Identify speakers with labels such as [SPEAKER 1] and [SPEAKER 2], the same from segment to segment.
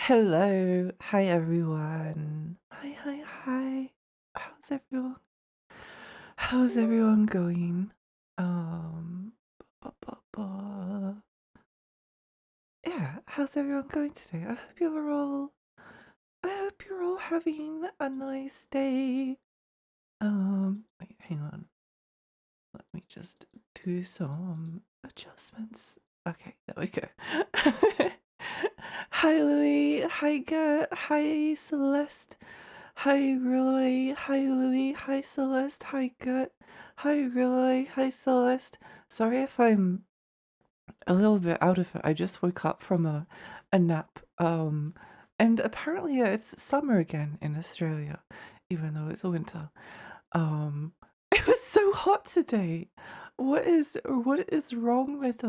[SPEAKER 1] Hello. Hi, everyone. Hi. How's everyone? How's everyone going? Um, ba, ba, ba. Yeah, how's everyone going today? I hope you're all having a nice day. Wait, hang on. Let me just do some adjustments. Okay, there we go. Hi, Louie. Hi, Gert. Hi, Celeste. Hi, Roy. Hi, Louie. Hi, Celeste. Hi, Gert. Hi, Roy. Hi, Celeste. Sorry if I'm a little bit out of it. I just woke up from a nap. And apparently it's summer again in Australia, even though it's winter. Um, it was so hot today. What is wrong with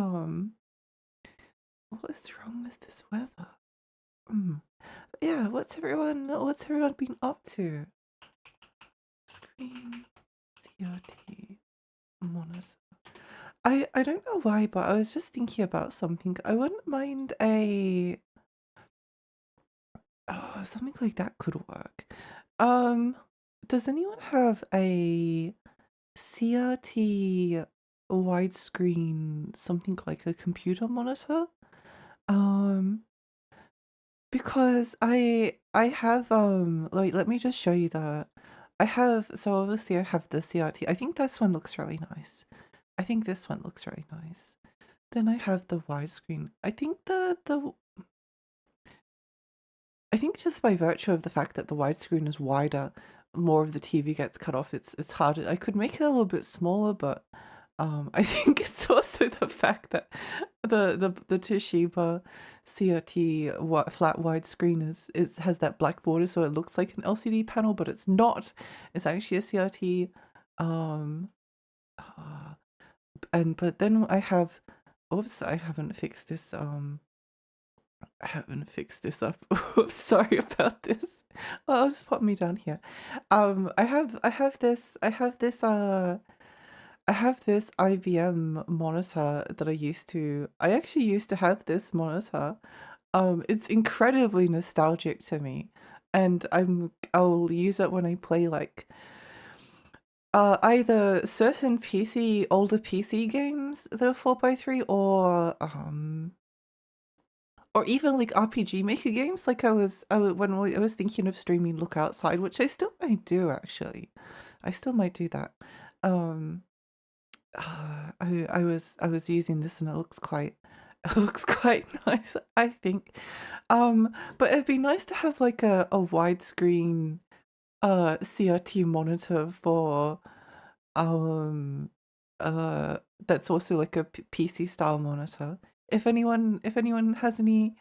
[SPEAKER 1] what is wrong with this weather? Mm. Yeah, what's everyone been up to? Screen CRT monitor. I don't know why, but I was just thinking about something. I wouldn't mind something like that could work. Um, does anyone have a CRT widescreen, something like a computer monitor? Um, because I have like let me just show you that. So obviously I have the CRT. I think this one looks really nice. I think this one looks really nice. Then I have the widescreen. I think just by virtue of the fact that the widescreen is wider, more of the TV gets cut off. It's harder. I could make it a little bit smaller, but I think it's also the fact that the Toshiba CRT flat widescreen has that black border, so it looks like an LCD panel, but it's not. It's actually a CRT. Um, uh, but then I have. Oops, I haven't fixed this. I haven't fixed this up. Oops, sorry about this. Well, I'll just put me down here. I have this IBM monitor that I actually used to have this monitor. It's incredibly nostalgic to me, and I'll use it when I play like either certain older PC games that are 4x3 or even like RPG Maker games. Like I was thinking of streaming Look Outside, which I still might do actually. I still might do that. Um, I was using this and it looks quite it looks quite nice, I think. But it'd be nice to have like a widescreen CRT monitor for um uh that's also like a PC style monitor. If anyone has any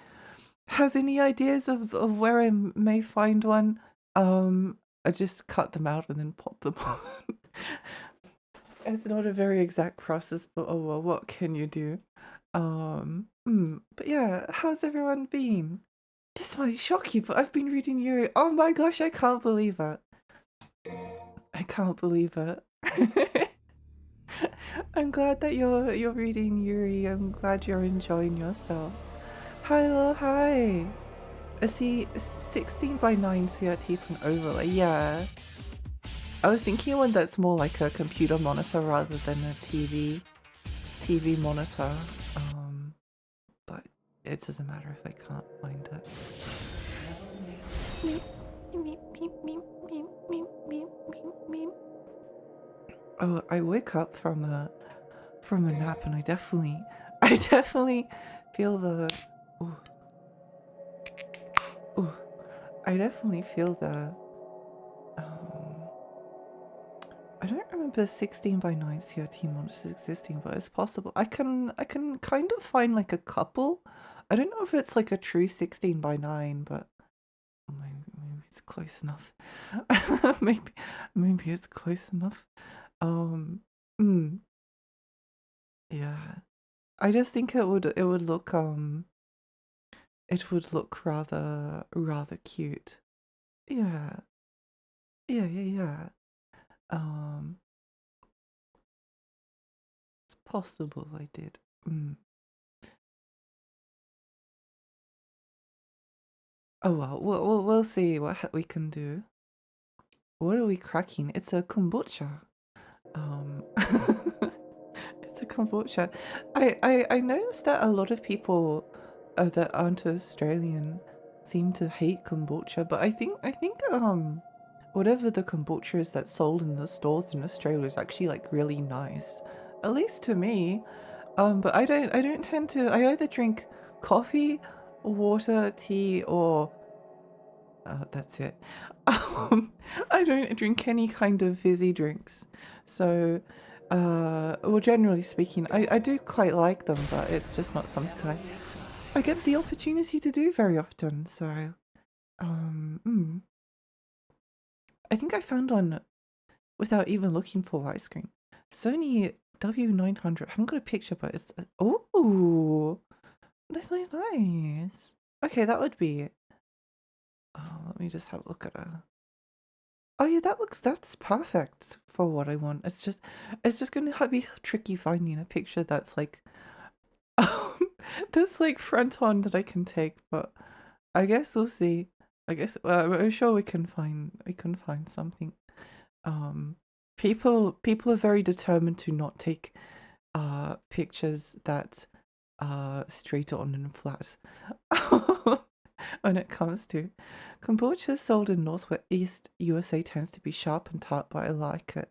[SPEAKER 1] ideas of where I may find one, I just cut them out and then pop them on. It's not a very exact process, but oh well, what can you do? But yeah, how's everyone been? This might shock you, but I've been reading Yuri. Oh my gosh, I can't believe it. I can't believe it. I'm glad that you're reading Yuri. I'm glad you're enjoying yourself. Hello, hi. I see 16 by 9 CRT from overlay. Yeah. I was thinking one that's more like a computer monitor rather than a TV monitor. But it doesn't matter if I can't find it. Meep, meep, meep, meep, meep, meep, meep, meep, meep. Oh, I wake up from a nap and I definitely feel the ooh, ooh, I definitely feel the I don't remember 16 by 9 CRT monitors existing, but it's possible. I can kind of find like a couple. I don't know if it's like a true 16 by 9, but maybe it's close enough. maybe it's close enough. Um, mm, yeah. I just think it would look rather cute. Yeah. Yeah, yeah, yeah. Um, it's possible I did. Oh well, we'll see what we can do. What are we cracking? It's a kombucha. Um, it's a kombucha. I noticed that a lot of people that aren't Australian seem to hate kombucha, but I think whatever the kombucha is that's sold in the stores in Australia is actually like really nice. At least to me. But I don't tend to. I either drink coffee, water, tea, or that's it. I don't drink any kind of fizzy drinks. So, well, generally speaking, I do quite like them, but it's just not something I get the opportunity to do very often. So, I think I found one without even looking for widescreen. Sony W900. I haven't got a picture, but it's oh, that's nice, nice. Okay, that would be. Let me just have a look at her. Oh yeah, that's perfect for what I want. It's just gonna be tricky finding a picture that's like um, that's like front on that I can take, but I guess we'll see. I guess I'm sure we can find something. Um, people are very determined to not take pictures that are straight on and flat. When it comes to kombucha sold in Northeast USA tends to be sharp and tart, but I like it.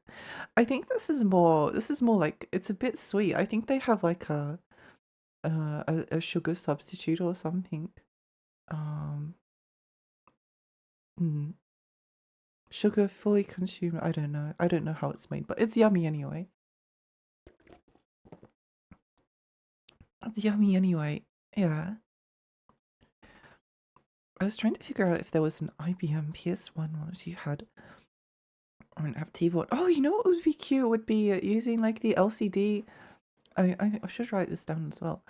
[SPEAKER 1] I think this is more like it's a bit sweet. I think they have like a sugar substitute or something. Um, mm, sugar fully consumed. I don't know. I don't know how it's made, but it's yummy anyway. It's yummy anyway. Yeah. I was trying to figure out if there was an IBM PS1 one that you had or an Aptiv one. Oh, you know what would be cute would be using like the LCD. I should write this down as well.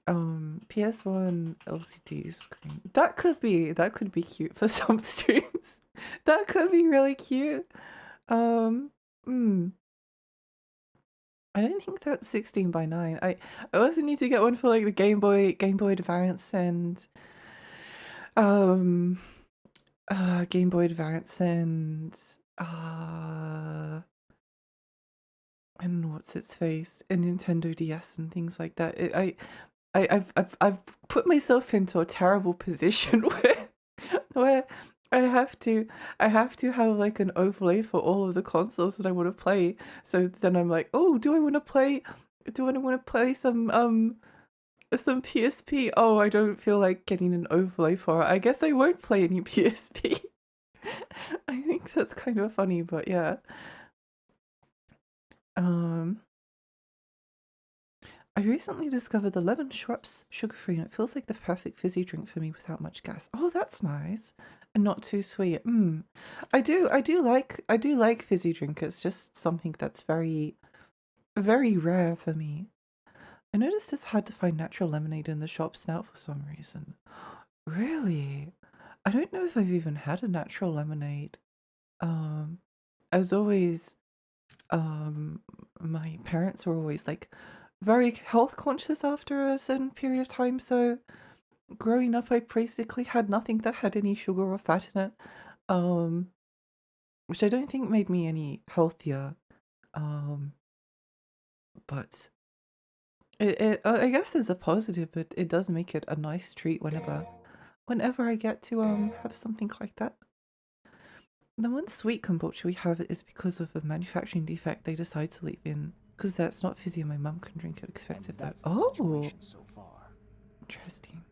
[SPEAKER 1] PS1 LCD screen. That could be cute for some streams. That could be really cute. Um, mm, I don't think that's 16 by 9. I also need to get one for like the Game Boy Advance um Game Boy Advance and what's its face, and Nintendo DS and things like that. I've put myself into a terrible position where I have to I have to have like an overlay for all of the consoles that I want to play. So then I'm like, oh, do I want to play some PSP? Oh, I don't feel like getting an overlay for it. I guess I won't play any PSP. I think that's kind of funny, but yeah. Um I recently discovered the lemon Schweppes sugar-free, and it feels like the perfect fizzy drink for me without much gas. Oh, that's nice. And not too sweet. I do like fizzy drink. It's just something that's very, very rare for me. I noticed it's hard to find natural lemonade in the shops now for some reason. Really? I don't know if I've even had a natural lemonade. Um, I was always, my parents were always like very health conscious after a certain period of time, so growing up I basically had nothing that had any sugar or fat in it, um, which I don't think made me any healthier. Um, but I guess there's a positive, but it does make it a nice treat whenever I get to have something like that. The one sweet kombucha we have is because of a manufacturing defect they decide to leave in, because that's not fizzy and my mum can drink it. Expensive though. Oh,
[SPEAKER 2] So far.
[SPEAKER 1] interesting.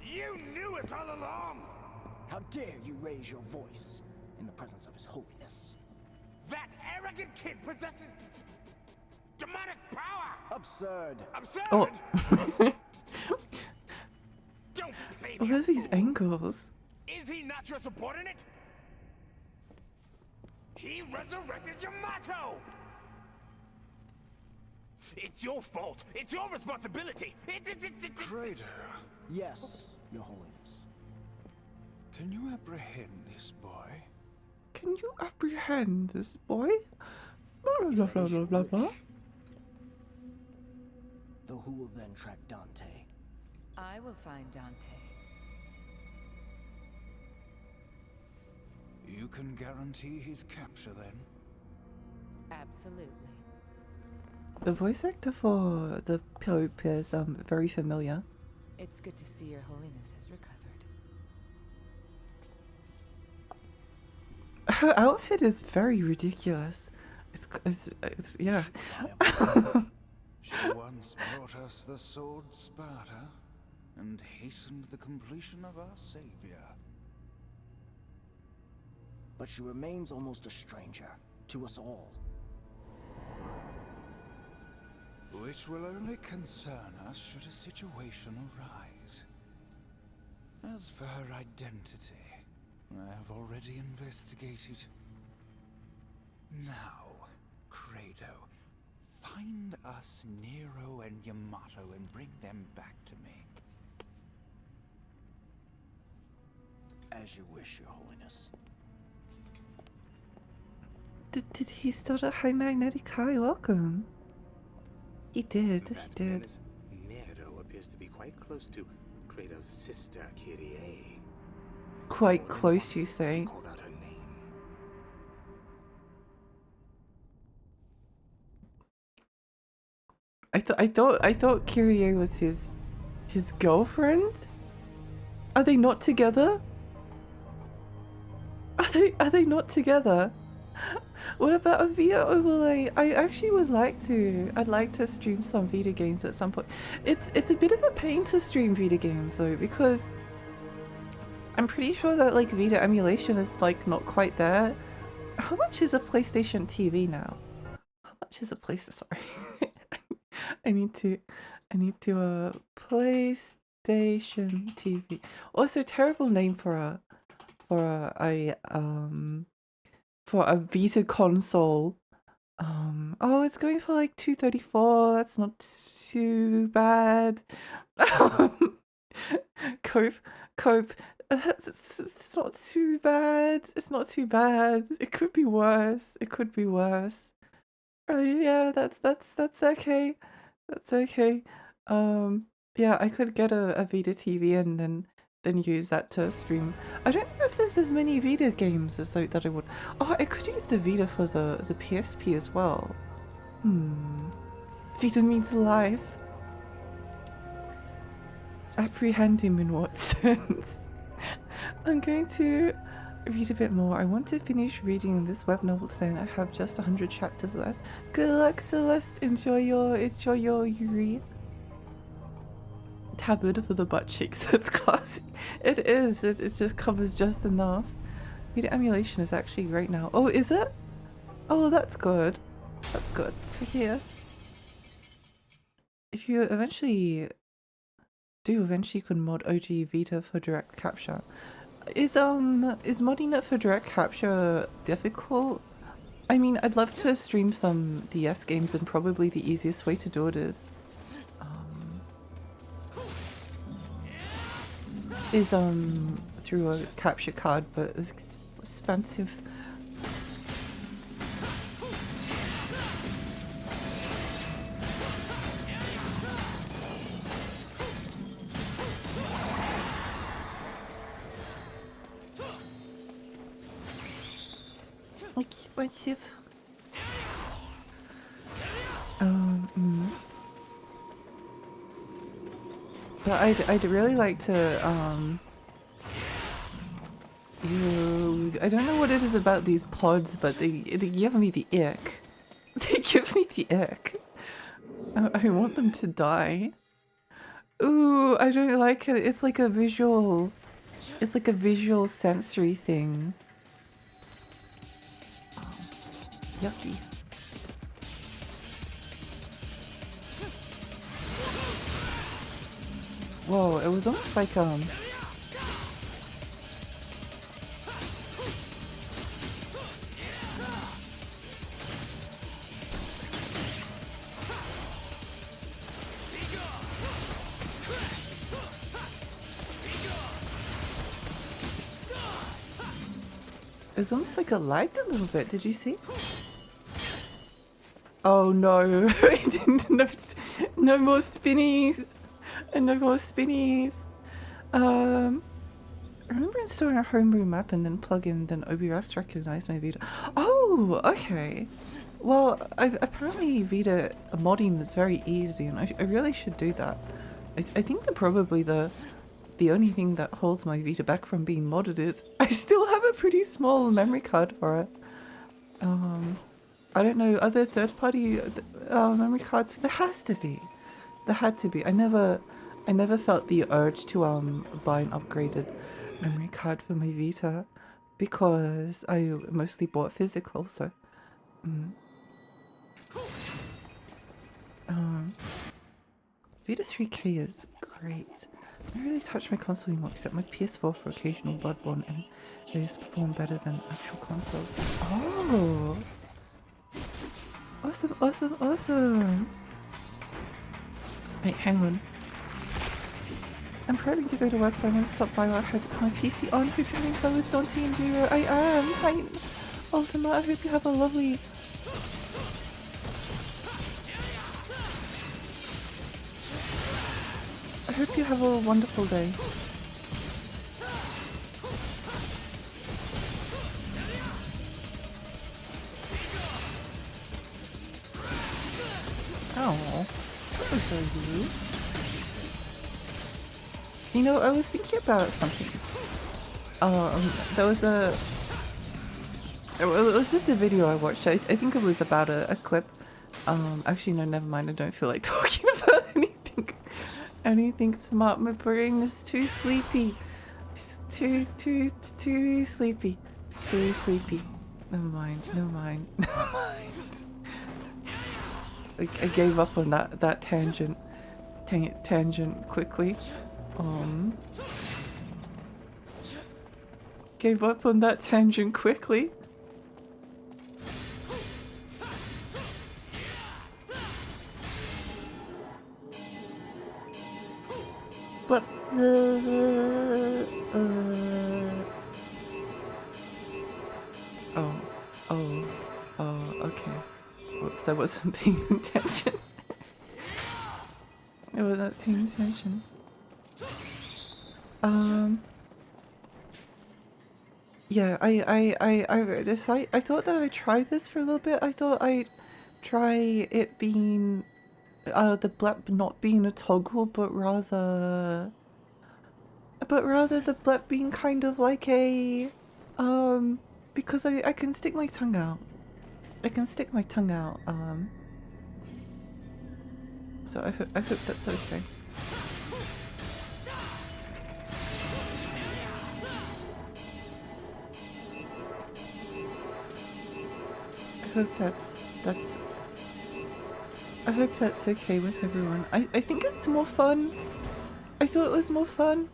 [SPEAKER 3] You knew it all along!
[SPEAKER 2] How dare you raise your voice in the presence of His Holiness?
[SPEAKER 3] That arrogant kid possesses demonic power!
[SPEAKER 2] Absurd.
[SPEAKER 3] Absurd!
[SPEAKER 1] Oh,
[SPEAKER 3] Don't play
[SPEAKER 1] what
[SPEAKER 3] me
[SPEAKER 1] are
[SPEAKER 3] a
[SPEAKER 1] these
[SPEAKER 3] fool.
[SPEAKER 1] angles?
[SPEAKER 3] Is he not your subordinate? He resurrected Yamato! It's your fault. It's your responsibility. It's
[SPEAKER 4] Kratos,
[SPEAKER 2] Yes, Your Holiness.
[SPEAKER 4] can you apprehend this boy?
[SPEAKER 1] Can you apprehend this boy? Blah blah blah blah blah blah.
[SPEAKER 2] Though who will then track Dante?
[SPEAKER 5] I will find Dante.
[SPEAKER 4] You can guarantee his capture then?
[SPEAKER 5] Absolutely.
[SPEAKER 1] The voice actor for the Pope is very familiar.
[SPEAKER 5] It's good to see Your Holiness has recovered.
[SPEAKER 1] Her outfit is very ridiculous. It's yeah.
[SPEAKER 4] She once brought us the sword Sparta and hastened the completion of our savior.
[SPEAKER 2] But she remains almost a stranger to us all.
[SPEAKER 4] Which will only concern us should a situation arise. As for her identity, I have already investigated. Now, Credo, find us Nero and Yamato and bring them back to me.
[SPEAKER 2] As you wish, Your Holiness.
[SPEAKER 1] Did he start a high magnetic high? Welcome. He did. He
[SPEAKER 3] That
[SPEAKER 1] did.
[SPEAKER 3] menace, Nero appears to be quite close to Kratos' sister, Kyrie.
[SPEAKER 1] Quite
[SPEAKER 3] More than
[SPEAKER 1] close, you
[SPEAKER 3] once,
[SPEAKER 1] say?
[SPEAKER 3] he called out her name.
[SPEAKER 1] I thought Kyrie was his girlfriend. Are they not together? Are they not together? What about a Vita overlay? I actually would like to. I'd like to stream some Vita games at some point. It's a bit of a pain to stream Vita games though, because I'm pretty sure that like Vita emulation is like not quite there. How much is a PlayStation TV now? How much is a PlayStation? Sorry, I need to PlayStation TV. Also, terrible name for a for a Vita console. Oh, it's going for like 234. That's not too bad. Cope. It's not too bad. It's not too bad. It could be worse. It could be worse. Yeah, that's okay. That's okay. Yeah, I could get a Vita TV and then use that to stream. I don't know if there's as many Vita games as that I would. Oh, I could use the Vita for the PSP as well. Vita means life. Apprehend him in what sense? I'm going to read a bit more. I want to finish reading this web novel today and I have just 100 chapters left. Good luck, Celeste. Enjoy your Yuri. Tabooed for the butt cheeks. That's classy. It is. It just covers just enough. Vita emulation is actually great now. Oh, is it? Oh, that's good. That's good to hear. If you eventually you can mod OG Vita for direct capture. Is modding it for direct capture difficult? I mean, I'd love to stream some DS games and probably the easiest way to do it is through a capture card, but it's expensive. Expensive. But I'd really like to I don't know what it is about these pods, but they give me the ick. They give me the ick. I want them to die. Ooh, I don't like it. It's like a visual sensory thing. Yucky. Whoa, it was almost like it was almost like it lagged a little bit, did you see? Oh no, I didn't know. No more spinnies! And no more spinnies! I remember installing a homebrew map and then plug in, then OBRX recognized my Vita. Oh, okay. Well, apparently Vita modding is very easy and I really should do that. I think that probably the only thing that holds my Vita back from being modded is I still have a pretty small memory card for it. I don't know, other third-party memory cards? There has to be. There had to be. I never felt the urge to buy an upgraded memory card for my Vita because I mostly bought physical, so Vita 3K is great. I don't really touch my console anymore except my PS4 for occasional Bloodborne, and they just perform better than actual consoles. Oh! Awesome, awesome, awesome! Wait, hang on. I'm prepping to go to work, but I'm going to stop by while I had my PC on. Hope you're having fun with Dante and Vero. I am! Hi, Ultima, I hope you have a lovely... I hope you have a wonderful day. Oh, that was so rude. You know, I was thinking about something. There was it was just a video I watched. I think it was about a clip. Actually, no, never mind. I don't feel like talking about anything smart. My brain is too sleepy. Too sleepy. Too sleepy. Never mind. Never mind. Never mind. I gave up on that tangent quickly. Gave up on that tangent quickly. But okay. Whoops, I wasn't paying attention. I wasn't paying attention. Yeah, I thought that I'd try this for a little bit. I thought I'd try it being the blep not being a toggle, but rather the blep being kind of like a because I can stick my tongue out. I can stick my tongue out. So I hope that's okay. I hope that's okay with everyone. I think it's more fun. I thought it was more fun.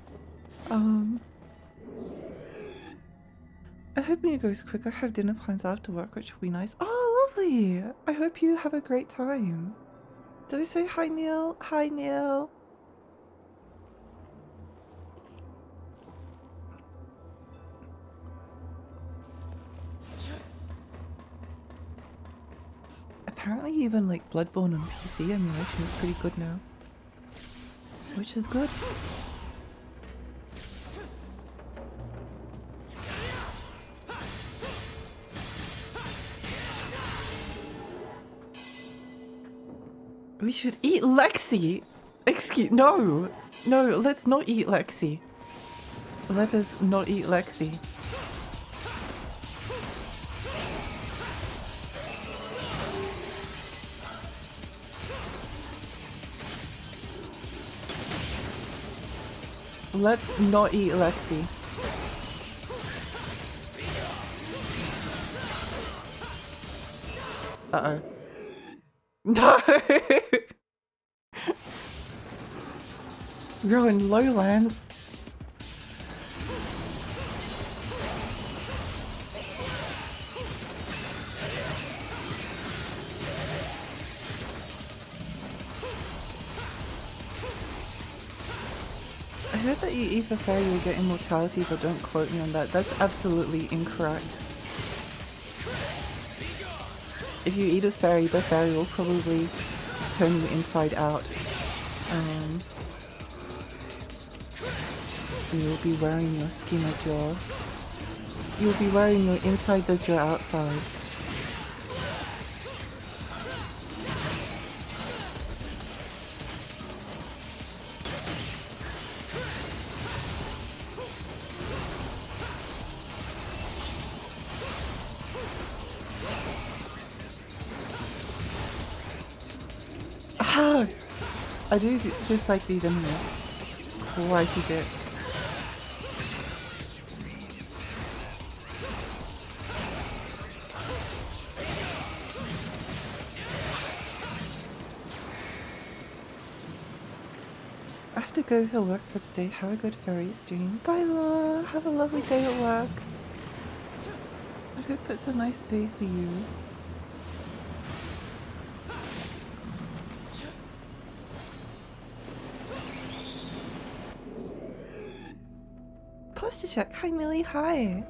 [SPEAKER 1] I hope it goes quick. I have dinner plans after work, which will be nice. Oh, lovely! I hope you have a great time. Did I say hi, Neil? Hi, Neil. Apparently even like Bloodborne on PC emulation is pretty good now. Which is good. We should eat Lexi! No! No, let's not eat Lexi. Let us not eat Lexi. Let's not eat Lexi. Uh-oh. No! We're in lowlands. I heard that you eat a fairy will get immortality, but don't quote me on that. That's absolutely incorrect. If you eat a fairy, the fairy will probably turn you inside out. You'll be wearing your skin as your... You'll be wearing your insides as your outsides. Ah! I do dislike these enemies. Quite a bit. I have to go to work for today. Have a good fairy stream. Bye, Laura. Have a lovely day at work. I hope it's a nice day for you. Posture check. Hi, Millie. Hi.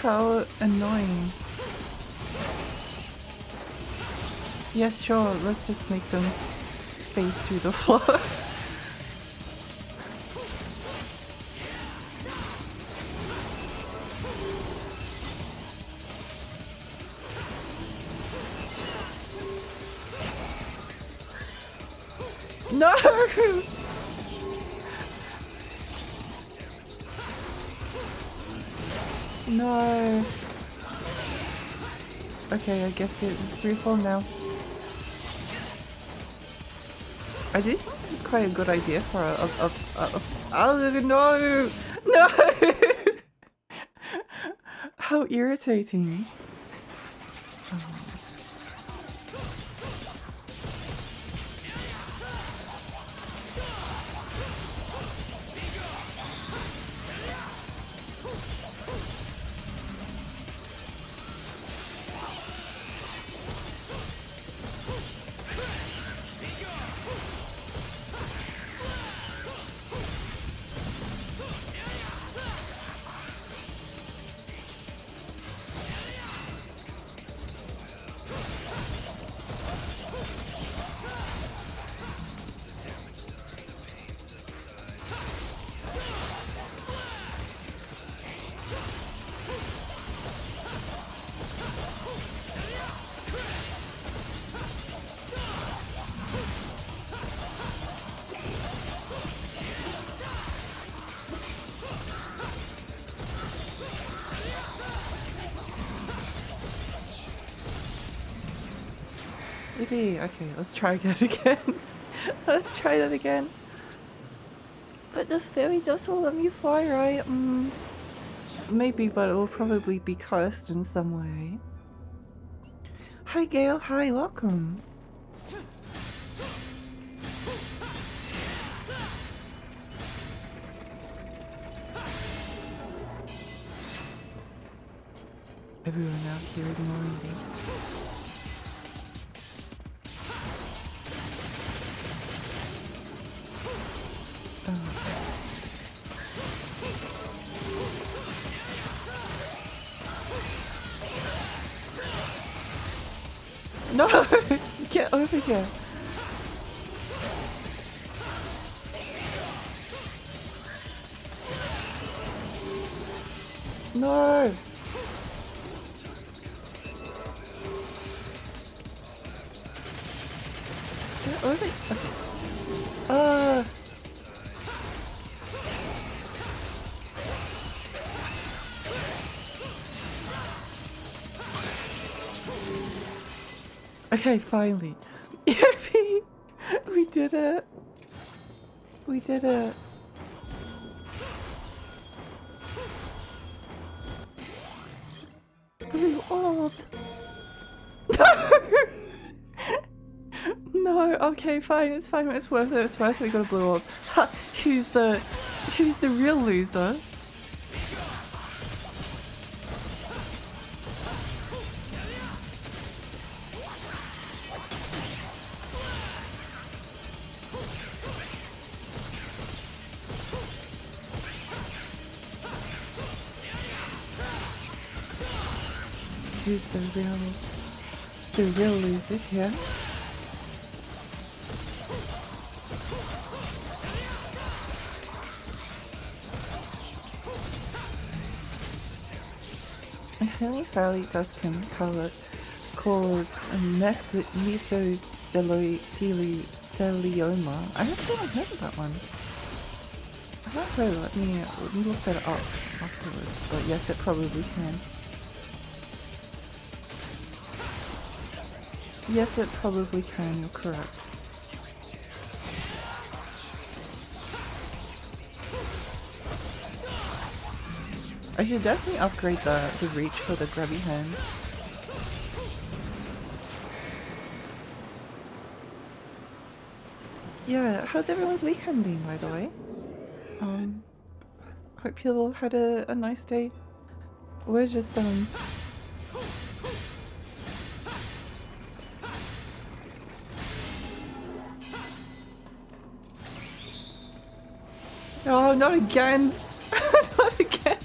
[SPEAKER 1] How annoying. Yes, sure, let's just make them face through the floor. No! No. Okay, I guess you're freefall now. I do think this is quite a good idea for oh no! No! How irritating. Maybe, okay, let's try that again. Let's try that again. But the fairy dust will let me fly, right? Maybe, but it will probably be cursed in some way. Hi, Gail. Hi, welcome. Everyone out here ignoring me. No! Get over here! No! Get over here! Okay, finally. Yippee! We did it! We did it! Blue orb! No! No, okay, fine, it's fine, it's worth it, it's worth it, we got a blue orb. Ha! Who's the real loser? Who's the real loser here? Apparently Fairly Dust can cause mesothelioma. I actually haven't heard of that one. I haven't heard of it. Let me look that up afterwards. But yes, it probably can. Yes, it probably can, you're correct. I should definitely upgrade the reach for the grubby hand. Yeah, how's everyone's weekend been, by the way? Hope you all had a nice day. We're just, Oh, not again! Not again!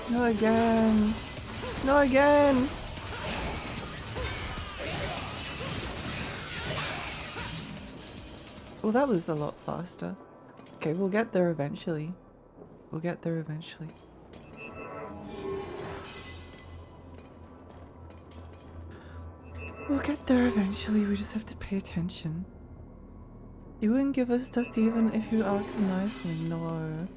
[SPEAKER 1] Not again! Not again! Well, that was a lot faster. Okay, we'll get there eventually. We'll get there eventually. We'll get there eventually, we just have to pay attention. You wouldn't give us dust even if you asked nicely, no.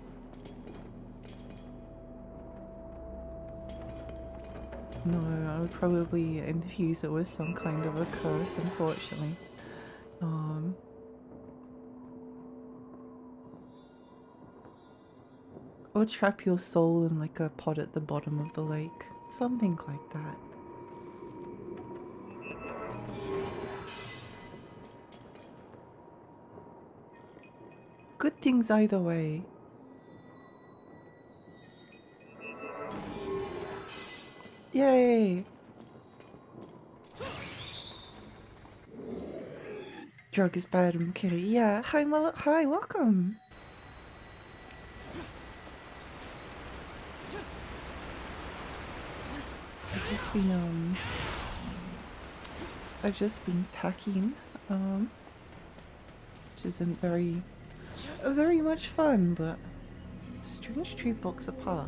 [SPEAKER 1] No, I would probably infuse it with some kind of a curse, unfortunately. Or trap your soul in like a pot at the bottom of the lake. Something like that. Good things either way. Yay! Drug is bad, I'm kidding. Yeah, hi hi, welcome! I've just been packing, which isn't very much fun, but strange tree box apart.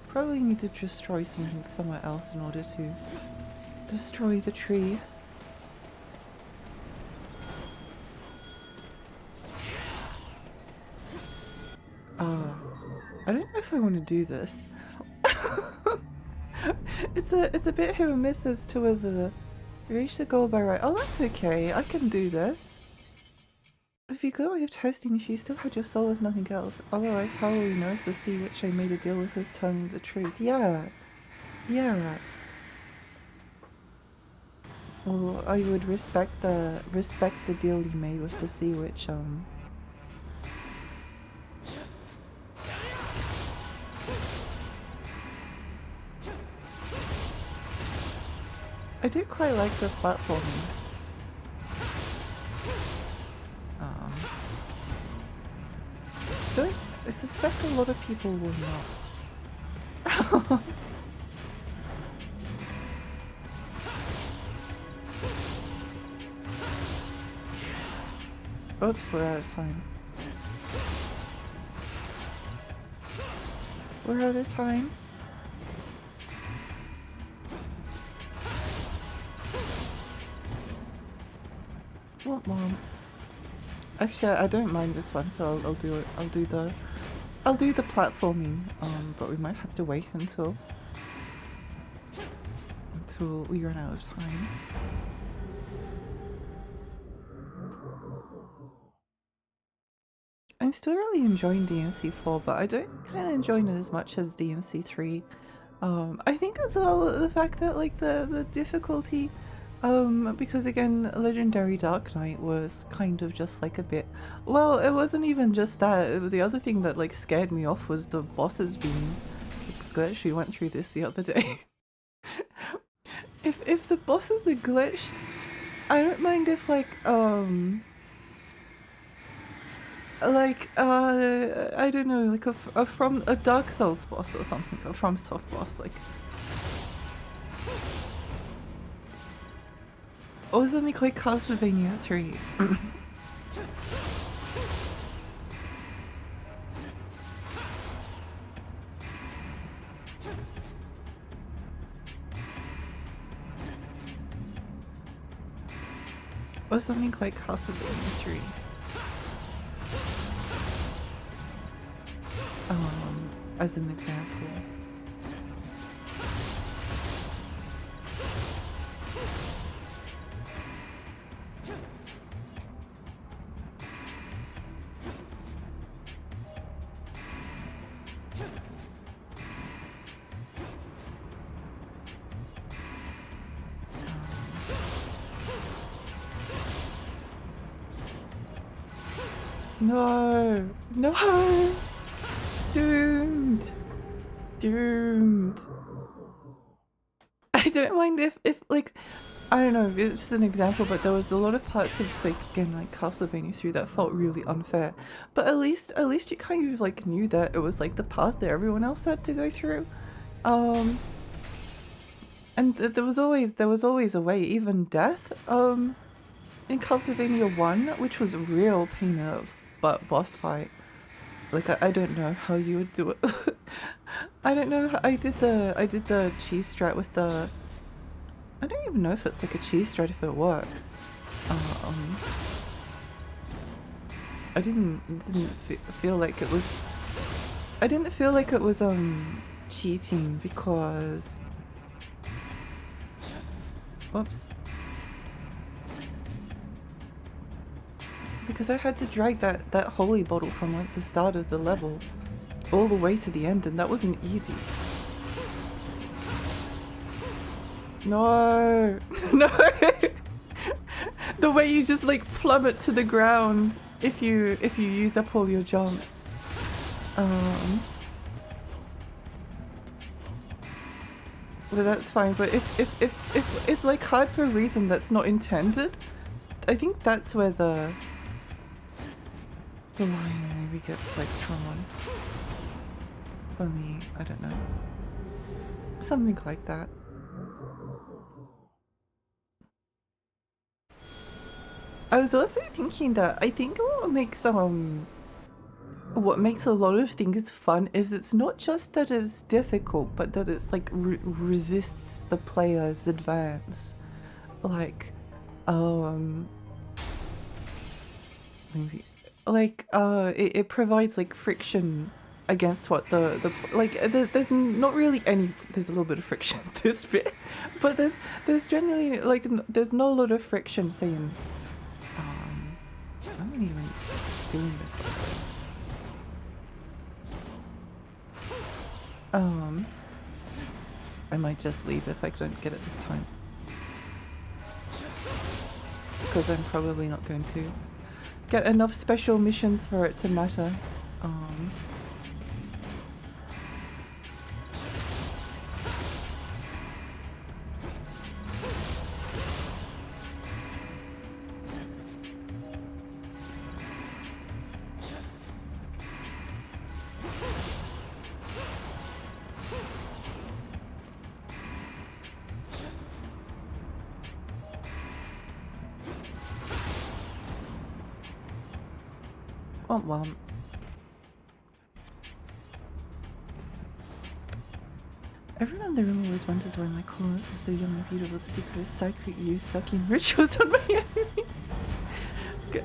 [SPEAKER 1] Probably need to destroy something somewhere else in order to destroy the tree. if I want to do this. It's a bit hit or miss as to whether you reach the goal by right. Oh, that's okay. I can do this. If you go away of testing, if you still had your soul, if nothing else. Otherwise, how will we know if the sea witch I made a deal with was telling the truth? Yeah. Yeah. Well, I would respect the deal you made with the sea witch. I do quite like the platforming. Though I suspect a lot of people will not. Oops, we're out of time. We're out of time. What, Mom? Actually, I don't mind this one, so I'll do it. I'll do the platforming. But we might have to wait until we run out of time. I'm still really enjoying DMC4, but I don't kind of enjoy it as much as DMC3. I think as well the fact that like the difficulty, because again, Legendary Dark Knight was kind of just like a bit. Well, it wasn't even just that. The other thing that like scared me off was the bosses being glitched. We went through this the other day. If the bosses are glitched, I don't mind if like I don't know, like from a Dark Souls boss or something, or from Soft boss, like, or something like Castlevania 3. Or something like Castlevania 3. As an example. No! No! Doomed! Doomed! I don't mind if like, I don't know, it's just an example, but there was a lot of parts of like, again, like Castlevania 3 that felt really unfair. But at least you kind of like knew that it was like the path that everyone else had to go through. And there was always a way, even death, in Castlevania 1, which was a real pain of butt boss fight. Like I don't know how you would do it. I don't know. I did the cheese strat with the. I don't even know if it's like a cheese strat if it works. I didn't feel like it was. I didn't feel like it was cheating because. Whoops. Because I had to drag that holy bottle from like the start of the level all the way to the end, and that wasn't easy. No, no. The way you just like plummet to the ground if you use up all your jumps. But that's fine. But if it's like hard for a reason that's not intended, I think that's where the line maybe gets like drawn. For me, I don't know. Something like that. I was also thinking that I think what makes a lot of things fun is it's not just that it's difficult, but that it's like resists the player's advance. Like, maybe like it provides like friction against what like there's not really any, there's a little bit of friction this bit, but there's generally like there's no lot of friction saying I'm not even doing this by the way. I might just leave if I don't get it this time, because I'm probably not going to get enough special missions for it to matter. Womp womp. Everyone in the room always wonders why my cause is so young and beautiful. The secret is psychic youth sucking rituals on my enemy.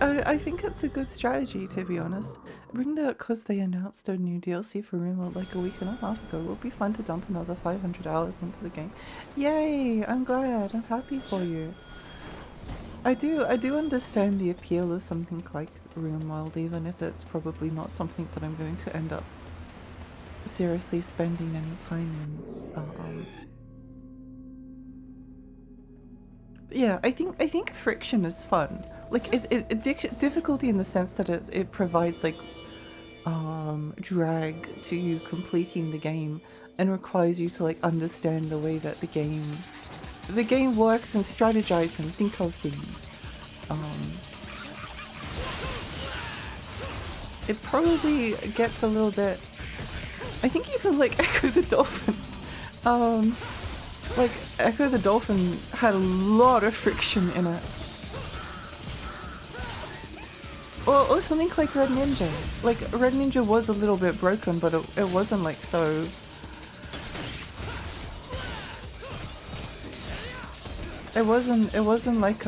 [SPEAKER 1] I think it's a good strategy, to be honest. Bring that up because they announced a new DLC for RimWorld like a week and a half ago. It will be fun to dump another 500 hours into the game. Yay! I'm glad. I'm happy for you. I do understand the appeal of something like RimWorld, even if it's probably not something that I'm going to end up seriously spending any time in. Yeah, I think friction is fun. Like, it's difficulty in the sense that it provides like drag to you completing the game and requires you to like understand the way that the game works and strategize and think of things. It probably gets a little bit, I think even like Echo the Dolphin, like Echo the Dolphin had a lot of friction in it. Or something like Red Ninja. Like Red Ninja was a little bit broken, but it wasn't like so. It wasn't like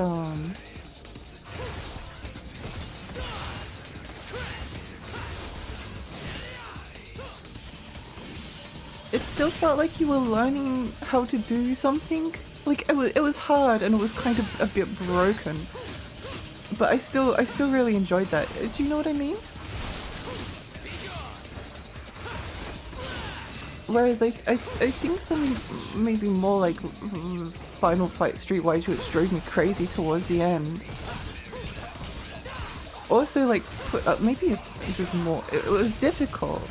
[SPEAKER 1] it still felt like you were learning how to do something. Like it was hard and it was kind of a bit broken. But I still really enjoyed that. Do you know what I mean? Whereas I think something maybe more like Final Fight Streetwise, which drove me crazy towards the end. Also, like maybe it was more. It was difficult,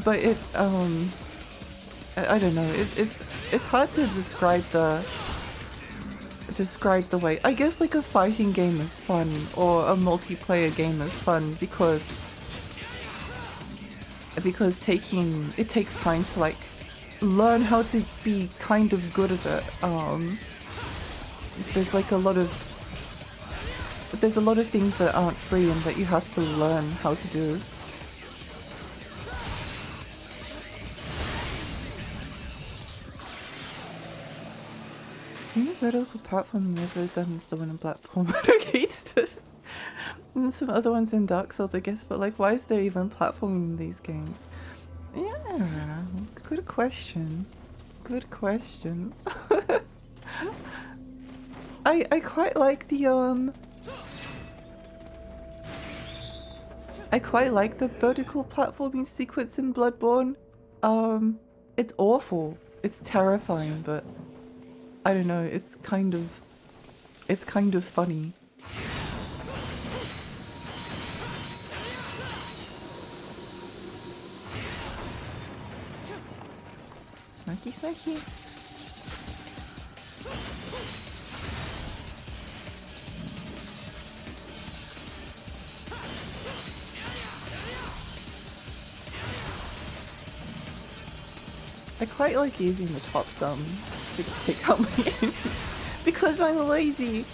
[SPEAKER 1] but it I don't know. It's hard to describe the way. I guess like a fighting game is fun or a multiplayer game is fun because it takes time to like learn how to be kind of good at it. There's a lot of things that aren't free and that you have to learn how to do. The only vertical platform I've ever done is the one in Platform. I hated this. And some other ones in Dark Souls, I guess, but like, why is there even platforming in these games? Yeah, good question. Good question. I quite like the I quite like the vertical platforming sequence in Bloodborne. It's awful. It's terrifying, but I don't know, it's kind of funny. Snarky, snarky. I quite like using the top sum to take out my enemies because I'm lazy.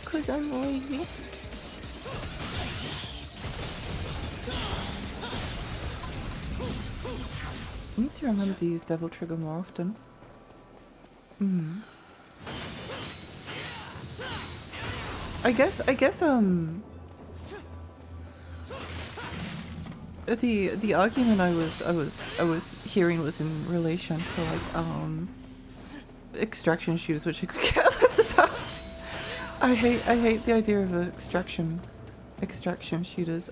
[SPEAKER 1] Because I'm lazy. I need to remember to use Devil Trigger more often. I guess the argument I was hearing was in relation to like extraction shooters, which I could care less about. I hate the idea of extraction shooters.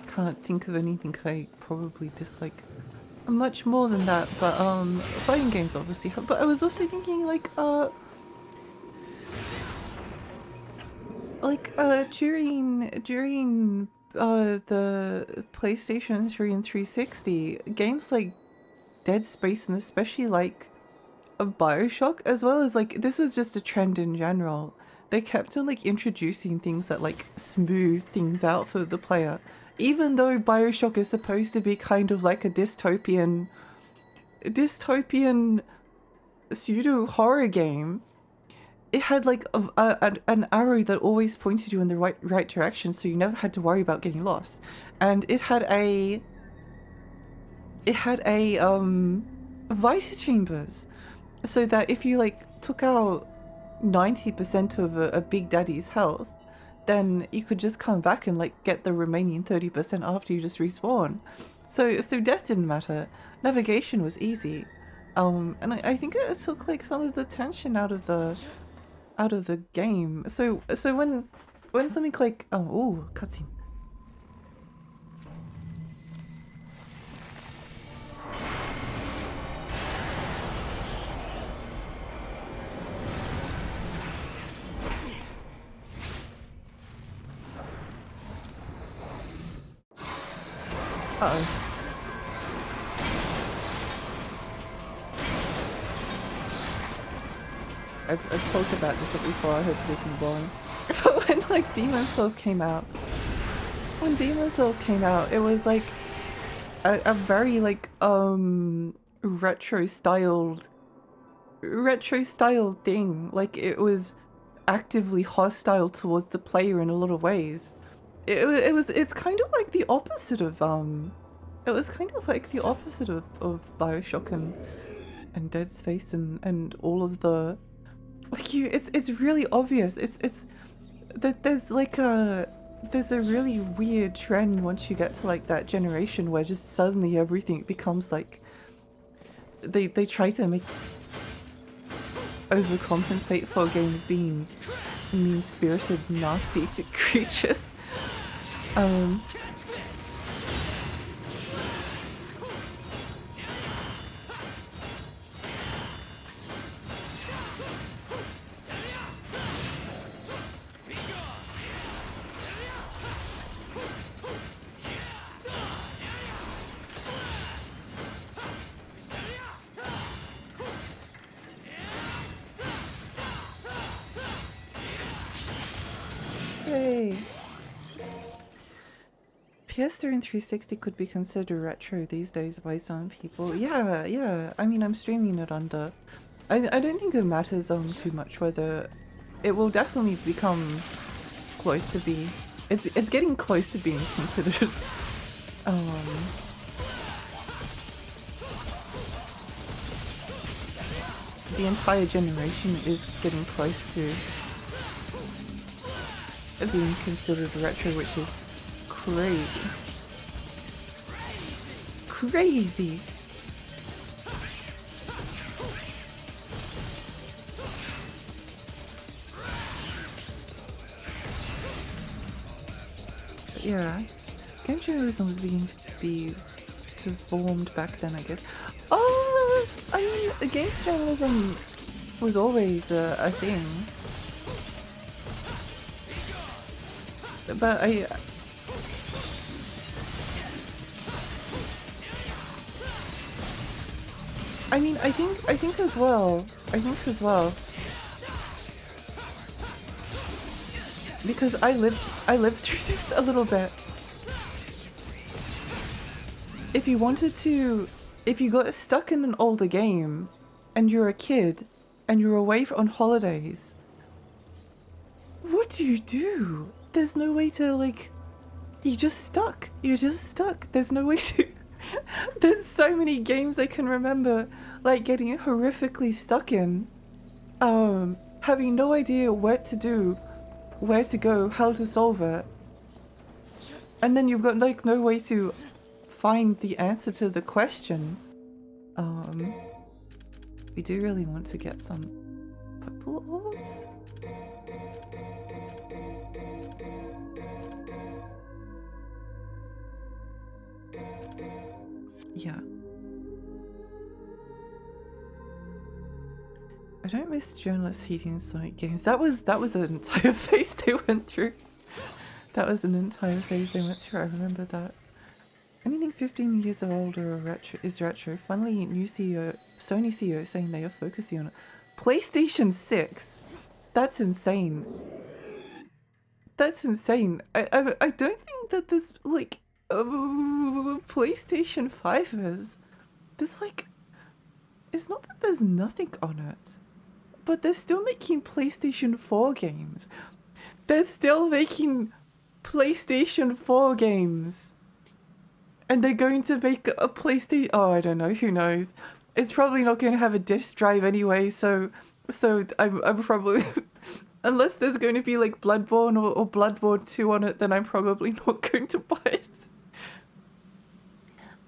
[SPEAKER 1] Can't think of anything I probably dislike much more than that, but fighting games obviously have, but I was also thinking like during the PlayStation 3 and 360, games like Dead Space and especially like BioShock, as well as like this was just a trend in general. They kept on like introducing things that like smooth things out for the player. Even though BioShock is supposed to be kind of like a dystopian pseudo horror game, it had like an arrow that always pointed you in the right direction, so you never had to worry about getting lost. And it had a Vita chambers, so that if you like took out 90% of a Big Daddy's health, then you could just come back and like get the remaining 30% after you just respawn. So death didn't matter. Navigation was easy. And I think it took like some of the tension out of the game. So when something like cutscene. Uh-oh. I've talked about this before, I hope it isn't boring. But when like Demon's Souls came out, it was like a very like retro styled thing. Like it was actively hostile towards the player in a lot of ways. It's kind of like the opposite of BioShock and Dead Space and all of the like it's really obvious. It's that there's a really weird trend once you get to like that generation where just suddenly everything becomes like they try to make overcompensate for games being mean-spirited, nasty creatures. Yay! PS3 and 360 could be considered retro these days by some people. Yeah. I mean, I'm streaming it under. I don't think it matters too much whether it will definitely become close to be. It's getting close to being considered. The entire generation is getting close to being considered retro, which is crazy. Crazy! But yeah, game journalism was beginning to formed back then, I guess. Oh, I mean, games journalism was always a thing. But I mean, I think as well, because I lived through this a little bit. If you got stuck in an older game and you're a kid and you're away on holidays, what do? There's no way to like, you're just stuck. There's no way to There's so many games I can remember, like getting horrifically stuck in, having no idea what to do, where to go, how to solve it, and then you've got like no way to find the answer to the question. We do really want to get some purple orbs. Yeah. I don't miss journalists hating Sonic games. That was an entire phase they went through. That was an entire phase they went through. I remember that. Anything 15 years older or retro is retro. Finally, new CEO, Sony CEO saying they are focusing on it. PlayStation 6. That's insane. That's insane. I don't think that this like PlayStation 5 is. There's like, it's not that there's nothing on it, but they're still making PlayStation 4 games. They're still making PlayStation 4 games. And they're going to make a PlayStation... Oh, I don't know. Who knows? It's probably not going to have a disk drive anyway, so I'm probably... Unless there's going to be like Bloodborne or Bloodborne 2 on it, then I'm probably not going to buy it.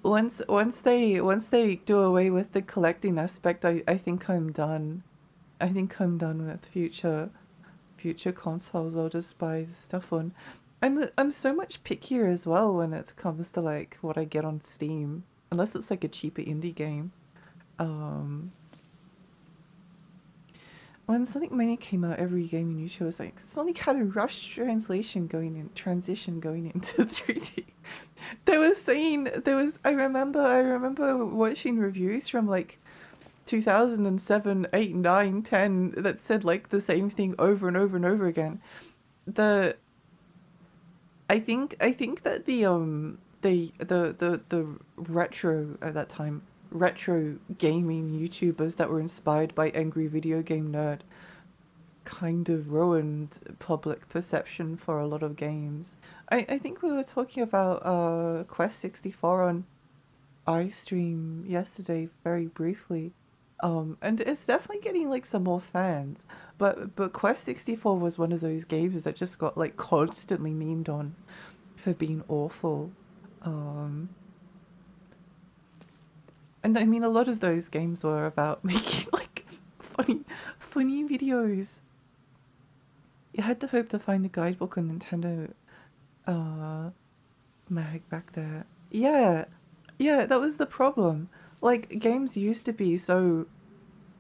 [SPEAKER 1] Once they do away with the collecting aspect, I think I'm done. I think I'm done with future consoles. I'll just buy the stuff on. I'm so much pickier as well when it comes to like what I get on Steam, unless it's like a cheaper indie game. When Sonic Mania came out, every gaming news show was like Sonic had a rush transition going into 3D. They were saying I remember watching reviews from like 2007, 8, 9, 10 that said like the same thing over and over and over again. I think that the retro at that time, retro gaming YouTubers that were inspired by Angry Video Game Nerd kind of ruined public perception for a lot of games. I think we were talking about Quest 64 on iStream yesterday very briefly. And it's definitely getting like some more fans, but Quest 64 was one of those games that just got like constantly memed on for being awful. And I mean, a lot of those games were about making like funny videos. You had to hope to find a guidebook on Nintendo mag back there. Yeah, that was the problem. Like, games used to be so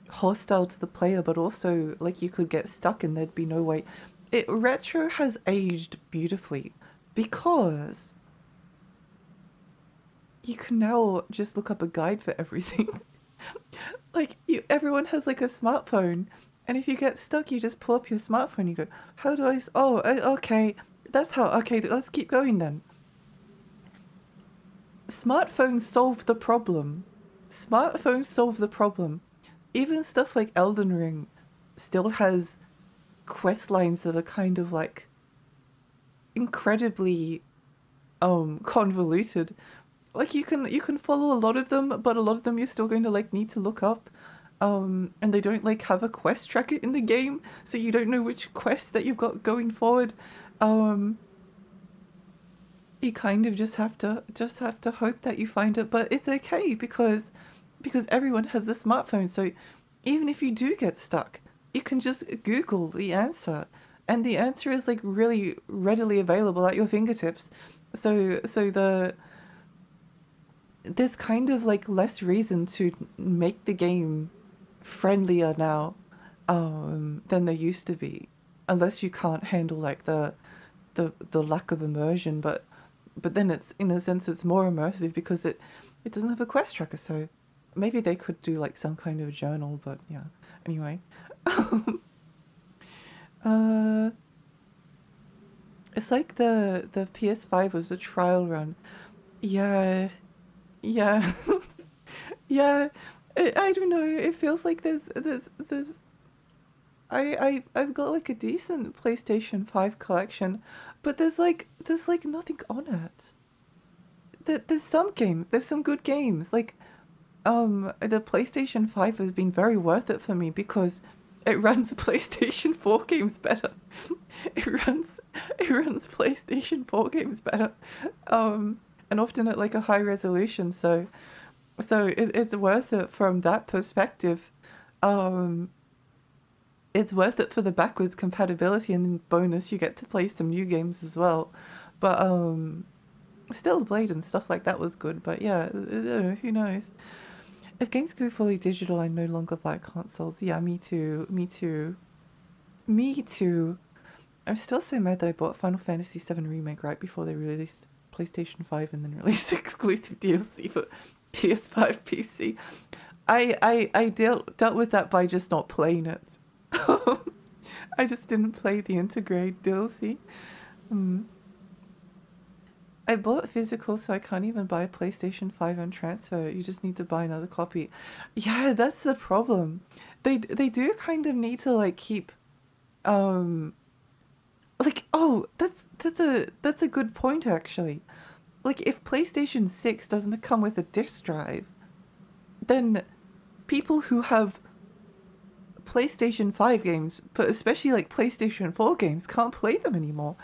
[SPEAKER 1] hostile to the player, but also, like, you could get stuck and there'd be no way. Retro has aged beautifully because you can now just look up a guide for everything. Like, everyone has, like, a smartphone, and if you get stuck, you just pull up your smartphone and you go, how do I... okay, that's how... Okay, let's keep going then. Smartphones solve the problem. Smartphones solve the problem. Even stuff like Elden Ring still has quest lines that are kind of like incredibly convoluted. Like you can follow a lot of them, but a lot of them you're still going to like need to look up. And they don't like have a quest tracker in the game, so you don't know which quests that you've got going forward. You kind of just have to hope that you find it, but it's okay because everyone has a smartphone. So even if you do get stuck, you can just Google the answer, and the answer is like really readily available at your fingertips. So there's kind of like less reason to make the game friendlier now than there used to be, unless you can't handle like the lack of immersion, but then it's, in a sense, it's more immersive because it doesn't have a quest tracker. So maybe they could do like some kind of journal, but yeah. Anyway, it's like the PS5 was a trial run. Yeah. Yeah. I don't know. It feels like there's I've got like a decent PlayStation 5 collection, but there's like nothing on it. there's some games, there's some good games. Like, the PlayStation 5 has been very worth it for me because it runs PlayStation 4 games better. It runs PlayStation 4 games better. And often at like a high resolution, so it's worth it from that perspective. It's worth it for the backwards compatibility, and then bonus you get to play some new games as well. But still Blade and stuff like that was good, but yeah, I don't know, who knows. If games go fully digital, I no longer buy consoles. Yeah, me too. Me too. Me too. I'm still so mad that I bought Final Fantasy VII Remake right before they released PlayStation 5 and then released exclusive DLC for PS5 PC. I dealt with that by just not playing it. I just didn't play the Intergrade DLC. I bought physical, so I can't even buy a PlayStation 5 and transfer it. You just need to buy another copy. Yeah, that's the problem. They do kind of need to like keep like, oh, that's a good point actually. Like if PlayStation 6 doesn't come with a disc drive, then people who have PlayStation 5 games, but especially like PlayStation 4 games, can't play them anymore.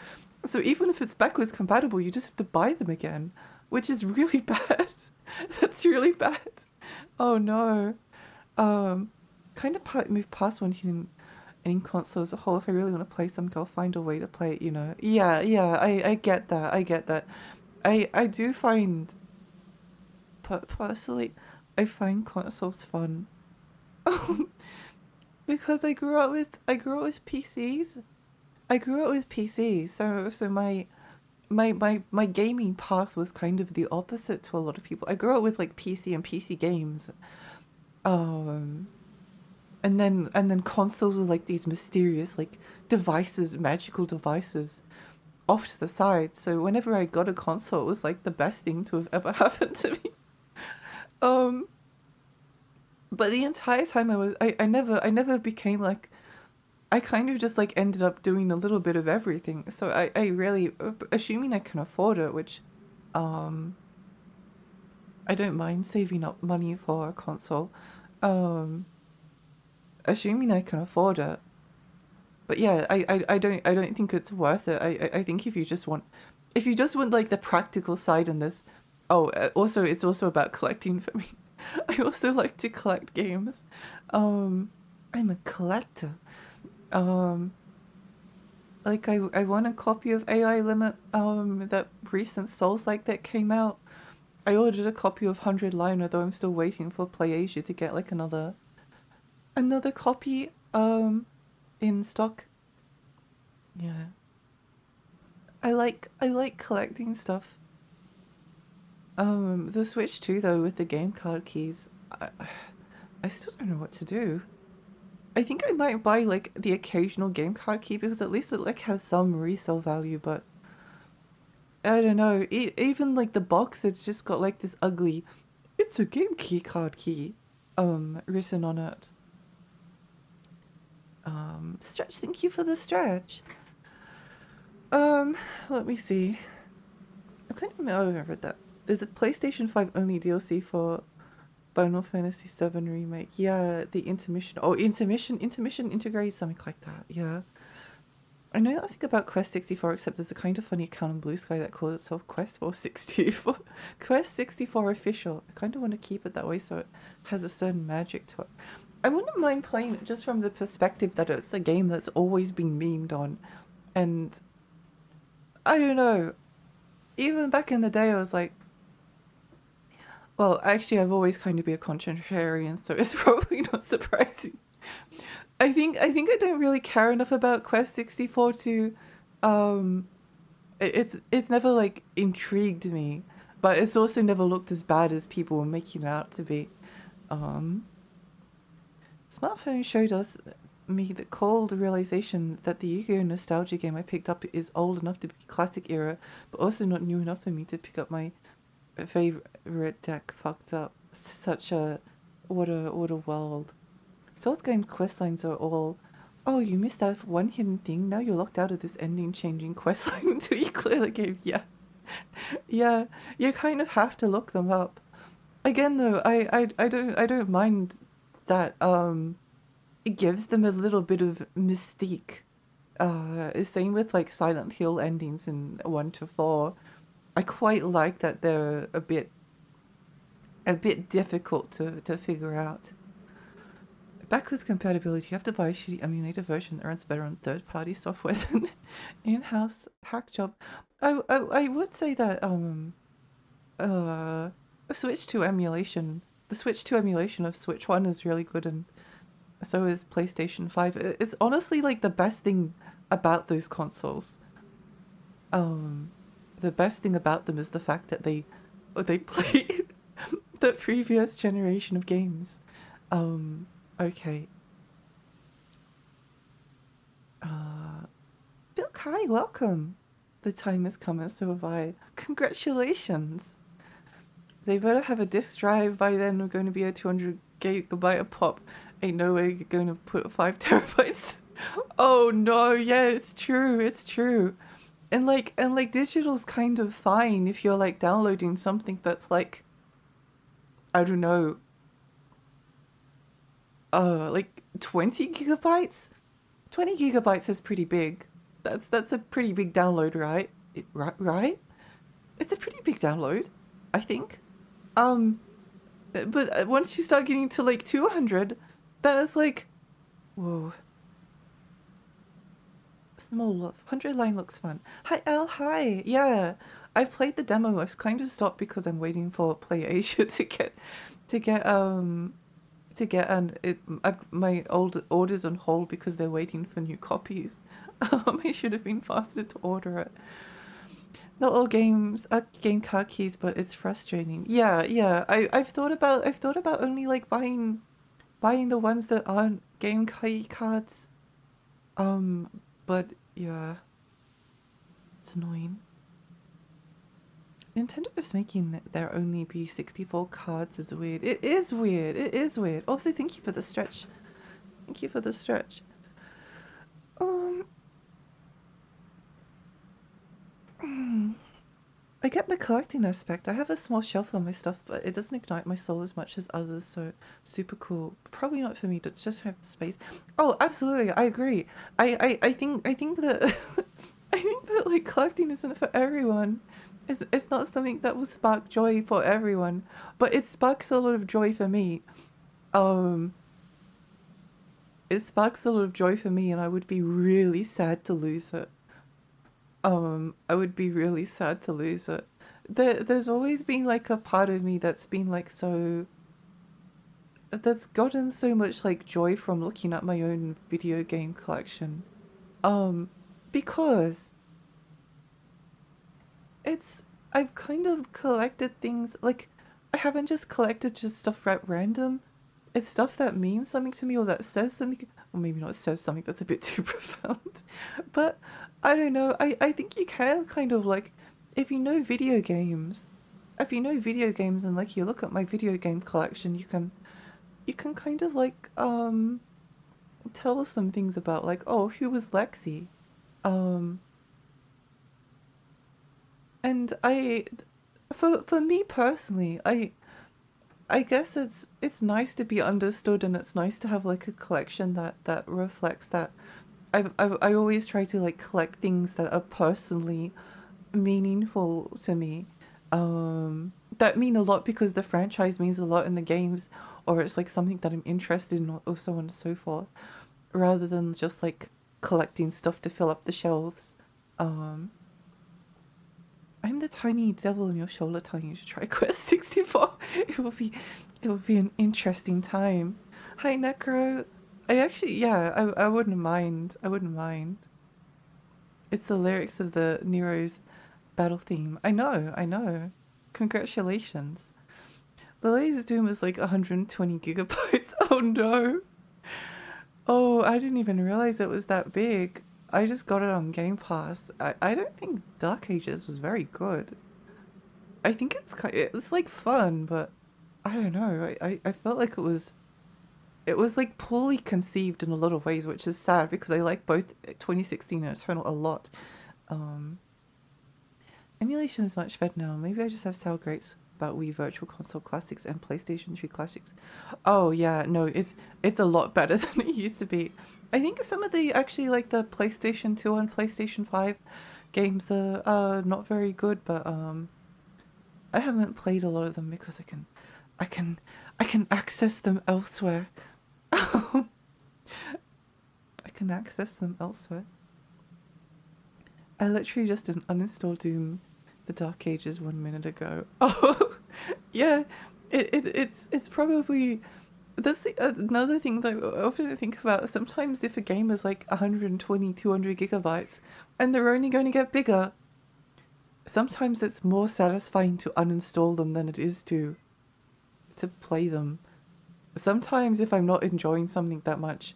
[SPEAKER 1] So even if it's backwards compatible, you just have to buy them again, which is really bad. That's really bad. Oh no. Kind of move past one in console as a whole. If I really want to play something, I'll find a way to play it, you know. Yeah, I get that. I get that. I do find, personally, I find consoles fun. Because I grew up with PCs. I grew up with PCs, so my gaming path was kind of the opposite to a lot of people. I grew up with like PC and PC games, and then consoles were like these mysterious like devices, magical devices, off to the side. So whenever I got a console, it was like the best thing to have ever happened to me. But the entire time I never became like. I kind of just like ended up doing a little bit of everything. So I really, assuming I can afford it, which I don't mind saving up money for a console. Assuming I can afford it. But yeah, I don't think it's worth it. I think if you just want like the practical side in this, also it's also about collecting for me. I also like to collect games. I'm a collector. Like I want a copy of AI Limit, that recent Souls-like that came out. I ordered a copy of 100 Liner, though I'm still waiting for PlayAsia to get like another copy, in stock. Yeah. I like collecting stuff. The Switch too, though, with the game card keys, I still don't know what to do. I think I might buy like the occasional game card key because at least it like has some resale value, but I don't know. Even like the box, it's just got like this ugly, it's a game key card key, written on it. Stretch, thank you for the stretch. Let me see. I can't remember that. There's a PlayStation 5 only DLC for Final Fantasy VII Remake. Yeah, the intermission. Oh, intermission integrates something like that. Yeah. I know nothing about Quest 64 except there's a kind of funny account on Blue Sky that calls itself Quest 464. Quest 64 official. I kind of want to keep it that way so it has a certain magic to it. I wouldn't mind playing it just from the perspective that it's a game that's always been memed on. And I don't know. Even back in the day, I was like, well, actually, I've always kind of been a contrarian, so it's probably not surprising. I think I don't really care enough about Quest 64 to, it's never like intrigued me, but it's also never looked as bad as people were making it out to be. Smartphone showed me the cold realization that the Yu-Gi-Oh! Nostalgia game I picked up is old enough to be classic era, but also not new enough for me to pick up my favorite deck. Fucked up. Such a what a world. Souls game questlines are all, oh, you missed out one hidden thing, now you're locked out of this ending changing questline until you clear the game. Yeah. Yeah, you kind of have to look them up. Again, though, I don't mind that it gives them a little bit of mystique. Same with like Silent Hill endings in 1 to 4. I quite like that they're a bit difficult to figure out. Backwards compatibility, you have to buy a shitty emulator version that runs better on third-party software than in-house hack job. I would say that uh Switch 2 emulation, the Switch 2 emulation of Switch 1 is really good, and so is PlayStation 5. It's honestly like the best thing about those consoles. The best thing about them is the fact that they play the previous generation of games. Okay. Bill Kai, welcome. The time has come and so have I. Congratulations. They better have a disk drive by then. We're going to be a 200 gigabyte a pop. Ain't no way you're going to put 5 terabytes. Oh no, yeah, it's true, it's true. And like digital's kind of fine if you're like downloading something that's like, I don't know, like 20 gigabytes? 20 gigabytes is pretty big. That's a pretty big download, right? Right? It's a pretty big download, I think. But once you start getting to like 200, then it's like, whoa. Small love. 100 line looks fun. Hi, L. Hi. Yeah, I played the demo. I've kind of stopped because I'm waiting for Play Asia to get and my old orders on hold because they're waiting for new copies. I should have been faster to order it. Not all games are game card keys, but it's frustrating. Yeah. I've thought about only like buying the ones that aren't game key cards. But yeah, it's annoying. Nintendo is making there only be 64 cards is weird. It is weird. It is weird. Also, thank you for the stretch. Thank you for the stretch. I get the collecting aspect. I have a small shelf on my stuff, but it doesn't ignite my soul as much as others, so super cool. Probably not for me to just have the space. Oh, absolutely, I agree. I think that I think that like collecting isn't for everyone. It's not something that will spark joy for everyone, but it sparks a lot of joy for me. It sparks a lot of joy for me, and I would be really sad to lose it. I would be really sad to lose it. There's always been like a part of me that's been like that's gotten so much like joy from looking at my own video game collection. Because I've kind of collected things like I haven't just collected just stuff at random. It's stuff that means something to me or that says something, or maybe not says something, that's a bit too profound. But I don't know, I think you can kind of like, if you know video games, and like you look at my video game collection, you can kind of like tell us some things about like, oh, who was Lexi? And for me personally, I guess it's nice to be understood, and it's nice to have like a collection that reflects that. I always try to like collect things that are personally meaningful to me. That mean a lot because the franchise means a lot in the games, or it's like something that I'm interested in, or so on and so forth, rather than just like collecting stuff to fill up the shelves. I'm the tiny devil on your shoulder telling you to try Quest 64. It will be an interesting time. Hi Necro. I wouldn't mind. I wouldn't mind. It's the lyrics of the Nero's battle theme. I know. Congratulations. The latest Doom is like 120 gigabytes. Oh no. Oh, I didn't even realize it was that big. I just got it on Game Pass. I don't think Dark Ages was very good. I think it's like fun, but I don't know. I felt like it was like poorly conceived in a lot of ways, which is sad because I like both 2016 and Eternal a lot. Emulation is much better now. Maybe I just have sour grapes about Wii Virtual Console Classics and PlayStation 3 Classics. Oh yeah, no, it's a lot better than it used to be. I think some of the actually like the PlayStation 2 and PlayStation 5 games are not very good, but I haven't played a lot of them because I can access them elsewhere. I can access them elsewhere. I literally just didn't uninstall Doom the Dark Ages 1 minute ago. Oh, yeah, it's probably, that's another thing that I often think about. Sometimes if a game is like 120, 200 gigabytes and they're only going to get bigger, sometimes it's more satisfying to uninstall them than it is to play them. Sometimes if I'm not enjoying something that much,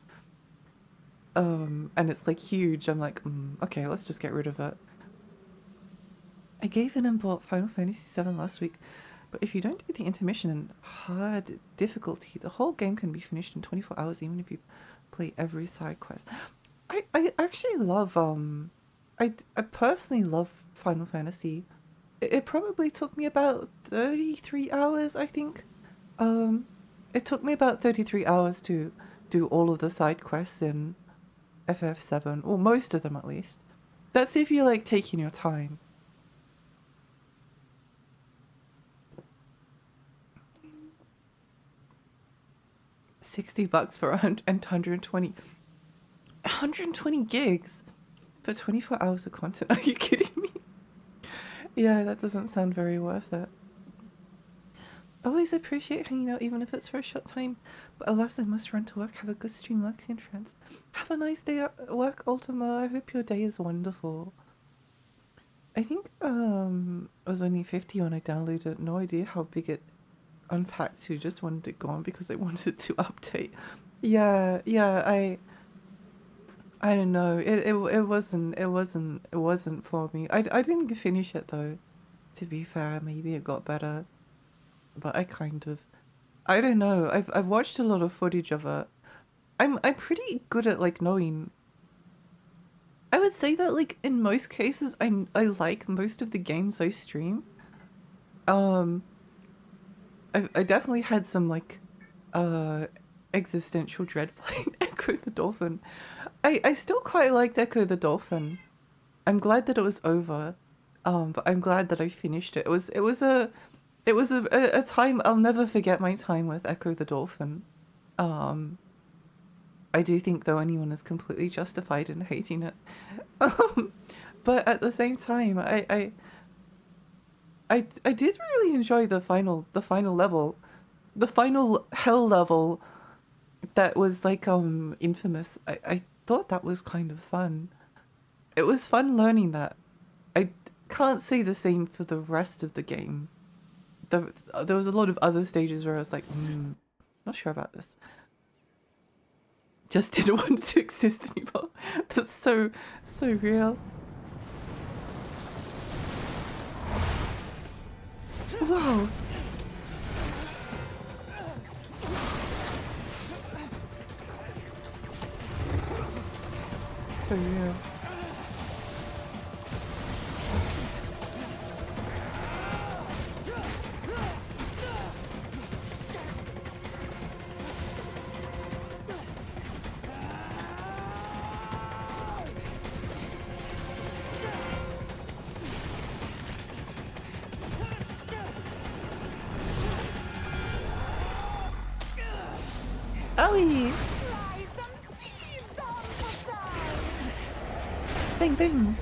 [SPEAKER 1] and it's like huge, I'm like, okay, let's just get rid of it. I gave in and bought Final Fantasy VII last week, but if you don't do the intermission and hard difficulty, the whole game can be finished in 24 hours, even if you play every side quest. I actually love, I personally love Final Fantasy. It probably took me about 33 hours, I think. It took me about 33 hours to do all of the side quests in FF7, or most of them at least. That's if you're like taking your time. $60 for 120 gigs for 24 hours of content. Are you kidding me? Yeah, that doesn't sound very worth it. Always appreciate hanging out even if it's for a short time, but alas I must run to work. Have a good stream, Lexi and friends. Have a nice day at work, Ultima. I hope your day is wonderful. I think it was only 50 when I downloaded. No idea how big it unpacked to. Just wanted it gone because I wanted to update. Yeah, I don't know. It wasn't for me. I didn't finish it though. To be fair, maybe it got better. But I don't know. I've watched a lot of footage of it. I'm pretty good at like knowing. I would say that like in most cases I like most of the games I stream. I definitely had some like existential dread playing Echo the Dolphin. I still quite liked Echo the Dolphin. I'm glad that it was over. But I'm glad that I finished it. It was a time I'll never forget. My time with Echo the Dolphin. I do think though anyone is completely justified in hating it. But at the same time, I did really enjoy the final level, the final hell level. That was like infamous. I thought that was kind of fun. It was fun learning that. I can't say the same for the rest of the game. There was a lot of other stages where I was like, not sure about this. Just didn't want it to exist anymore. That's so real. Whoa. So real. Owie! Bing bing!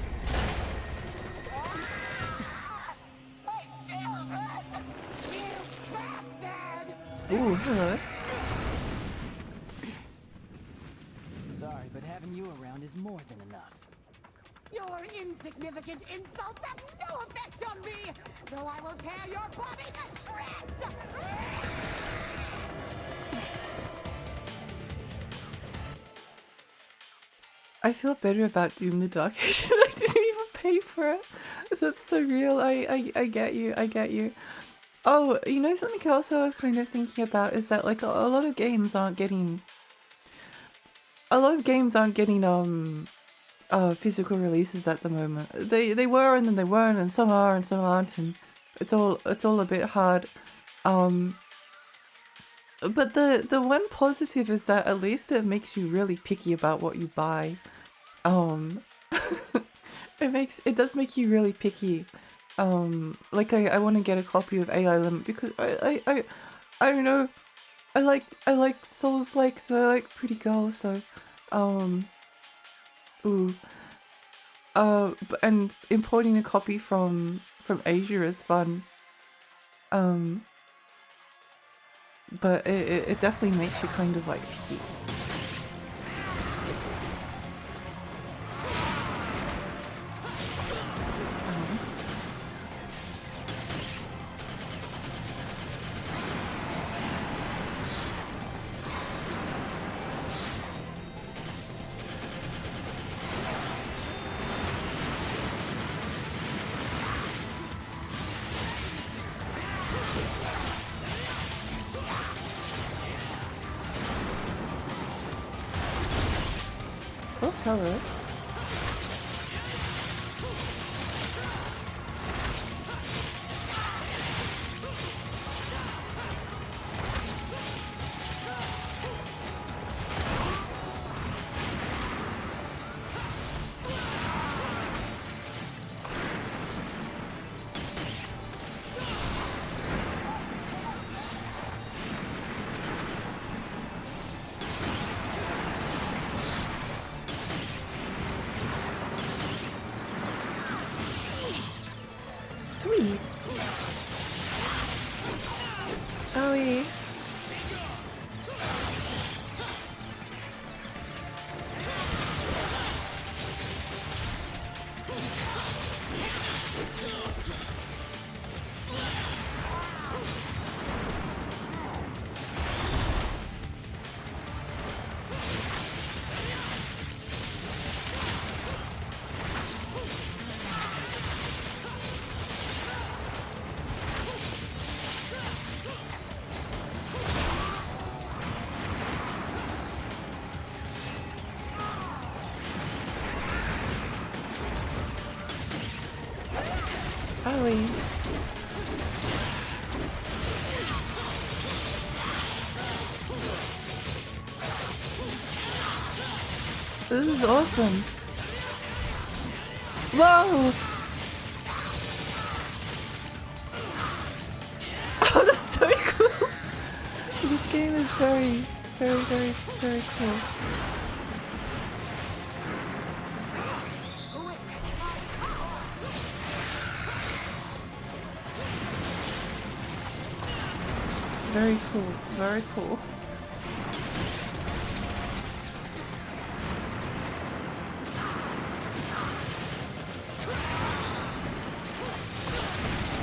[SPEAKER 1] Ooh, hello.
[SPEAKER 6] Sorry, but having you around is more than enough.
[SPEAKER 7] Your insignificant insults have no effect on me, though I will tear your body to shreds!
[SPEAKER 1] I feel better about Doom the Dark Ages. I didn't even pay for it. That's so real. I get you. I get you. Oh, you know something else I was kind of thinking about is that like a lot of games aren't getting physical releases at the moment. They were and then they weren't, and some are and some aren't, and it's all a bit hard. But the one positive is that at least it makes you really picky about what you buy. Um, it does make you really picky. Like I want to get a copy of AI Limit because I don't know. I like Souls like, so I like pretty girls, so ooh. And importing a copy from Asia is fun. But it definitely makes you kind of like picky. Oh, hello. Sweet. Owie. Owie. This is awesome. Whoa! Oh, that's so cool! This game is very, very, very, very cool. Very cool, very cool.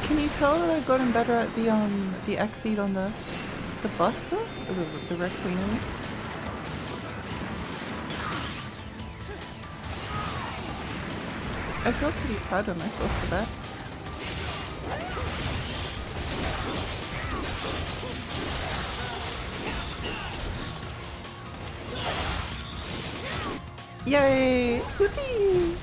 [SPEAKER 1] Can you tell that I've gotten better at the X-Seed on the Buster? Or the Red Queen, I mean? I feel pretty proud of myself for that. Yay! Whoopee!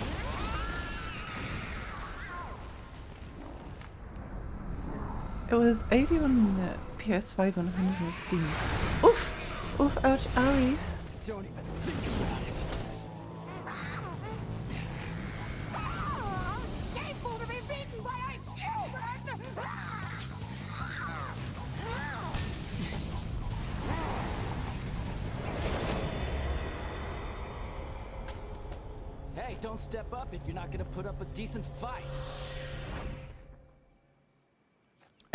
[SPEAKER 1] It was 80 on the PS5 and 100 on Steam. Oof! Oof, ouch, owie.
[SPEAKER 6] Don't even think about it.
[SPEAKER 7] Shameful to be beaten by a human!
[SPEAKER 6] Hey, don't step up if you're not gonna put up a decent fight.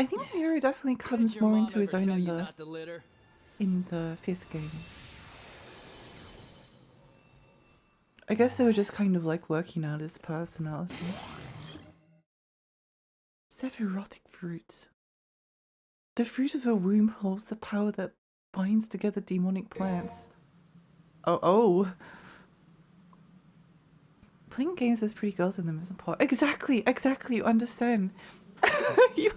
[SPEAKER 1] I think Miura definitely comes
[SPEAKER 6] Did your
[SPEAKER 1] more
[SPEAKER 6] mom
[SPEAKER 1] into his
[SPEAKER 6] ever
[SPEAKER 1] own
[SPEAKER 6] tell
[SPEAKER 1] in
[SPEAKER 6] you
[SPEAKER 1] the
[SPEAKER 6] not to litter?
[SPEAKER 1] 5th game. I guess they were just kind of like working out his personality. Sephirotic fruit. The fruit of a womb holds the power that binds together demonic plants. Oh. Playing games with pretty girls in them is important. Exactly, you understand. you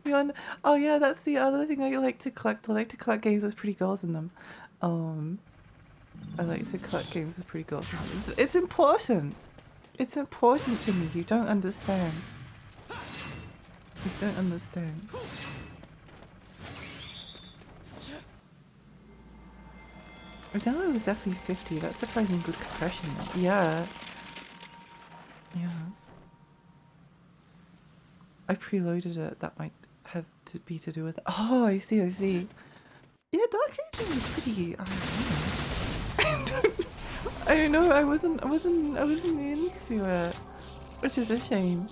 [SPEAKER 1] want, oh yeah, that's the other thing I like to collect. I like to collect games with pretty girls in them. I like to collect games with pretty girls. It's important. It's important to me. You don't understand. You don't understand. Odella was definitely 50. That's surprisingly good compression. Yeah. Yeah. I preloaded it. That might have to be to do with it. Oh, I see, I see. Yeah, Dark Ages is pretty. I don't know. I wasn't into it, which is a shame.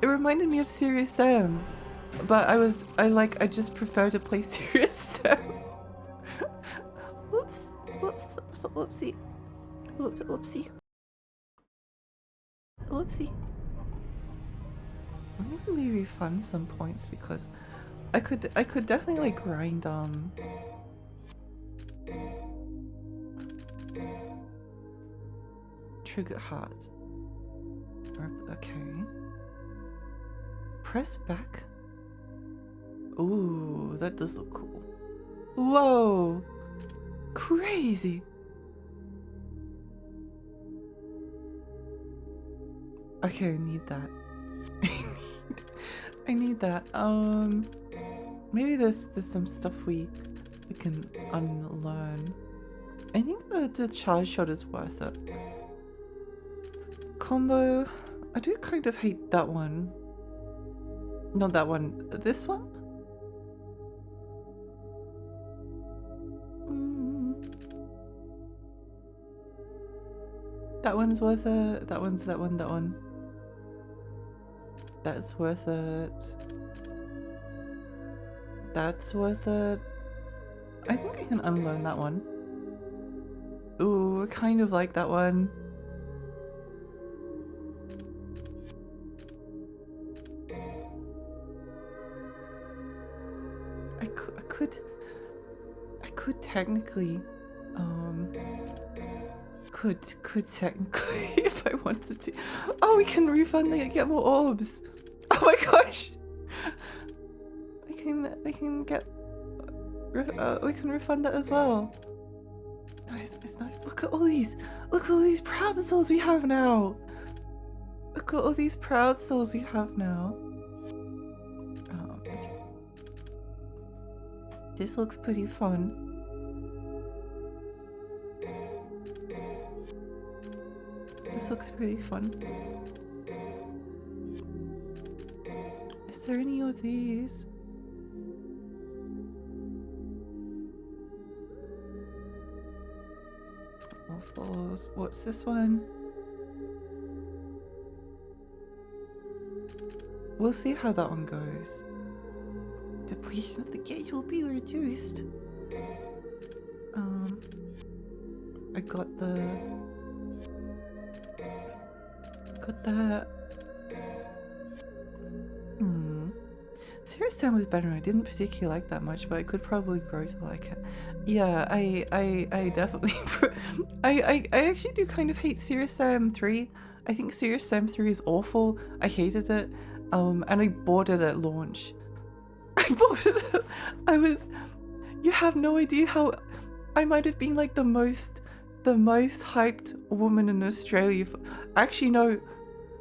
[SPEAKER 1] It reminded me of Serious Sam, but I just prefer to play Serious Sam. Whoops, whoops, whoopsie, whoops, whoopsie, whoopsie. Maybe refund some points because I could definitely like grind trigger heart. Okay. Press back. Ooh, that does look cool. Whoa! Crazy! Okay, I need that. I need that. Maybe there's some stuff we can unlearn. I think the charge shot is worth it. Combo. I do kind of hate that one. Not that one. This one? That one's worth it. That one's that one. That's worth it. That's worth it. I think I can unlearn that one. Ooh, I kind of like that one. I could technically, could technically if I wanted to. Oh, we can refund and get more orbs. Oh my gosh. We can get, we can refund that as well. Nice, it's nice. Look at all these proud souls we have now. Look at all these proud souls we have now. This looks pretty fun. This looks pretty fun. Is there any of these? Waffles. What's this one? We'll see how that one goes. Depletion of the gauge will be reduced. I got that. Serious Sam was better. I didn't particularly like that much, but I could probably grow to like it. Yeah, I definitely I actually do kind of hate Serious Sam 3. I think Serious Sam 3 is awful. I hated it. And I bought it at launch. I bought it. You have no idea how I might have been like the most hyped woman in Australia. Actually, no,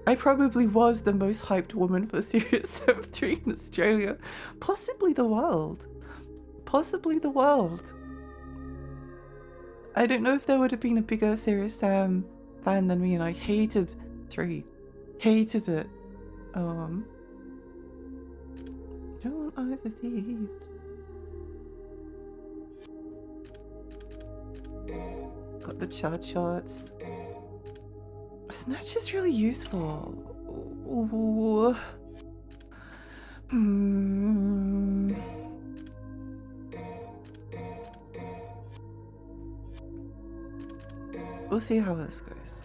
[SPEAKER 1] I probably was the most hyped woman for Serious Sam 3 in Australia. Possibly the world. Possibly the world. I don't know if there would have been a bigger Serious Sam fan than me, and I hated 3. Hated it. I don't want either of these. Got the charge shots. Snatch is really useful. Ooh. We'll see how this goes.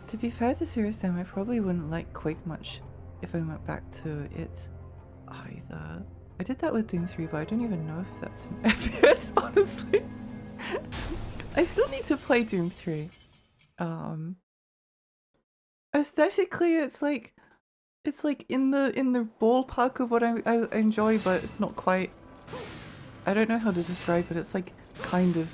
[SPEAKER 1] To be fair to Serious Sam, I probably wouldn't like Quake much if I went back to it either. I did that with Doom 3, but I don't even know if that's an FPS, honestly. I still need to play Doom 3. Aesthetically, it's like in the ballpark of what I enjoy, but it's not quite. I don't know how to describe it. It's like kind of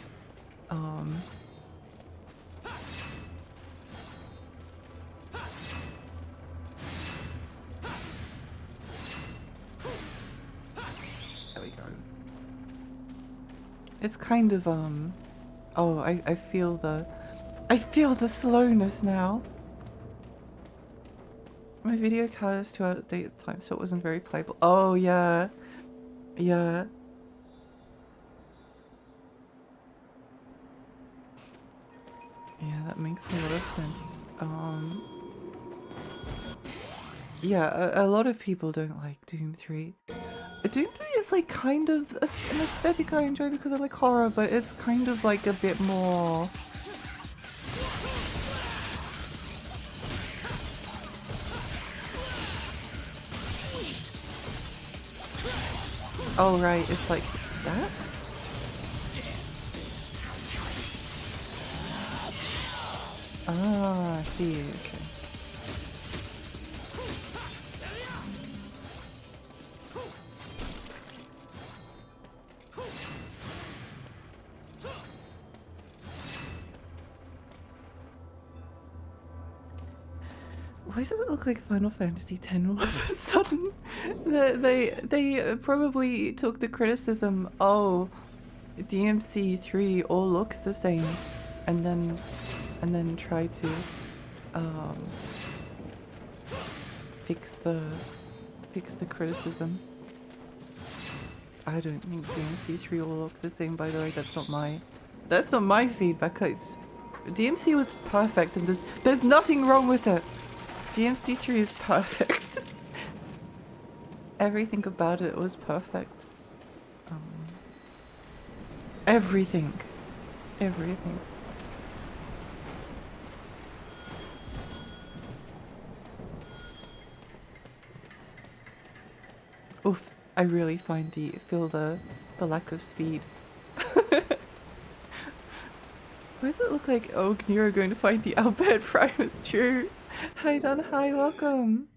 [SPEAKER 1] there we go. It's kind of oh, I feel the slowness now. My video card is too out of date at the time, so it wasn't very playable. Oh yeah. Yeah. Yeah, that makes a lot of sense. Yeah, a lot of people don't like Doom 3. Doom 3 is like kind of an aesthetic I enjoy because I like horror, but it's kind of like a bit more... Oh right, it's like that? Ah, I see, okay. Why does it look like Final Fantasy X all of a sudden? They probably took the criticism, oh, DMC3 all looks the same, and then try to fix the criticism. I don't think DMC3 all look the same, by the way. That's not my feedback. It's, DMC was perfect and there's nothing wrong with it. DMC3 is perfect. Everything about it was perfect. Everything. Everything. Oof, I really feel the lack of speed. Why does it look like, oh, Nero going to find the Albert Primus True? Hi Dan, hi, welcome.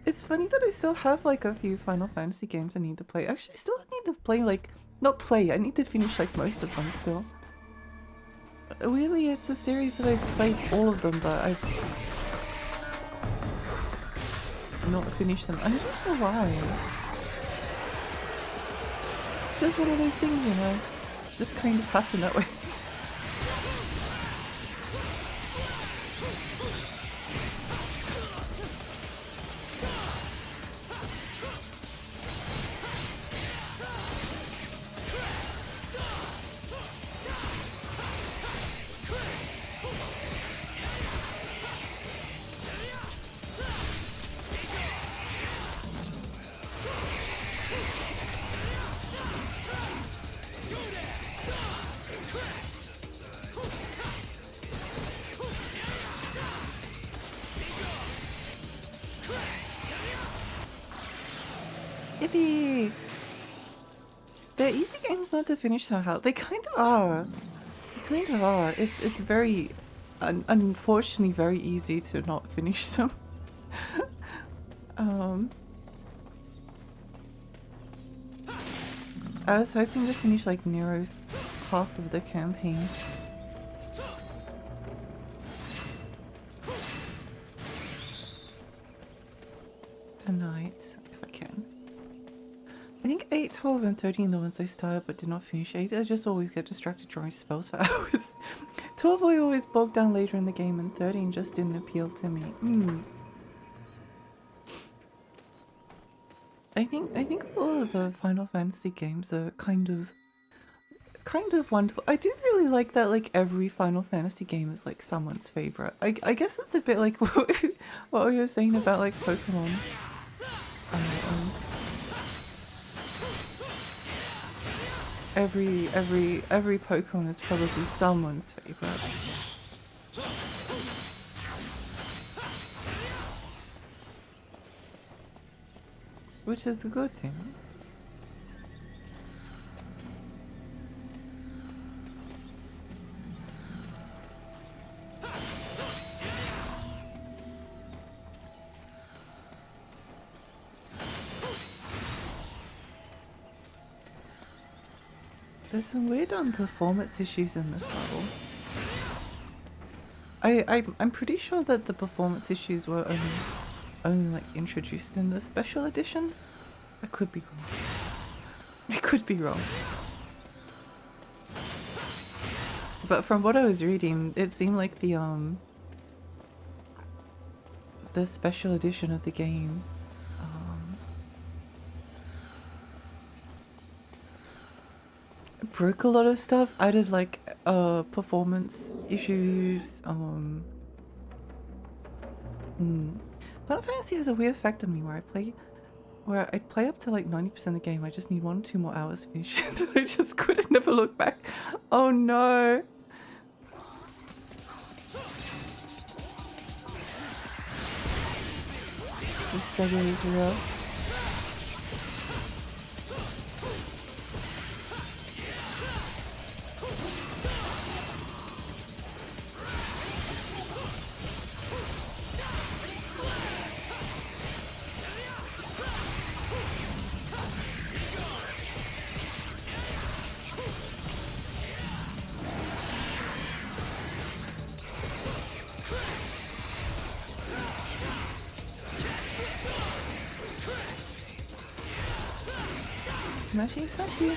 [SPEAKER 1] It's funny that I still have like a few Final Fantasy games I need to play. Actually, I still need to play like, not play, I need to finish like most of them still. Weirdly, it's a series that I've played all of them, but I've not finished them. I don't know why. Just one of those things, you know. Just kind of happen that way. Yippee! They're easy games not to finish somehow. They kind of are. They kind of are. It's very, unfortunately, very easy to not finish them. I was hoping to finish like Nero's half of the campaign. Tonight, if I can. I think 8, 12, and 13 are the ones I started but did not finish. 8, I just always get distracted drawing spells for hours. 12 I always bogged down later in the game, and 13 just didn't appeal to me. I think all of the Final Fantasy games are kind of wonderful. I do really like that like every Final Fantasy game is like someone's favorite. I guess it's a bit like what we were saying about like Pokemon. Every Pokemon is probably someone's favorite. Which is the good thing. There's some weird performance issues in this level. I'm pretty sure that the performance issues were only like introduced in the special edition. I could be wrong. I could be wrong. But from what I was reading, it seemed like the special edition of the game broke a lot of stuff. I did like performance issues. Final Fantasy has a weird effect on me where I play up to like 90% of the game. I just need 1 or 2 more hours to finish it. I just couldn't never look back. Oh no. The struggle is real. Smashy, smashy.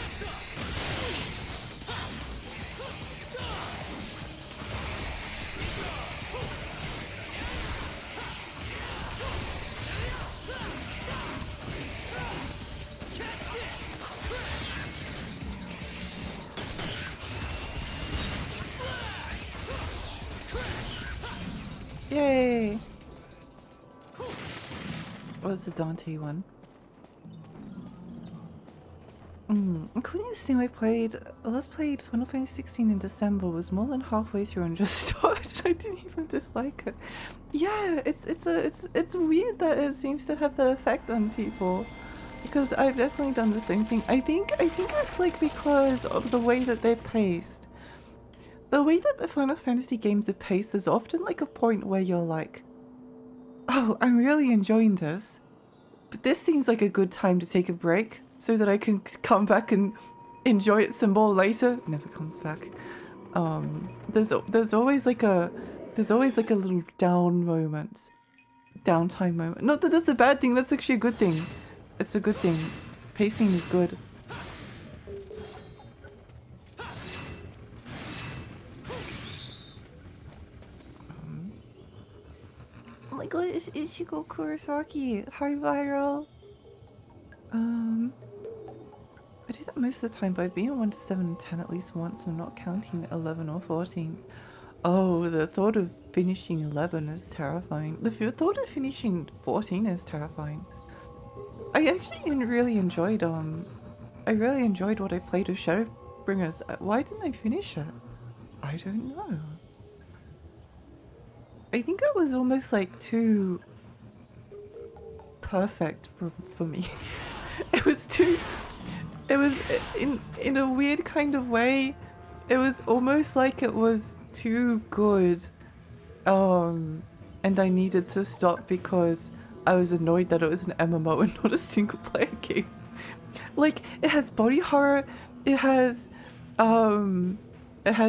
[SPEAKER 1] Yay! What's the Dante one? According to Steam, last played Final Fantasy 16 in December, was more than halfway through and just stopped. I didn't even dislike it. Yeah, it's weird that it seems to have that effect on people, because I've definitely done the same thing. I think it's like because of the way that they're paced. The way that the Final Fantasy games are paced, there's often like a point where you're like, oh, I'm really enjoying this, but this seems like a good time to take a break so that I can come back and enjoy it some more later. Never comes back. There's always like a little downtime moment. Not that that's a bad thing. That's actually a good thing. It's a good thing. Pacing is good. Oh my god, it's Ichigo Kurosaki. Hi, Viral. I do that most of the time, but I've been on 1 to 7 and 10 at least once. I'm not counting 11 or 14. Oh, the thought of finishing 11 is terrifying. The thought of finishing 14 is terrifying. I actually really enjoyed what I played of Shadowbringers. Why didn't I finish it? I don't know. I think it was almost like too perfect for me. It was in a weird kind of way, it was almost like it was too good, and I needed to stop because I was annoyed that it was an MMO and not a single player game. Like, it has body horror, it has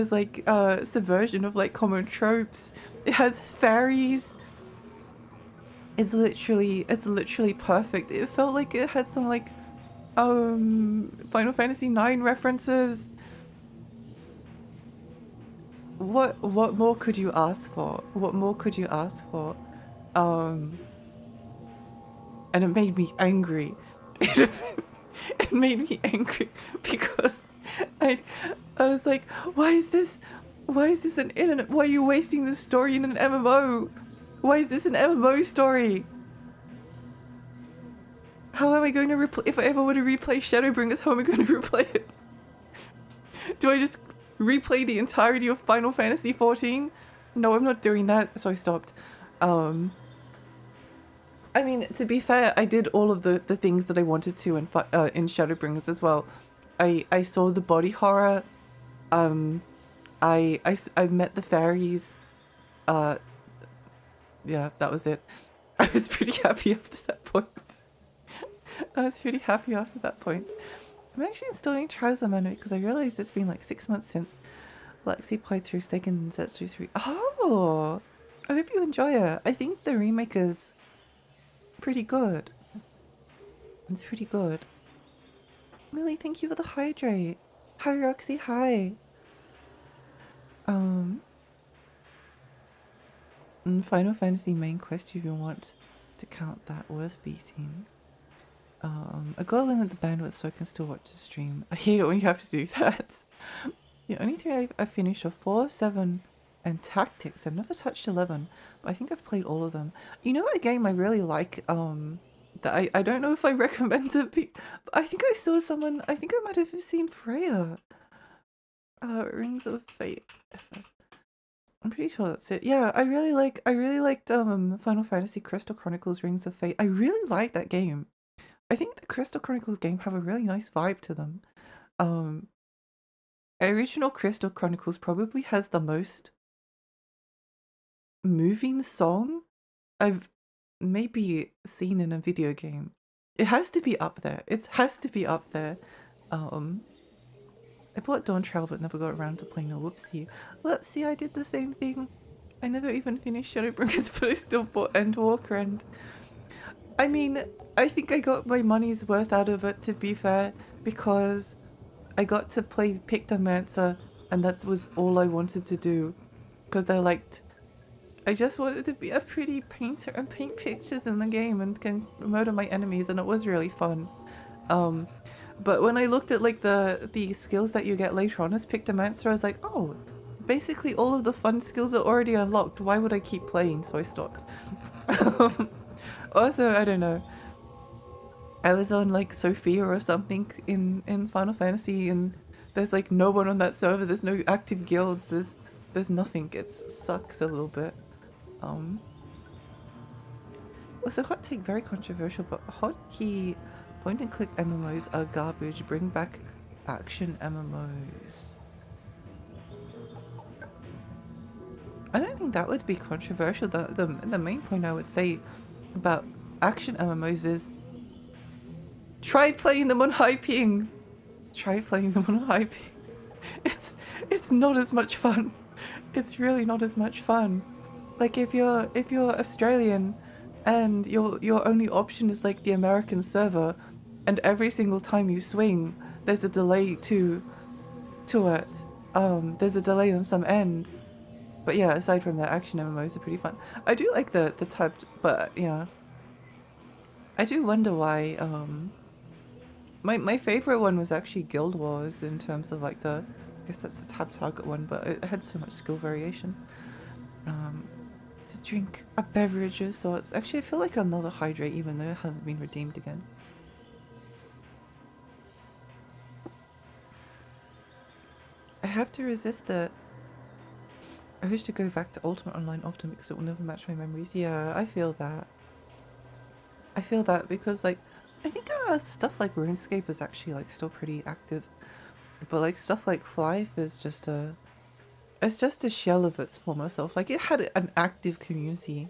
[SPEAKER 1] like subversion of like common tropes, it has fairies. It's literally perfect. It felt like it had some like Final Fantasy IX references. What more could you ask for? What more could you ask for? And it made me angry. It made me angry because I was like, why is this an internet? Why are you wasting this story in an MMO? Why is this an MMO story? How am I going to replay? If I ever want to replay Shadowbringers, how am I going to replay it? Do I just replay the entirety of Final Fantasy XIV? No, I'm not doing that, so I stopped. I mean, to be fair, I did all of the things that I wanted to in Shadowbringers as well. I saw the body horror. I met the fairies. Yeah, that was it. I was pretty happy after that point. I'm actually installing Trials of Mana because I realized it's been like 6 months since Lexi played through Seiken Densetsu 3. Oh! I hope you enjoy it. I think the remake is pretty good. It's pretty good. Millie, thank you for the hydrate. Hi Roxy, hi. Final Fantasy main quest if you want to count that worth beating. I gotta limit the bandwidth so I can still watch the stream. I hate it when you have to do that. The only three I finished are 4, 7, and Tactics. I've never touched 11, but I think I've played all of them. You know what a game I really like, that I don't know if I recommend it, but I think I saw someone, I think I might have seen Freya. Rings of Fate. I'm pretty sure that's it. Yeah, I really liked Final Fantasy Crystal Chronicles Rings of Fate. I really like that game. I think the Crystal Chronicles game have a really nice vibe to them. Original Crystal Chronicles probably has the most moving song I've maybe seen in a video game. It has to be up there. It has to be up there. I bought Dawn Trail but never got around to playing a whoopsie. Whoopsie, I did the same thing. I never even finished Shadowbringers, but I still bought Endwalker, and I mean, I think I got my money's worth out of it, to be fair, because I got to play Pictomancer, and that was all I wanted to do. Because I just wanted to be a pretty painter and paint pictures in the game and can murder my enemies, and it was really fun. But when I looked at like the skills that you get later on as Pictomancer, I was like, oh, basically all of the fun skills are already unlocked. Why would I keep playing? So I stopped. Also, I don't know. I was on like Sophia or something in Final Fantasy, and there's like no one on that server. There's no active guilds. There's nothing. It sucks a little bit. Also, hot take, very controversial, but hotkey point and click MMOs are garbage. Bring back action MMOs. I don't think that would be controversial. The main point I would say about action MMOs is try playing them on high ping. Try playing them on high ping. It's not as much fun. It's really not as much fun. Like if you're Australian and your only option is like the American server, and every single time you swing there's a delay to it. There's a delay on some end. But yeah, aside from that, action MMOs are pretty fun. I do like the typed, but yeah. I do wonder why my favorite one was actually Guild Wars in terms of like I guess that's the tab target one, but it had so much skill variation. To drink a beverage of sorts. Actually, I feel like another hydrate even though it hasn't been redeemed again. I have to resist the urge to go back to Ultimate Online often because it will never match my memories. Yeah, I feel that. I feel that because like I think stuff like RuneScape is actually like still pretty active, but like stuff like Flyf is just it's just a shell of its former self. Like it had an active community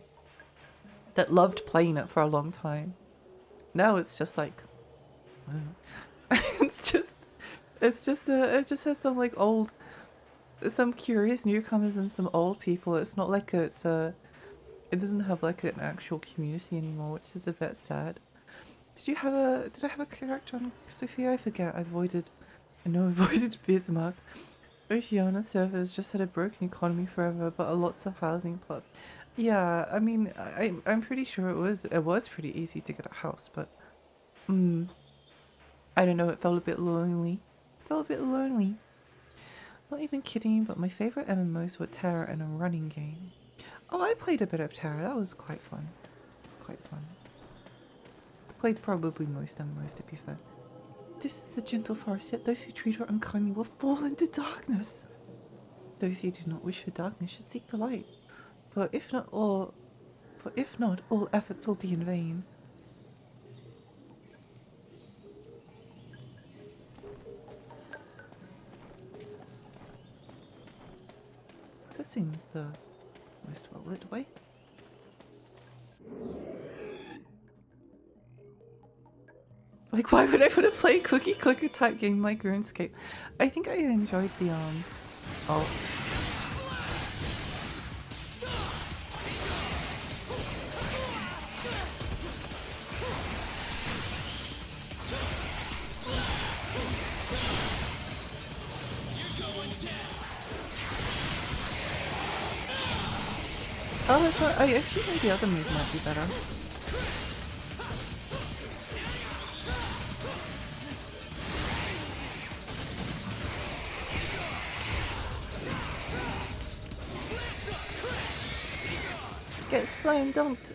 [SPEAKER 1] that loved playing it for a long time. Now it's just like it just has some like some curious newcomers and some old people. It's not like it doesn't have like an actual community anymore, which is a bit sad. Did I have a character on Sophia? I forget. I avoided Bismarck. Oceania servers just had a broken economy forever, but lots of housing plus. Yeah, I mean, I'm pretty sure it was pretty easy to get a house, but I don't know. It felt a bit lonely. Not even kidding, but my favorite MMOs were Terra and a running game. Oh, I played a bit of Terra. That was quite fun. Played probably most MMOs, to be fair. This is the gentle forest, yet those who treat her unkindly will fall into darkness. Those who do not wish for darkness should seek the light. For if not, all efforts will be in vain. This seems the most well-lit way. Like, why would I want to play a cookie clicker type game like RuneScape? I think I enjoyed the oh. Oh, that's not, I actually think the other move might be better. Get slam dunked.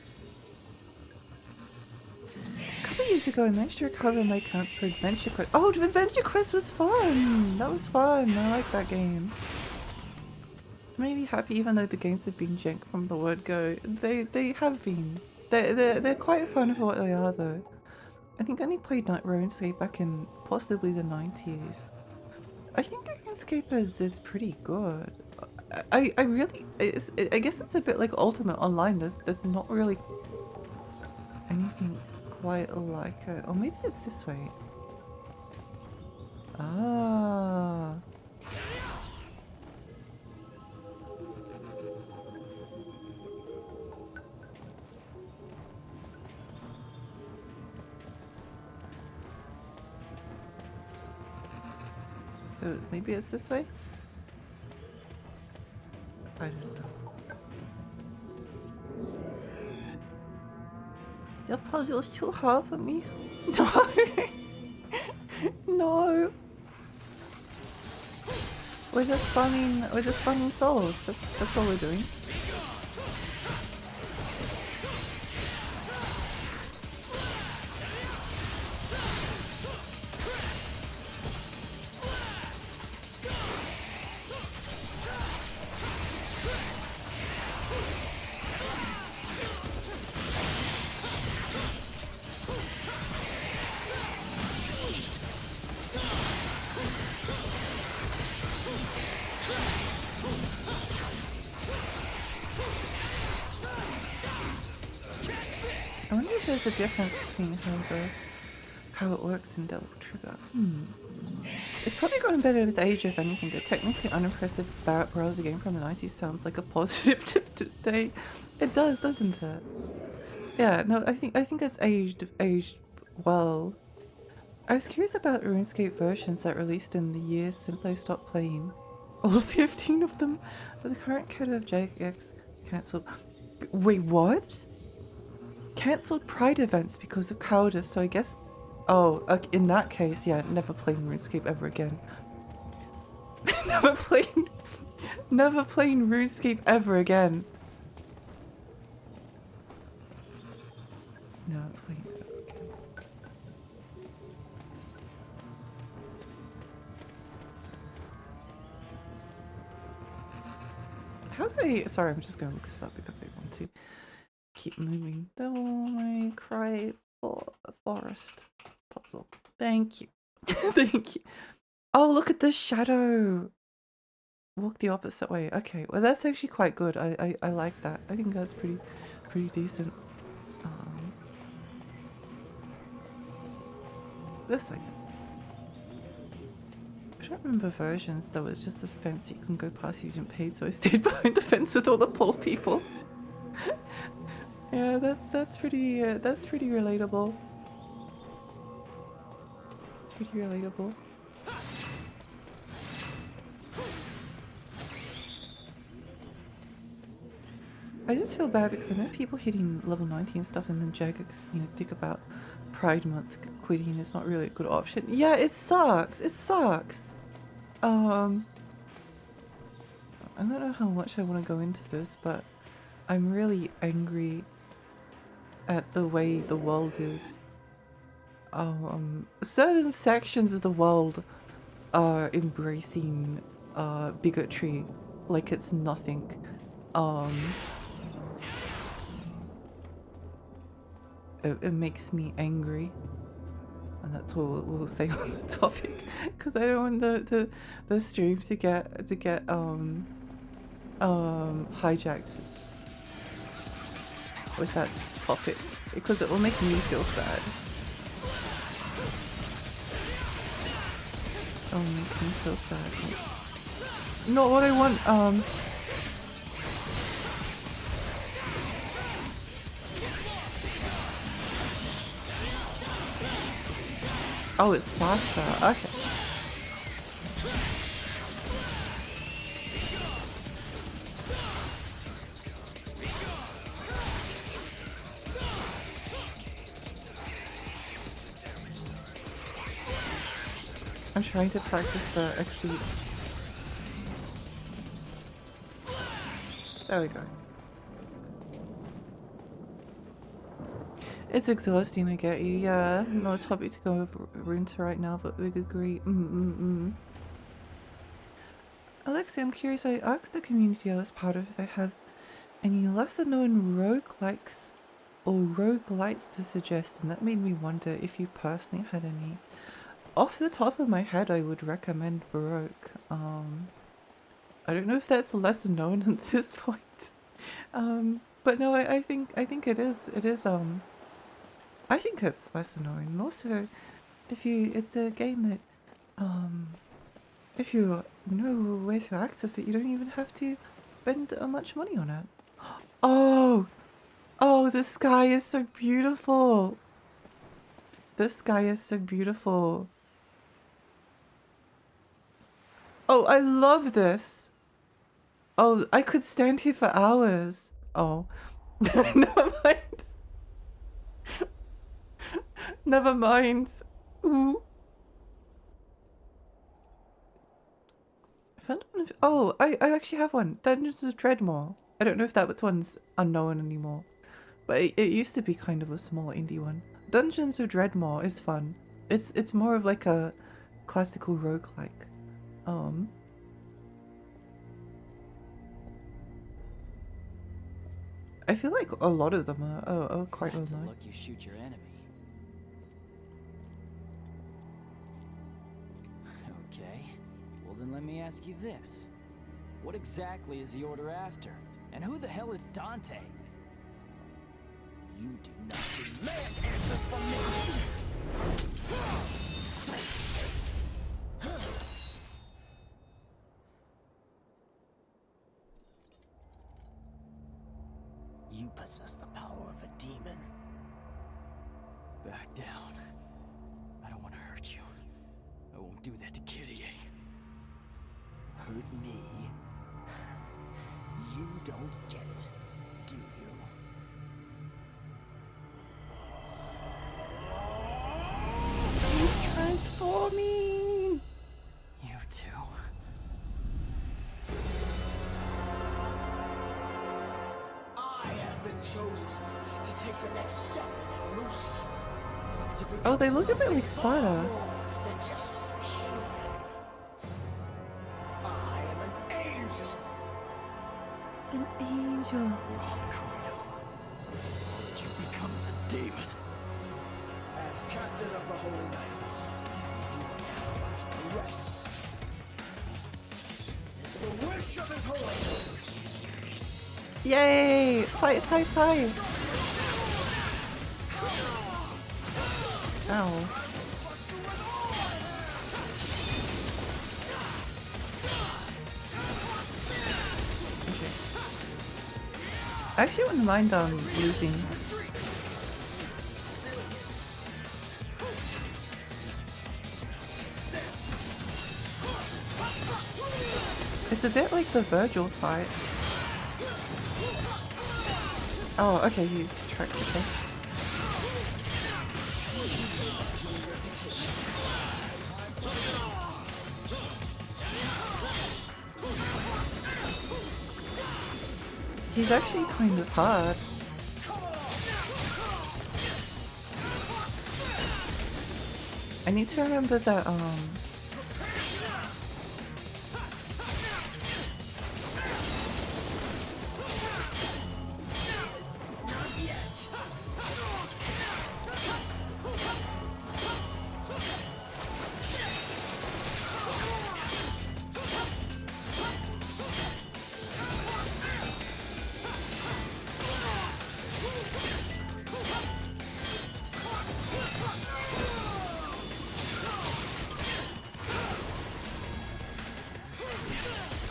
[SPEAKER 1] A couple years ago I managed to recover my accounts for Adventure Quest. Oh, Adventure Quest was fun! That was fun, I like that game. Made me happy even though the games have been jank from the word go. They have been. They're quite fun for what they are though. I think I only played Night RuneScape back in possibly the 90s. I think RuneScape is pretty good. I really I guess it's a bit like Ultimate Online. There's not really anything quite like it. Or maybe it's this way. Ah. So maybe it's this way? I don't know. The puzzle's too hard for me. No! No! We're just farming souls. That's all we're doing. I wonder if there's a difference between how it works in Devil Trigger. It's probably gotten better with age, if anything. The technically unimpressive Barrett browser game from the 90s sounds like a positive tip today. It does, doesn't it? Yeah, no, I think it's aged well. I was curious about RuneScape versions that released in the years since I stopped playing. All 15 of them. But the current code of JX cancelled. Wait, what? Cancelled Pride events because of cowardice, so I guess... Oh, in that case, yeah, never playing RuneScape ever again. never playing RuneScape ever again. No, playing it ever again. How do I... Sorry, I'm just going to look this up because I want to keep moving. Devil May Cry Forest puzzle. Thank you. Thank you. Oh, look at this shadow. Walk the opposite way. Okay, well that's actually quite good. I like that. I think that's pretty decent. This way. I don't remember versions though. It's just a fence you can go past. You didn't pay, so I stayed behind the fence with all the poor people. Yeah, that's pretty relatable. It's pretty relatable. I just feel bad because I know people hitting level 90 and stuff, and then Jagex being a dick about Pride Month quitting is not really a good option. Yeah, it sucks. It sucks. I don't know how much I want to go into this, but I'm really angry at the way the world is. Certain sections of the world are embracing bigotry like it's nothing. It makes me angry, and that's all we'll say on the topic, because I don't want the stream to get hijacked with that topic, because it will make me feel sad. only can feel sadness. Not what I want, Oh, it's faster. Okay. I'm trying to practice the exceed. There we go. It's exhausting, I get you. Yeah, not a topic to go over into right now, but we agree. Alexia, I'm curious. I asked the community I was part of if they have any lesser known roguelikes or roguelites to suggest, and that made me wonder if you personally had any. Off the top of my head, I would recommend Baroque. I don't know if that's lesser known at this point. But no, I think it is. I think it's lesser known. And also, it's a game that, if you know where to access it, you don't even have to spend much money on it. Oh, the sky is so beautiful. The sky is so beautiful. Oh, I love this. Oh, I could stand here for hours. Oh, never mind. Never mind. Ooh. I found one. Oh, I actually have one. Dungeons of Dreadmore. I don't know if that one's unknown anymore, but it used to be kind of a small indie one. Dungeons of Dreadmore is fun. It's more of like a classical roguelike. I feel like a lot of them are quite
[SPEAKER 6] That's the
[SPEAKER 1] online.
[SPEAKER 6] luck you shoot your enemy. Okay, well then let me ask you this. What exactly is the Order after? And who the hell is Dante?
[SPEAKER 2] You do not demand answers from me! You possess the power of a demon.
[SPEAKER 6] Back down. I don't want to hurt you. I won't do that to Kyrie.
[SPEAKER 2] Hurt me? You don't get it, do you?
[SPEAKER 1] He's transforming!
[SPEAKER 6] You too.
[SPEAKER 2] I have been chosen to take the next step in evolution. To
[SPEAKER 1] Oh, they look a bit
[SPEAKER 2] become
[SPEAKER 1] like
[SPEAKER 2] something
[SPEAKER 1] Sparta.
[SPEAKER 2] more than just human. I am an angel.
[SPEAKER 1] An angel.
[SPEAKER 6] Wrong, Credo. All that you become is a demon.
[SPEAKER 2] As captain of the Holy Knights, you are now under arrest. It's the wish of His Holiness.
[SPEAKER 1] Yay! Fight, fight, fight! Ow. Okay. I actually wouldn't mind losing. It's a bit like the Virgil fight. Oh, okay, you tracked it there. He's actually kind of hard. I need to remember that,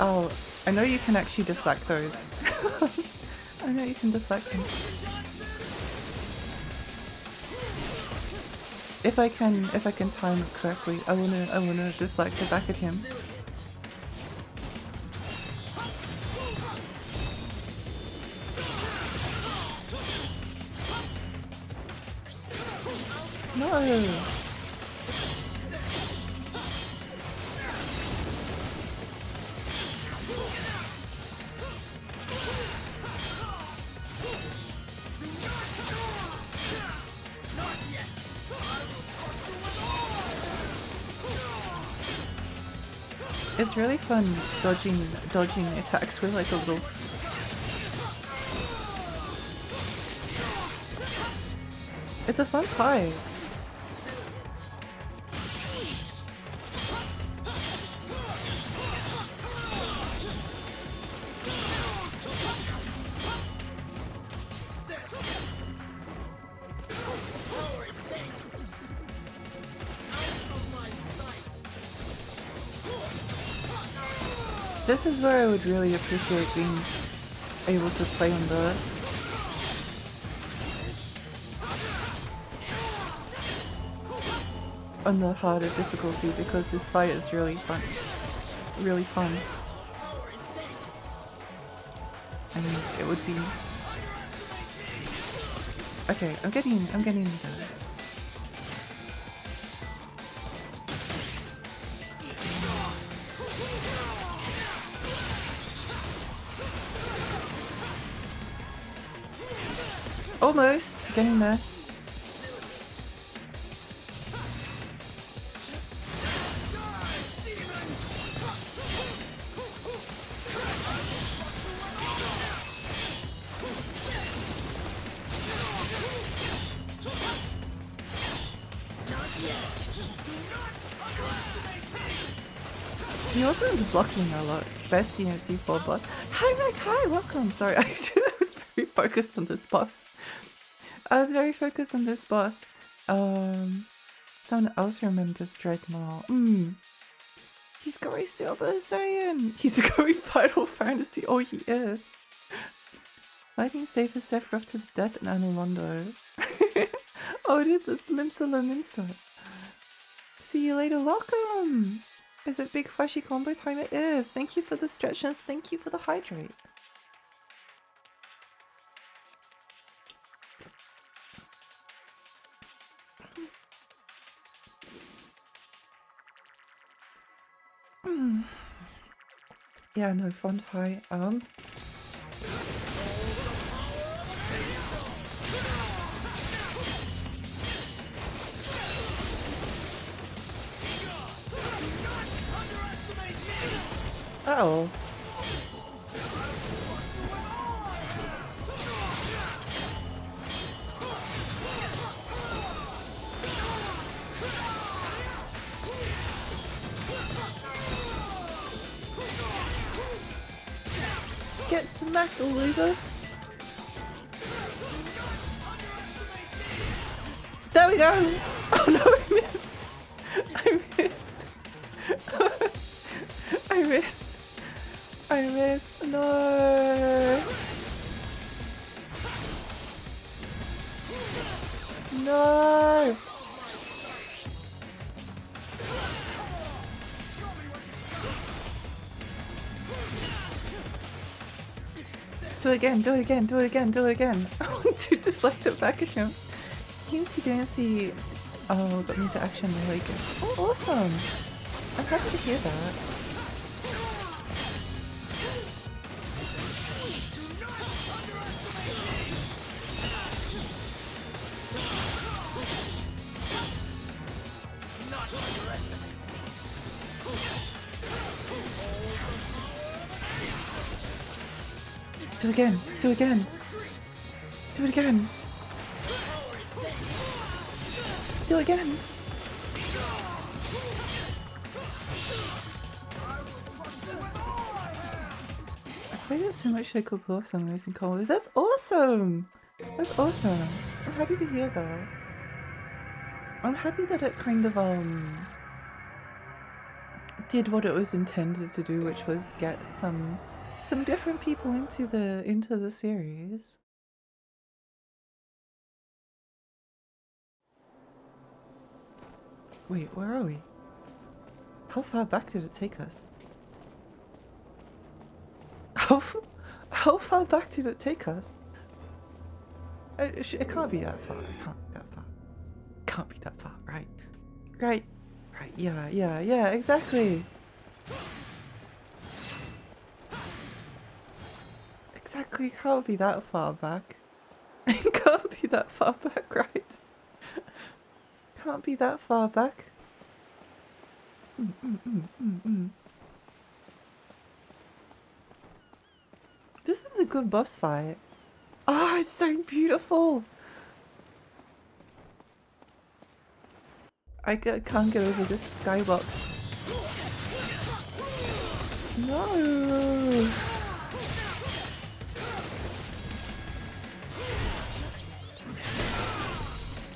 [SPEAKER 1] Oh, I know you can actually deflect those. I know you can deflect them. If I can time it correctly, I wanna deflect it back at him. No. It's really fun dodging attacks with like a little. It's a fun fight. This is where I would really appreciate being able to play on the harder difficulty, because this fight is really fun. Really fun. And it would be... Okay, I'm getting into this. Almost getting there. He also is blocking a lot. Best DMC4 boss. Hi Mike, hi, welcome. Sorry, I was very focused on this boss. Someone else remembers Dreadnought. He's going Super Saiyan! He's going Final Fantasy. Oh, he is. Fighting safer Sephiroth to the death in Analondo. Oh, it is a Slim Salominster. See you later, welcome! Is it big flashy combo time? It is. Thank you for the stretch and thank you for the hydrate. Yeah, no, fun fight. Uh-oh. Get smacked, loser. There we go. Oh no, I missed. I missed. I missed. I missed. No. No. Do it again, do it again, do it again, do it again. I want to deflect it back at him. Unity DMC got me to action really good. Oh, awesome! I'm happy to hear that. Do it again, do it again. Do it again. Do it again. I played it so much I could pull off some amazing combos. That's awesome! That's awesome. I'm happy to hear that. I'm happy that it kind of did what it was intended to do, which was get some different people into the series. Wait, where are we? How far back did it take us? How far back did it take us? It can't be that far. It can't be that far. Can't be that far, right? Right. Right. Yeah, exactly. Exactly, can't be that far back. It can't be that far back, right? Can't be that far back. This is a good boss fight. Ah, it's so beautiful. I can't get over this skybox. No.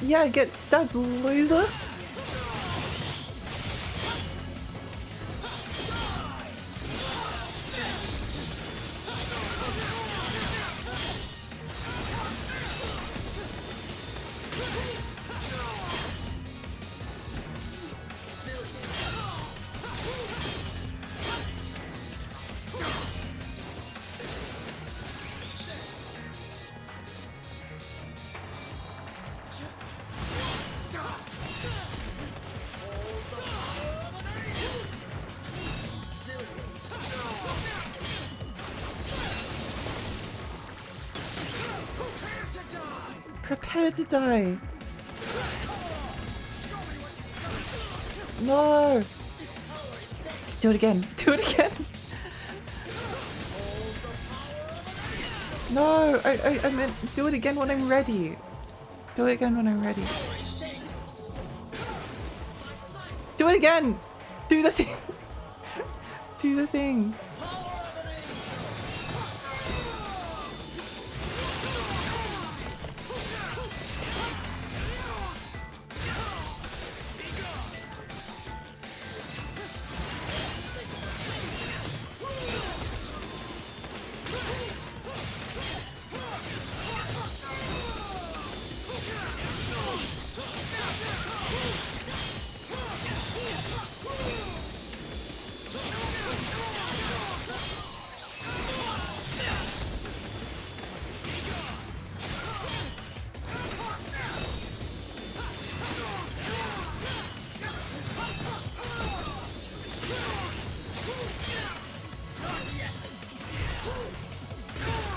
[SPEAKER 1] Yeah, get stabbed, loser. Prepare to die. No. Do it again. Do it again. No, I meant do it again when I'm ready. Do it again when I'm ready. Do it again. Do the thing. Do the thing.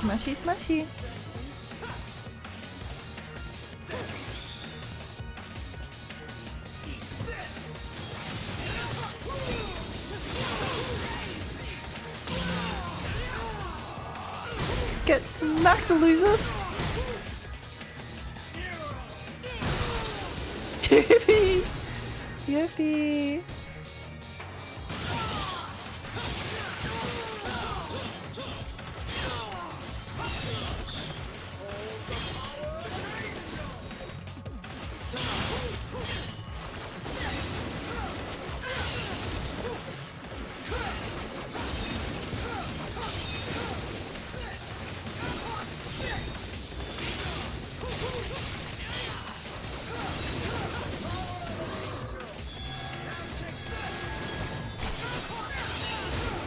[SPEAKER 1] Smushy, smushy. Get smacked, loser. Yippee! Yippee!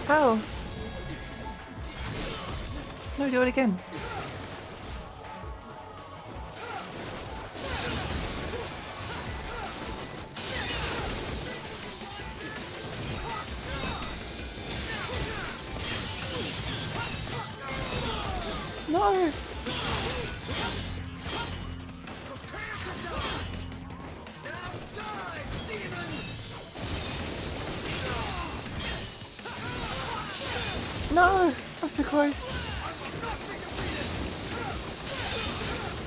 [SPEAKER 1] How? No, do it again. No! No! That's so close.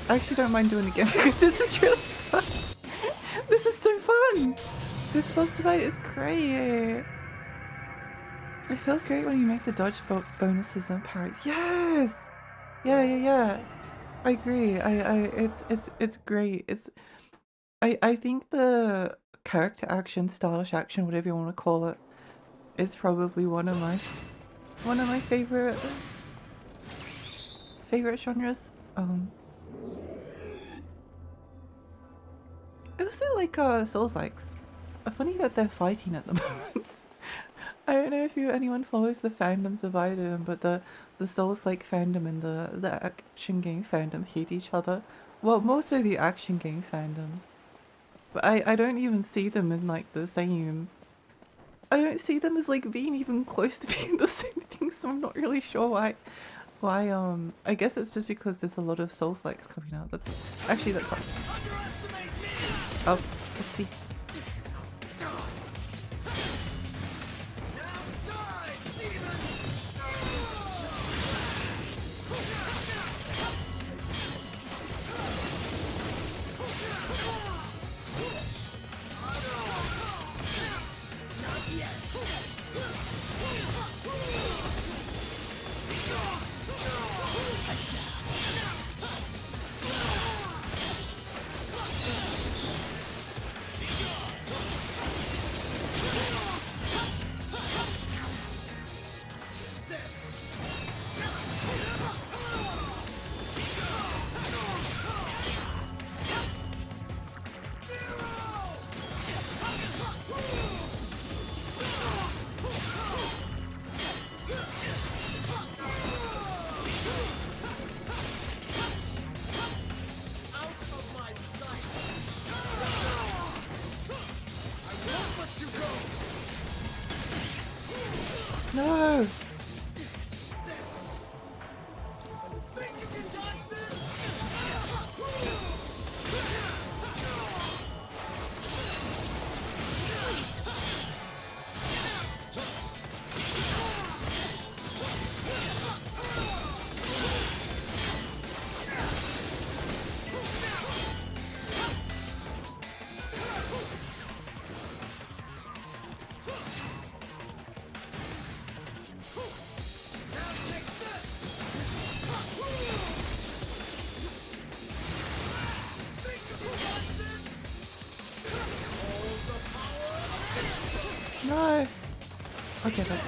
[SPEAKER 1] I actually don't mind doing it again because this is really fun. This is so fun! This boss fight is great! It feels great when you make the dodge bonuses and parries. Yes! Yeah. I agree. It's great. I think the character action, stylish action, whatever you want to call it, is probably one of my favorite genres. I also like Souls-likes. Funny that they're fighting at the moment. I don't know if anyone follows the fandoms of either of them, but the Souls-like fandom and the action game fandom hate each other. Well, mostly the action game fandom. But I don't even see them in like the same. I don't see them as like being even close to being the same thing, so I'm not really sure why. I guess it's just because there's a lot of Souls-likes coming out. That's what. Oops, oopsie. No! No! Okay, but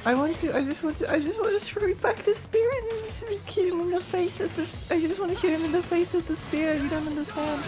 [SPEAKER 1] I just want to throw back the spear and just hit him in the face with this. I just want to hit him in the face with the spear. You don't understand.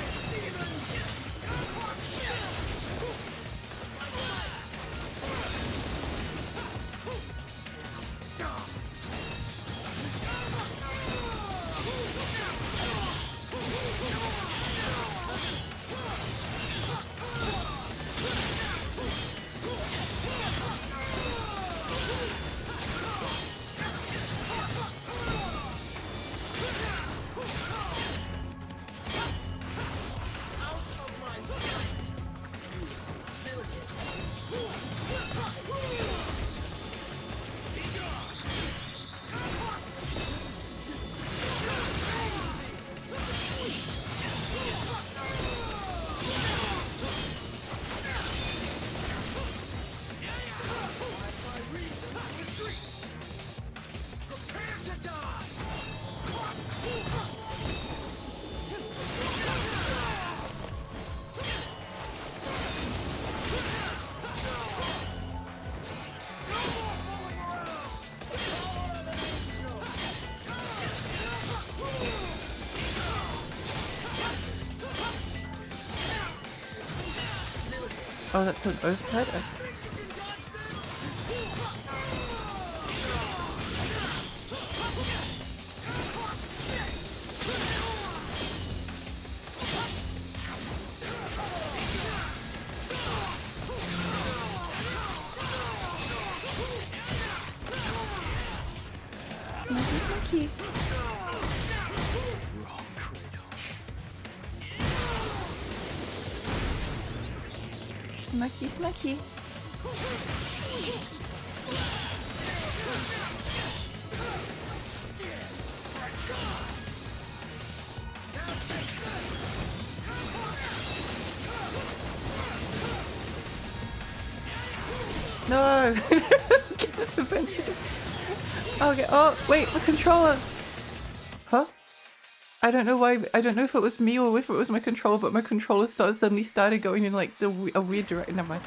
[SPEAKER 1] Oh, that's an overhead? Sneaky. Smoky, smoky. No! Get it eventually. Okay, oh, wait, the controller! Huh? I don't know why. I don't know if it was me or if it was my controller, but my controller suddenly started going in like a weird direction. Never mind.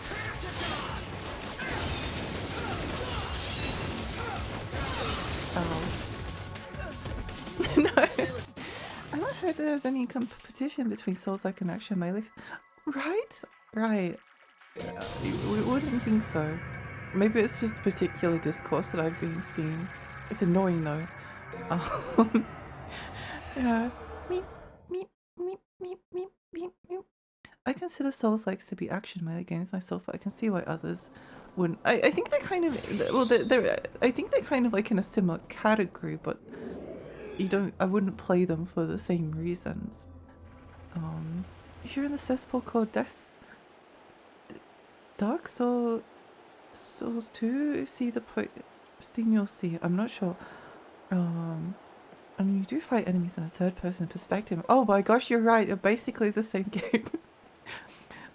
[SPEAKER 1] Oh. No. I not heard there was any competition between Souls-like and Action Melee. Right? Right. We wouldn't think so. Maybe it's just a particular discourse that I've been seeing. It's annoying though. Yeah. Meep, meep, meep, meep, meep, meep, meep. I consider Souls-likes to be action melee games myself, but I can see why others wouldn't. I think they're kind of well, I think they're kind of like in a similar category, but I wouldn't play them for the same reasons. If you're in the cesspool called Dark Souls 2, see the posting you'll see. I'm not sure. I mean, you do fight enemies in a third-person perspective. Oh my gosh, you're right. They're basically the same game.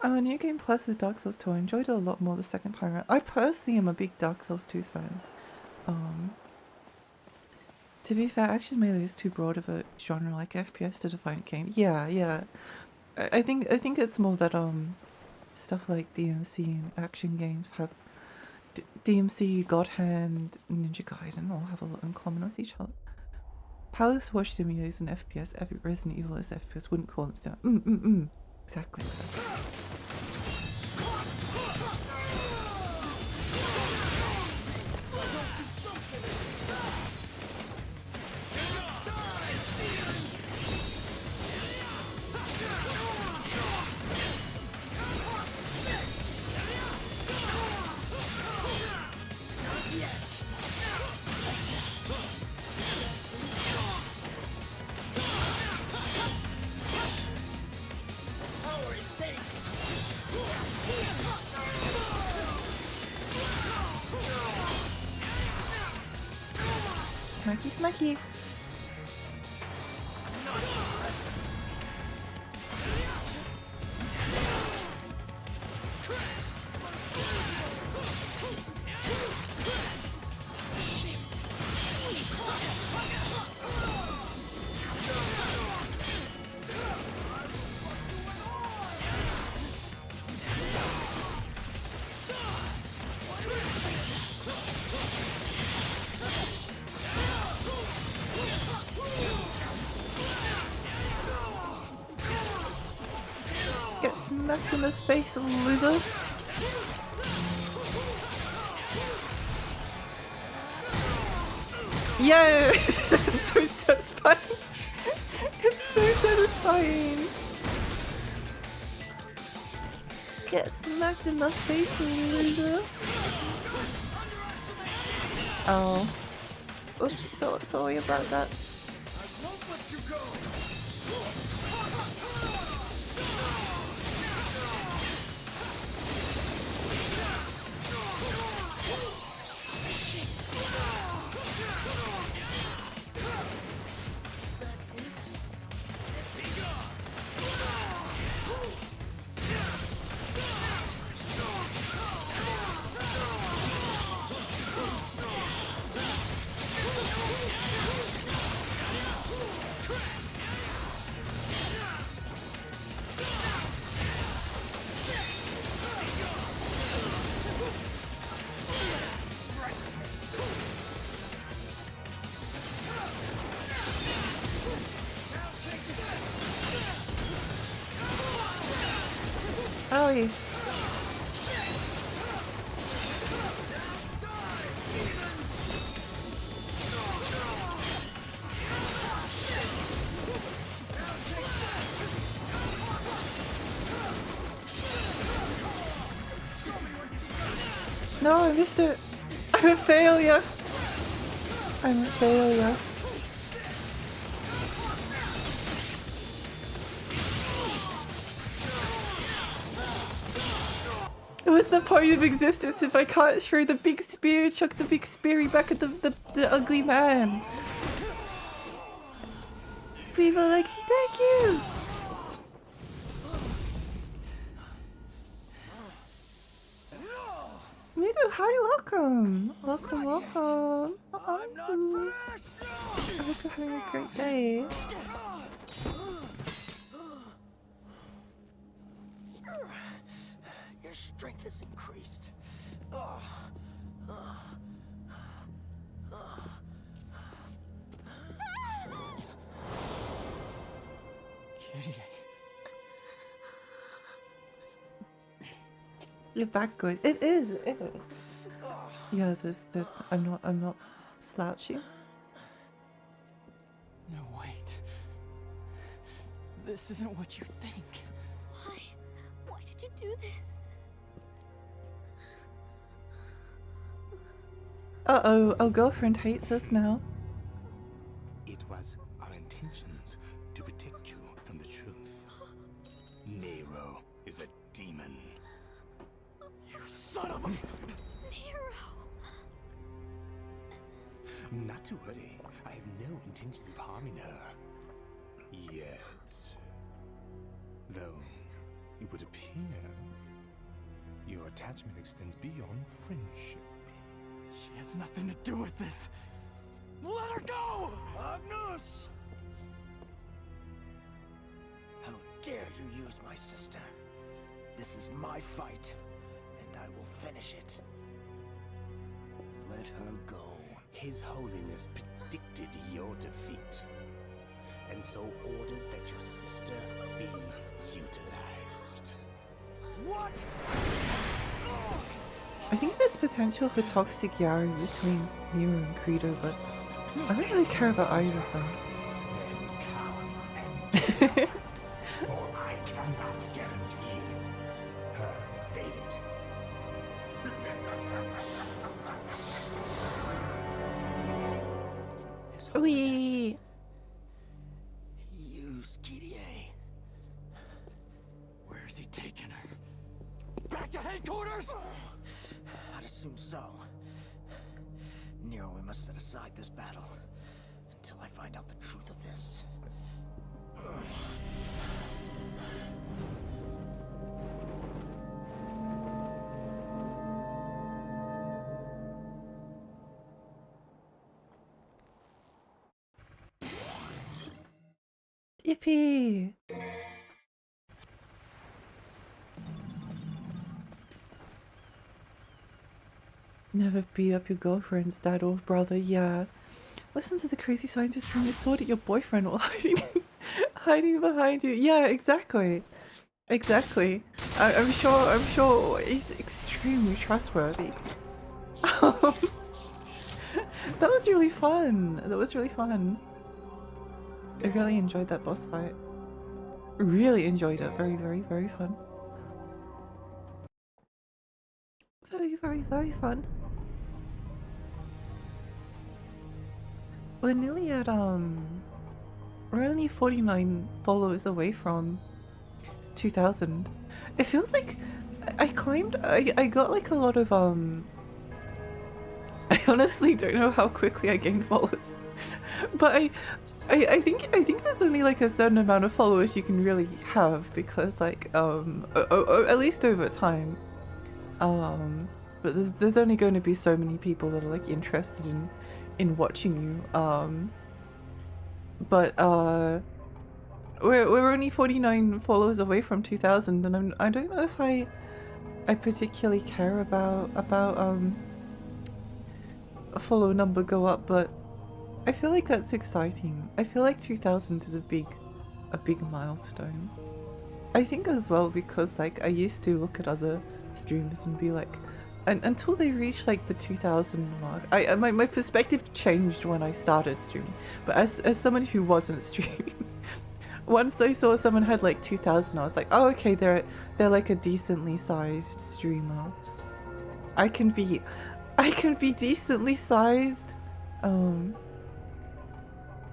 [SPEAKER 1] A new game plus with Dark Souls 2. I enjoyed it a lot more the second time around. I personally am a big Dark Souls 2 fan. To be fair, action melee is too broad of a genre like FPS to define a game. Yeah. I think it's more that stuff like DMC and action games have DMC, God Hand, Ninja Gaiden all have a lot in common with each other. Palace Watch Simulator is an FPS. Every Resident Evil is FPS. Wouldn't call them still. Exactly. Smacky. Get smacked in the face, loser. Yeah, this is so satisfying. It's so satisfying. Get smacked in the face, loser. Oh. Oops, so sorry about that. Owie. No, I missed it. I'm a failure. I'm a failure. What's the point of existence if I can't throw the big spear, chuck the big speary back at the ugly man? People are like, thank you! Mido, hi, welcome! Welcome. I hope you're having a great day.
[SPEAKER 6] Kitty.
[SPEAKER 1] You're back good. It is. It is. Yeah, I'm not slouchy.
[SPEAKER 6] No, wait. This isn't what you think.
[SPEAKER 7] Why? Why did you do this?
[SPEAKER 1] Uh-oh, our girlfriend hates us now.
[SPEAKER 3] It was our intentions to protect you from the truth. Nero is a demon.
[SPEAKER 6] You son of a...
[SPEAKER 7] Nero!
[SPEAKER 3] Not to worry, I have no intentions of harming her. Yet. Though, it would appear your attachment extends beyond friendship.
[SPEAKER 6] She has nothing to do with this. Let her go!
[SPEAKER 2] Agnus! How dare you use my sister? This is my fight, and I will finish it. Let her go.
[SPEAKER 3] His Holiness predicted your defeat, and so ordered that your sister be utilized.
[SPEAKER 2] What?
[SPEAKER 1] I think there's potential for toxic Yari between Nero and Credo, but I don't really care about either of them.
[SPEAKER 3] Then come and get her, for I cannot guarantee her fate.
[SPEAKER 2] His Holiness.
[SPEAKER 1] Wee!
[SPEAKER 2] Use Kirie.
[SPEAKER 6] Where is he taking her? Back to headquarters?
[SPEAKER 2] I'd assume so. Nero, we must set aside this battle until I find out the truth of this.
[SPEAKER 1] Yippee! Never beat up your girlfriend's dad or brother, yeah. Listen to the crazy scientist bring your sword at your boyfriend while hiding behind you. Yeah, exactly. Exactly. I'm sure he's extremely trustworthy. That was really fun. That was really fun. I really enjoyed that boss fight. Really enjoyed it. Very, very, very fun. Very, very, very fun. We're nearly at, we're only 49 followers away from 2000. It feels like I climbed, I got like a lot of, I honestly don't know how quickly I gained followers. But I think there's only like a certain amount of followers you can really have because like, at least over time. But there's only going to be so many people that are like interested in watching you. But we're only 49 followers away from 2000, and I don't know if I particularly care about a follow number go up, but I feel like that's exciting. I feel like 2000 is a big milestone. I think as well because like I used to look at other streamers and be like, and until they reached like the 2000 mark, my perspective changed when I started streaming. But as someone who wasn't streaming, once I saw someone had like 2000, I was like, oh okay, they're like a decently sized streamer. I can be decently sized.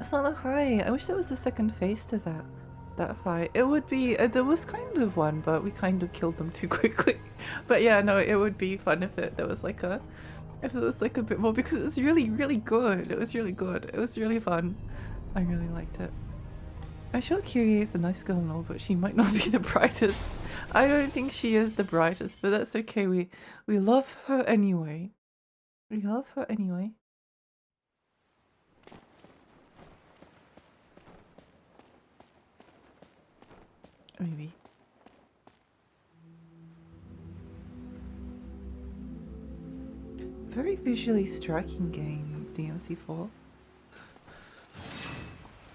[SPEAKER 1] It's not a high. I wish there was a second phase to that fight. It would be, there was kind of one, but we kind of killed them too quickly. But yeah, no, it would be fun if there was like a bit more, because it was really, really good. It was really good. It was really fun. I really liked it. I'm sure Kyrie is a nice girl and all, but she might not be the brightest. I don't think she is the brightest, but that's okay. We love her anyway. We love her anyway. Maybe. Very visually striking game, DMC4.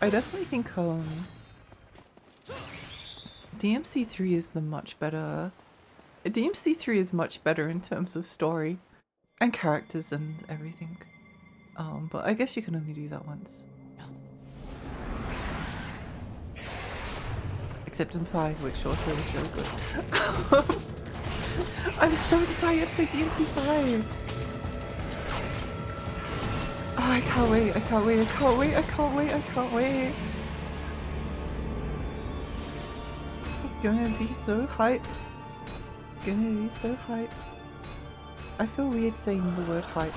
[SPEAKER 1] I definitely think DMC3 is the much better. DMC3 is much better in terms of story and characters and everything. But I guess you can only do that once. Except in 5, which also is really good. I'm so excited for DMC5! Oh, I can't wait, I can't wait, I can't wait, I can't wait, I can't wait! It's gonna be so hype. Gonna be so hype. I feel weird saying the word hype.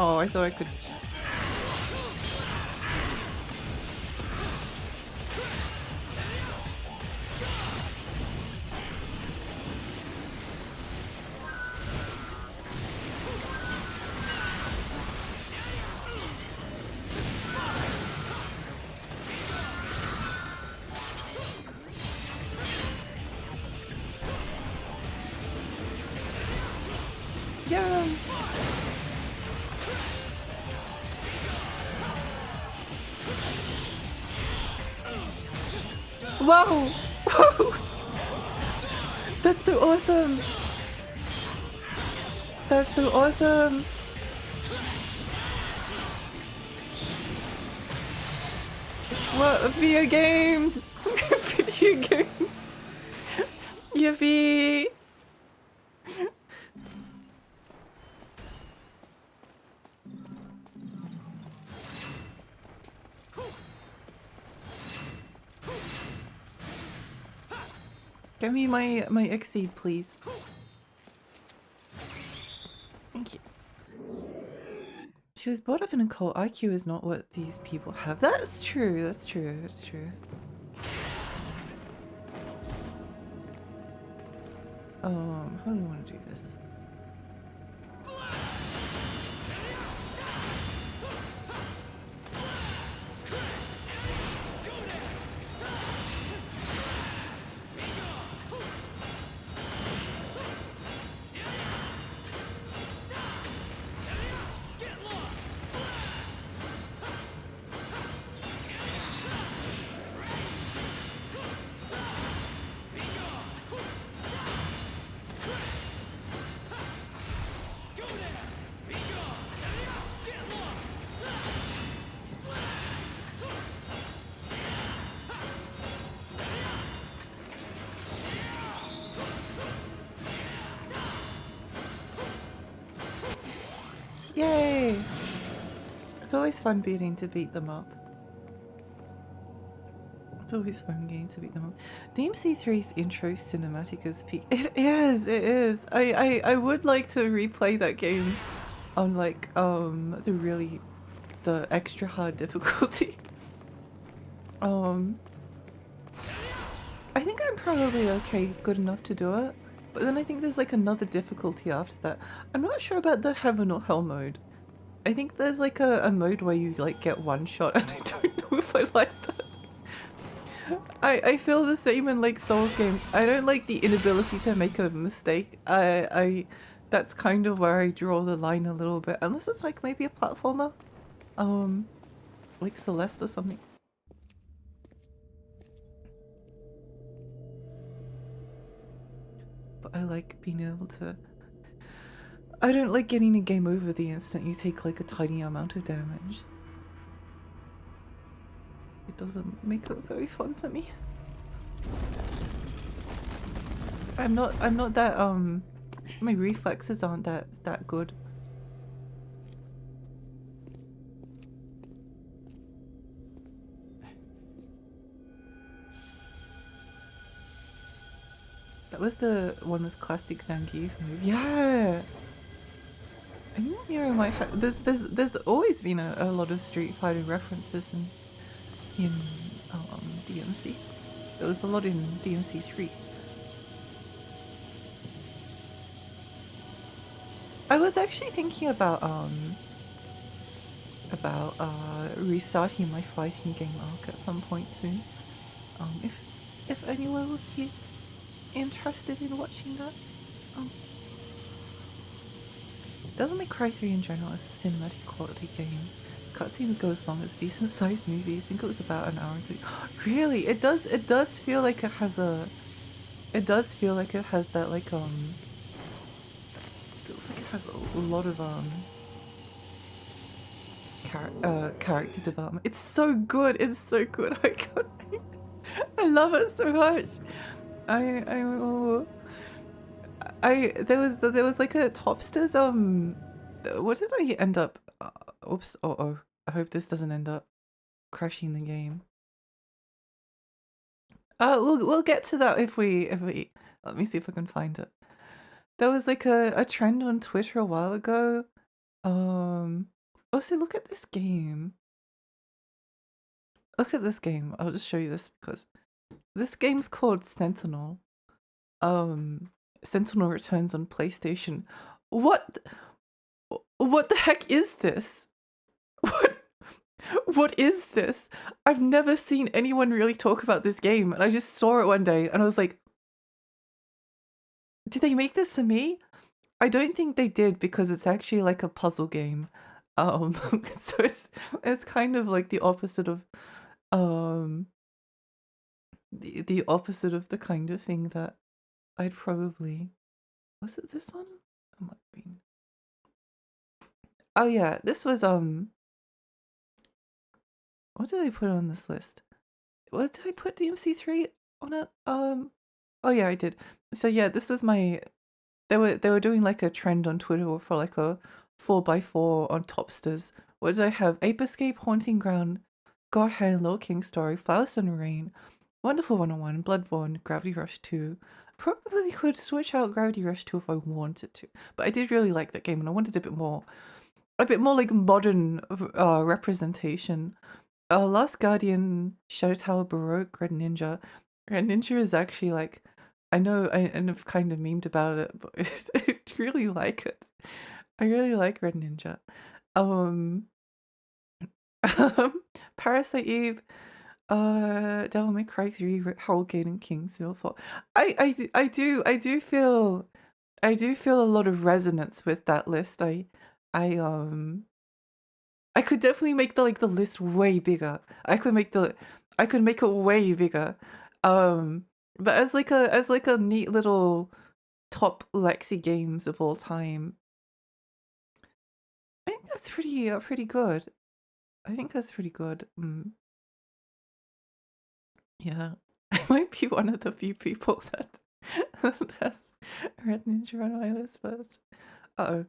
[SPEAKER 1] Oh, I thought I could. Yeah. Wow! Whoa! That's so awesome! That's so awesome! What? Video games! Video games! Yippee! Give me my Exceed, please. Thank you. She was brought up in a cult. IQ is not what these people have. That's true. That's true. That's true. How do we want to do this? Yay! It's always fun beating to beat them up. It's always fun getting to beat them up. DMC3's intro cinematic is peak. It is, it is. I would like to replay that game on like the extra hard difficulty. I think I'm probably okay, good enough to do it. But then I think there's like another difficulty after that. I'm not sure about the heaven or hell mode. I think there's like a mode where you like get one shot and I don't know if I like that. I feel the same in like Souls games. I don't like the inability to make a mistake. That's kind of where I draw the line a little bit. Unless it's like maybe a platformer. Like Celeste or something. But I like being able to... I don't like getting a game over the instant you take like a tiny amount of damage. It doesn't make it very fun for me. I'm not that my reflexes aren't that good. That was the one with classic Zangief move. Yeah. I think Nero might have. There's always been a lot of Street Fighter references in DMC. There was a lot in DMC 3. I was actually thinking about restarting my fighting game arc at some point soon. If anyone would be interested in watching that. Devil May Cry 3 in general is a cinematic quality game. Cutscenes go as long as decent sized movies. I think it was about an hour and 3. Really? It does feel like it has a that like feels like it has a lot of character development. It's so good. It's so good. I love it so much. There was like a Topsters what did I end up oops, oh, I hope this doesn't end up crashing the game. We'll get to that if we let me see if I can find it. There was like a trend on Twitter a while ago. Also look at this game. Look at this game. I'll just show you this because this game's called Sentinel. Sentinel Returns on PlayStation. What the heck is this? What is this? I've never seen anyone really talk about this game, and I just saw it one day and I was like, did they make this for me? I don't think they did because it's actually like a puzzle game. So it's kind of like the opposite of the opposite of the kind of thing that I'd probably... Was it this one? It might have been. Oh yeah, this was what did I put on this list? What did I put DMC3 on it? Oh yeah, I did. So yeah, this was my... They were doing like a trend on Twitter for like a 4x4 on Topsters. What did I have? Ape Escape, Haunting Ground, God Halo, King Story, Flowers and Rain, Wonderful 101, Bloodborne, Gravity Rush 2. Probably could switch out Gravity Rush 2 if I wanted to, but I did really like that game and I wanted a bit more like modern representation. Last Guardian, Shadow Tower Baroque, Red Ninja. Red Ninja is actually like, I know I've kind of memed about it, but I really like it. I really like Red Ninja. Parasite Eve, Devil May Cry 3, Hellgate, and Kingsville 4. I do feel a lot of resonance with that list. I could definitely make the list way bigger. I could make it way bigger. But as like a neat little top Lexi games of all time, I think that's pretty good. I think that's pretty good. Yeah, I might be one of the few people that has Red Ninja on my list first. Oh,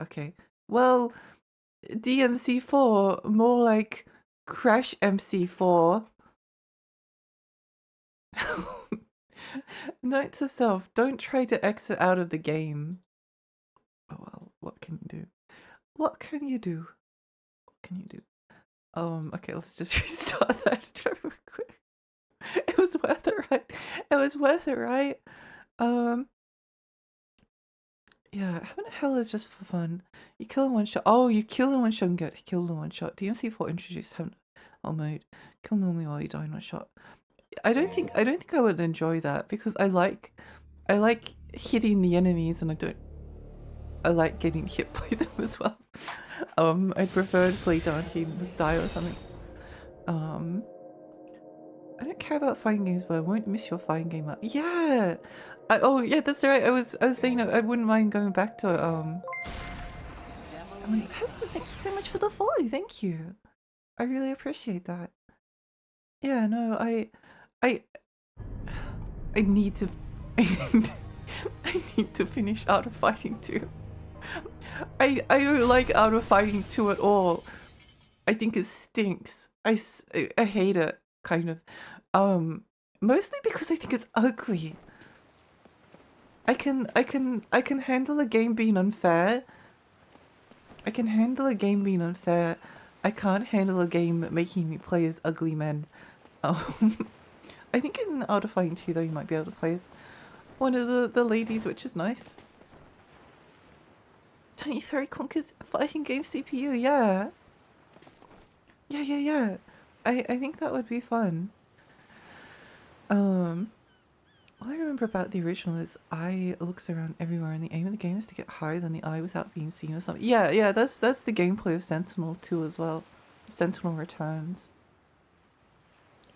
[SPEAKER 1] okay. Well, DMC4, more like Crash MC4. Note to self, don't try to exit out of the game. Oh well, what can you do? What can you do? What can you do? Okay, let's just restart that real quick. It was worth it, right? It was worth it, right? Yeah, Heaven and Hell is just for fun. You kill in one shot. Oh, you kill in one shot and get killed in one shot. DMC4 introduced Heaven Hell mode. Kill normally while you die in one shot. I don't think I would enjoy that because I like hitting the enemies and I like getting hit by them as well. I prefer to play Dante with die or something. I don't care about fighting games, but I won't miss your fighting game. Yeah. Oh yeah, that's right. I was saying I wouldn't mind going back to I'm like, thank you so much for the follow. Thank you. I really appreciate that. Yeah, no, I need to I need to finish Art of Fighting 2. I don't like Art of Fighting 2 at all. I think it stinks. I hate it, kind of. Mostly because I think it's ugly. I can handle a game being unfair. I can handle a game being unfair. I can't handle a game making me play as ugly men. I think in Art of Fighting 2 though you might be able to play as one of the ladies, which is nice. Tiny Fairy Conker's fighting game CPU, yeah. Yeah. I think that would be fun. All I remember about the original is eye looks around everywhere, and the aim of the game is to get higher than the eye without being seen or something. Yeah, that's the gameplay of Sentinel 2 as well. Sentinel Returns.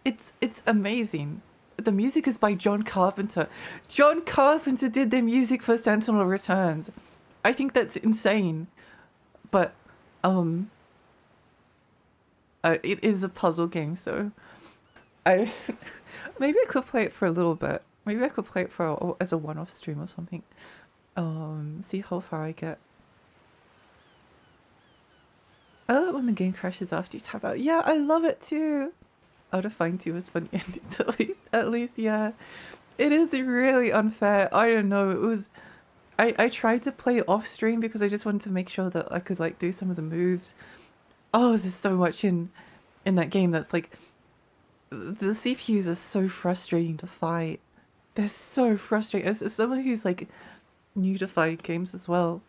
[SPEAKER 1] It's amazing. The music is by John Carpenter. John Carpenter did the music for Sentinel Returns. I think that's insane. But it is a puzzle game, so I maybe I could play it for a little bit. Maybe I could play it for as a one-off stream or something. See how far I get. I love it when the game crashes after you tap out. Yeah, I love it too. Out of Fine 2 was funny endings at least, yeah. It is really unfair. I don't know. It was I tried to play it off stream because I just wanted to make sure that I could like do some of the moves. Oh, there's so much in that game that's like the CPUs are so frustrating to fight. They're so frustrating. As someone who's like new to fighting games as well,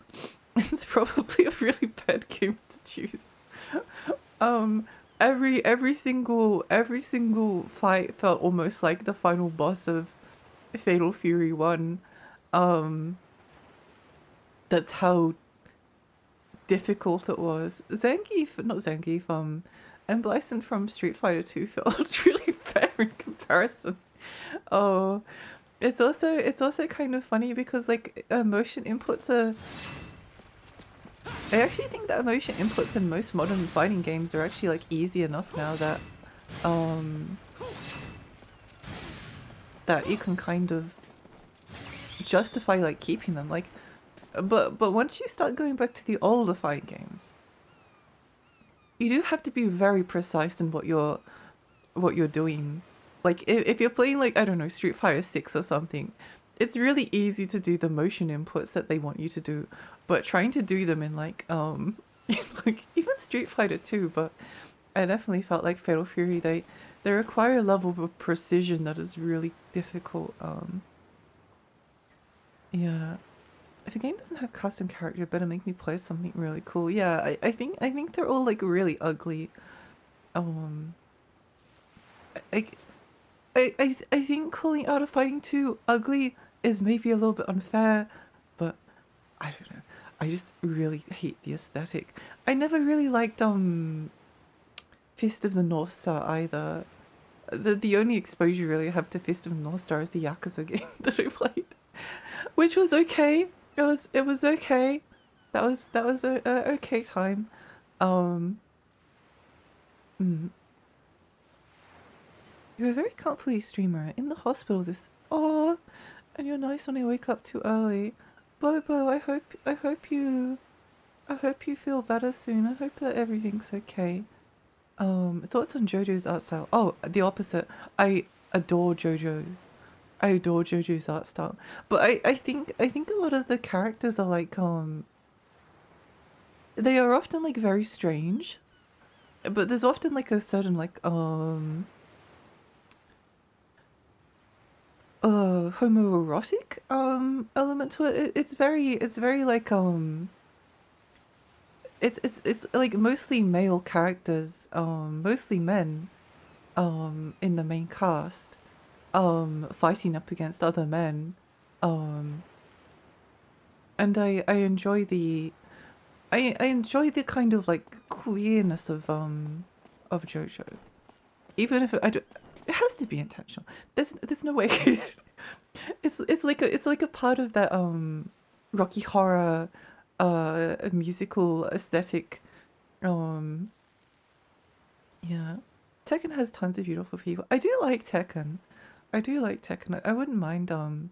[SPEAKER 1] it's probably a really bad game to choose. Every single fight felt almost like the final boss of Fatal Fury 1. That's how difficult it was. Zangief, and Blyson from Street Fighter 2 felt really fair in comparison. Oh, it's also kind of funny because like motion inputs are. I actually think that motion inputs in most modern fighting games are actually like easy enough now that that you can kind of justify like keeping them. Like, but once you start going back to the older fighting games, you do have to be very precise in what you're doing. Like if you're playing like, I don't know, Street Fighter 6 or something, it's really easy to do the motion inputs that they want you to do, but trying to do them in like like even Street Fighter 2, but I definitely felt like Fatal Fury, they require a level of precision that is really difficult. Yeah. If a game doesn't have custom character, it better make me play something really cool. Yeah, I think they're all like really ugly. I think calling Art of Fighting 2 ugly is maybe a little bit unfair, but I don't know. I just really hate the aesthetic. I never really liked Fist of the North Star either. The only exposure really I have to Fist of the North Star is the Yakuza game that I played, which was okay. It was okay. That was a okay time. You're a very comfy streamer in the hospital this. Oh, and you're nice when I wake up too early. Bobo, I hope you feel better soon. I hope that everything's okay. Thoughts on JoJo's art style? Oh, the opposite. I adore JoJo. I adore JoJo's art style. But I think a lot of the characters are like they are often like very strange. But there's often like a certain like homoerotic element to it. It's very like it's like mostly male characters, mostly men in the main cast fighting up against other men, and I enjoy the I enjoy the kind of like queerness of JoJo, even if it has to be intentional. There's no way. It's like a part of that Rocky Horror musical aesthetic. Yeah, Tekken has tons of beautiful people. I do like Tekken. I wouldn't mind playing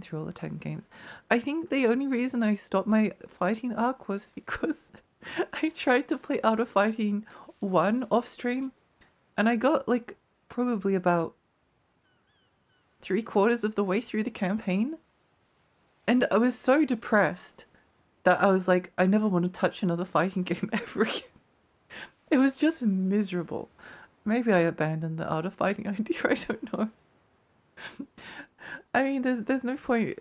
[SPEAKER 1] through all the Tekken games. I think the only reason I stopped my fighting arc was because I tried to play Art of Fighting 1 off stream, and I got like probably about 3/4 of the way through the campaign, and I was so depressed that I was like, I never want to touch another fighting game ever again. It was just miserable. Maybe I abandoned the Art of Fighting idea, I don't know. I mean, there's no point.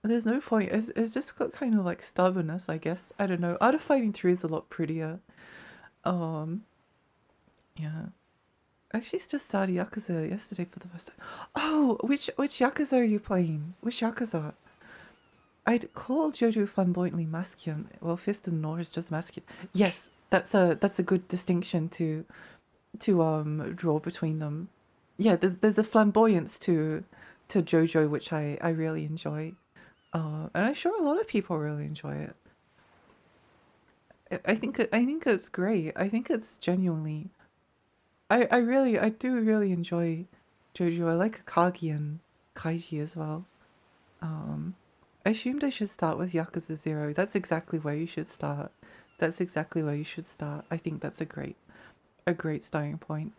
[SPEAKER 1] There's no point. It's just got kind of like stubbornness, I guess. I don't know. Art of Fighting 3 is a lot prettier. Um, yeah. I actually just started Yakuza yesterday for the first time. Oh, which Yakuza are you playing? Which Yakuza? I'd call JoJo flamboyantly masculine. Well, Fist of the North is just masculine. Yes, that's a good distinction to draw between them. Yeah, there's a flamboyance to JoJo which I really enjoy. And I'm sure a lot of people really enjoy it. I think it's great. I think it's genuinely. I do really enjoy JoJo. I like Akagi and Kaiji as well. I assumed I should start with Yakuza 0. That's exactly where you should start. That's exactly where you should start. I think that's a great starting point.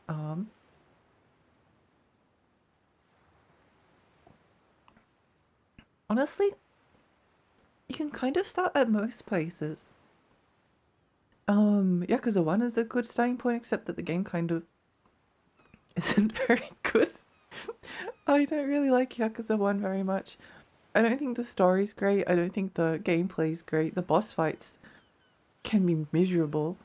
[SPEAKER 1] Honestly, you can kind of start at most places. Yakuza 1 is a good starting point, except that the game kind of isn't very good. I don't really like Yakuza 1 very much. I don't think the story's great. I don't think the gameplay's great. The boss fights can be miserable.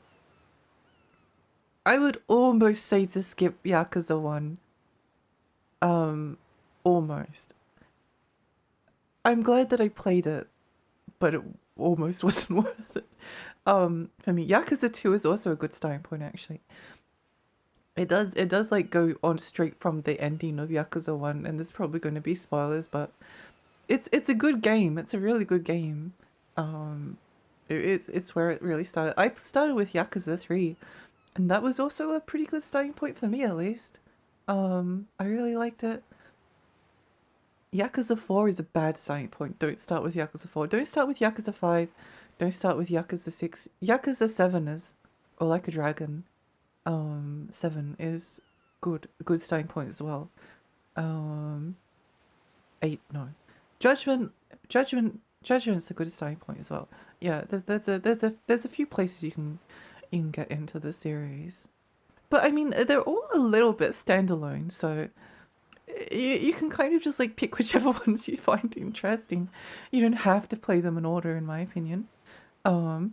[SPEAKER 1] I would almost say to skip Yakuza 1. Almost. I'm glad that I played it, but it almost wasn't worth it. For me, Yakuza 2 is also a good starting point, actually. It does like go on straight from the ending of Yakuza 1, and there's probably going to be spoilers, but it's a good game. It's a really good game. It's where it really started. I started with Yakuza 3, and that was also a pretty good starting point for me, at least. I really liked it. Yakuza 4 is a bad starting point. Don't start with Yakuza 4. Don't start with Yakuza 5. Don't start with Yakuza 6. Yakuza 7 is, or Like a Dragon, 7 is good. A good starting point as well. 8, no. Judgment's a good starting point as well. Yeah, there's a few places you can get into the series. But I mean, they're all a little bit standalone, so you can kind of just like pick whichever ones you find interesting. You don't have to play them in order, in my opinion. JoJo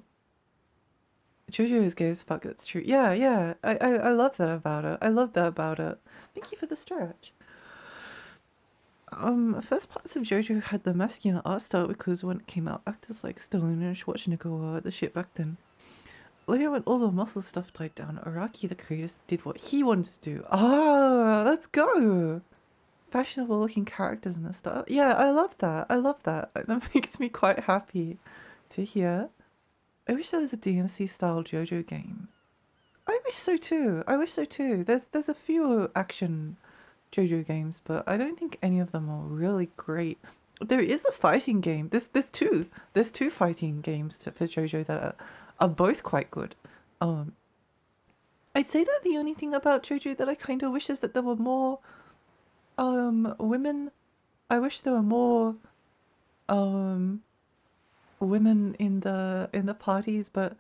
[SPEAKER 1] is gay as fuck, that's true. Yeah, I love that about it. I love that about it. Thank you for the stretch. First parts of JoJo had the masculine art style because when it came out, actors like Stallone and Schwarzenegger were the shit back then. Later, when all the muscle stuff died down, Araki, the creator, did what he wanted to do. Ah, let's go! Fashionable looking characters and stuff. Yeah, I love that. I love that. That makes me quite happy to hear. I wish there was a DMC style JoJo game. I wish so too. I wish so too. There's a few action JoJo games, but I don't think any of them are really great. There is a fighting game. There's two fighting games for JoJo that are both quite good. I'd say that the only thing about JoJo that I kind of wish is that there were more women. I wish there were more women in the parties, but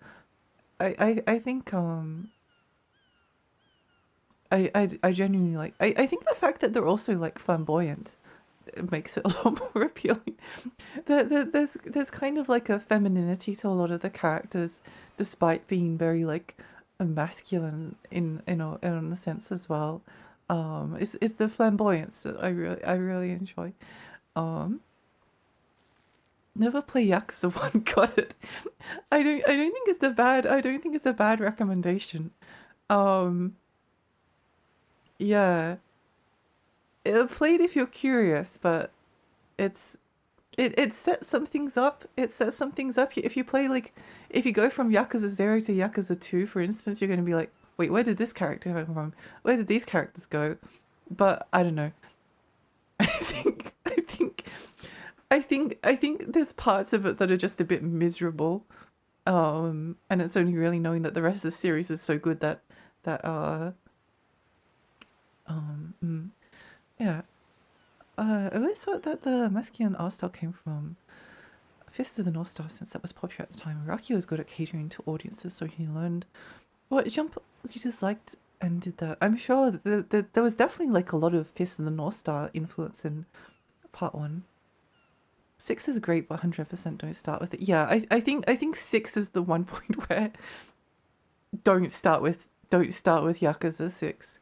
[SPEAKER 1] I think I genuinely like I think the fact that they're also like flamboyant makes it a lot more appealing. There's kind of like a femininity to a lot of the characters, despite being very like masculine in a sense as well. It's the flamboyance that I really enjoy. Never play Yakuza 1. Got it. I don't think it's a bad recommendation. Yeah. Play it if you're curious, but it sets some things up. It sets some things up. If you play like, if you go from Yakuza 0 to Yakuza 2, for instance, you're going to be like, wait, where did this character come from? Where did these characters go? But I don't know. I think there's parts of it that are just a bit miserable. And it's only really knowing that the rest of the series is so good that yeah. I always thought that the masculine art style came from Fist of the North Star, since that was popular at the time. Araki was good at catering to audiences, so he learned what jump he just liked and did that. I'm sure that there was definitely like a lot of Fist of the North Star influence in part 1. 6 is great, but 100% don't start with it. Yeah, I think 6 is the one point where don't start with Yakuza 6.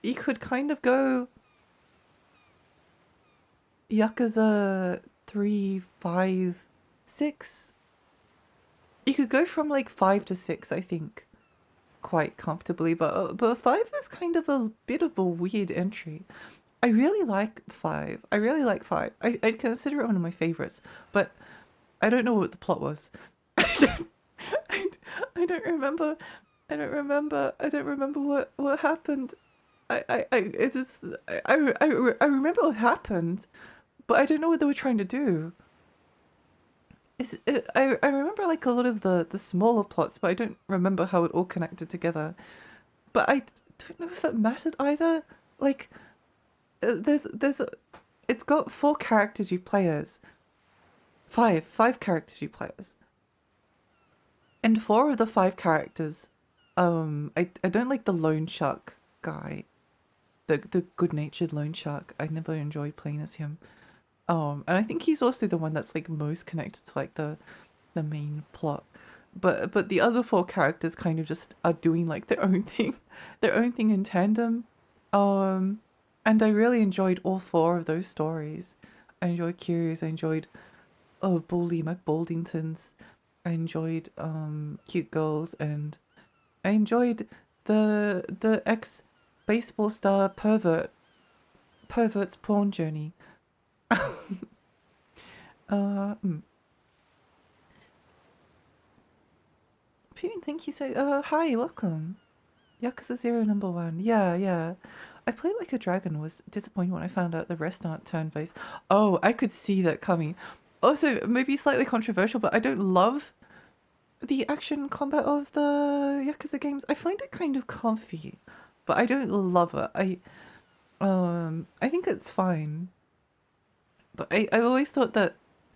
[SPEAKER 1] You could kind of go Yakuza 3, 5, 6. You could go from like 5 to 6, I think, quite comfortably, but 5 is kind of a bit of a weird entry. I really like 5. I really like 5. I'd consider it one of my favorites, but I don't know what the plot was. I don't remember. I don't remember what happened. I remember what happened, but I don't know what they were trying to do. I remember like a lot of the smaller plots, but I don't remember how it all connected together. But I don't know if it mattered either. Like, it's got 4 characters you play as. 5 characters you play as. And 4 of the 5 characters, I don't like the loan shark guy. The good-natured loan shark. I never enjoyed playing as him. And I think he's also the one that's like most connected to like the main plot. But the other 4 characters kind of just are doing like their own thing in tandem. And I really enjoyed all 4 of those stories. I enjoyed Kiryu's, I enjoyed Baldy McBaldington's, I enjoyed Cute Girls, and I enjoyed the ex baseball star pervert's porn journey. Putin, thank you so. Hi, welcome. Yakuza 0 number 1. Yeah. I played like a dragon. Was disappointed when I found out the rest aren't turn-based. Oh, I could see that coming. Also, maybe slightly controversial, but I don't love the action combat of the Yakuza games. I find it kind of comfy, but I don't love it. I think it's fine. But I always thought that,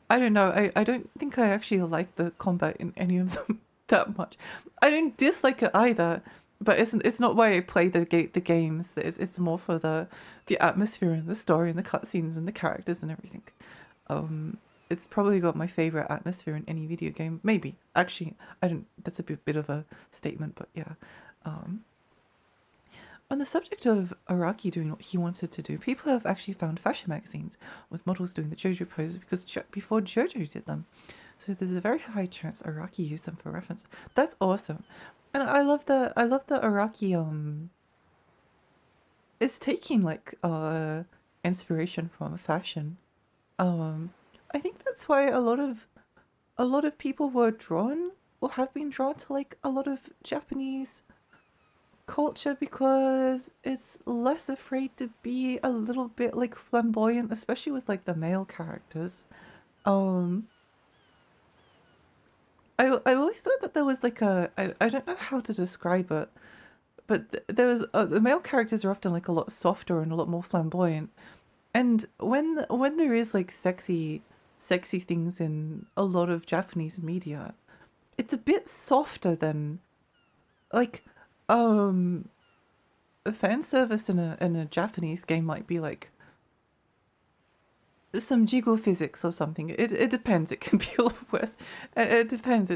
[SPEAKER 1] I don't know, I don't think I actually like the combat in any of them that much. I don't dislike it either, but it's not why I play the games. It's more for the atmosphere and the story and the cutscenes and the characters and everything. It's probably got my favorite atmosphere in any video game. Maybe. Actually, I don't, that's a bit of a statement, but yeah. On the subject of Araki doing what he wanted to do, people have actually found fashion magazines with models doing the JoJo poses because before JoJo did them. So there's a very high chance Araki used them for reference. That's awesome. And I love the Araki is taking like inspiration from fashion. I think that's why a lot of people were drawn or have been drawn to like a lot of Japanese culture, because it's less afraid to be a little bit like flamboyant, especially with like the male characters. I always thought that there was like I don't know how to describe it, but there was the male characters are often like a lot softer and a lot more flamboyant, and when there is like sexy things in a lot of Japanese media, it's a bit softer than like fan service in a Japanese game might be like some jiggle physics or something. It depends. It can be a lot worse. It depends.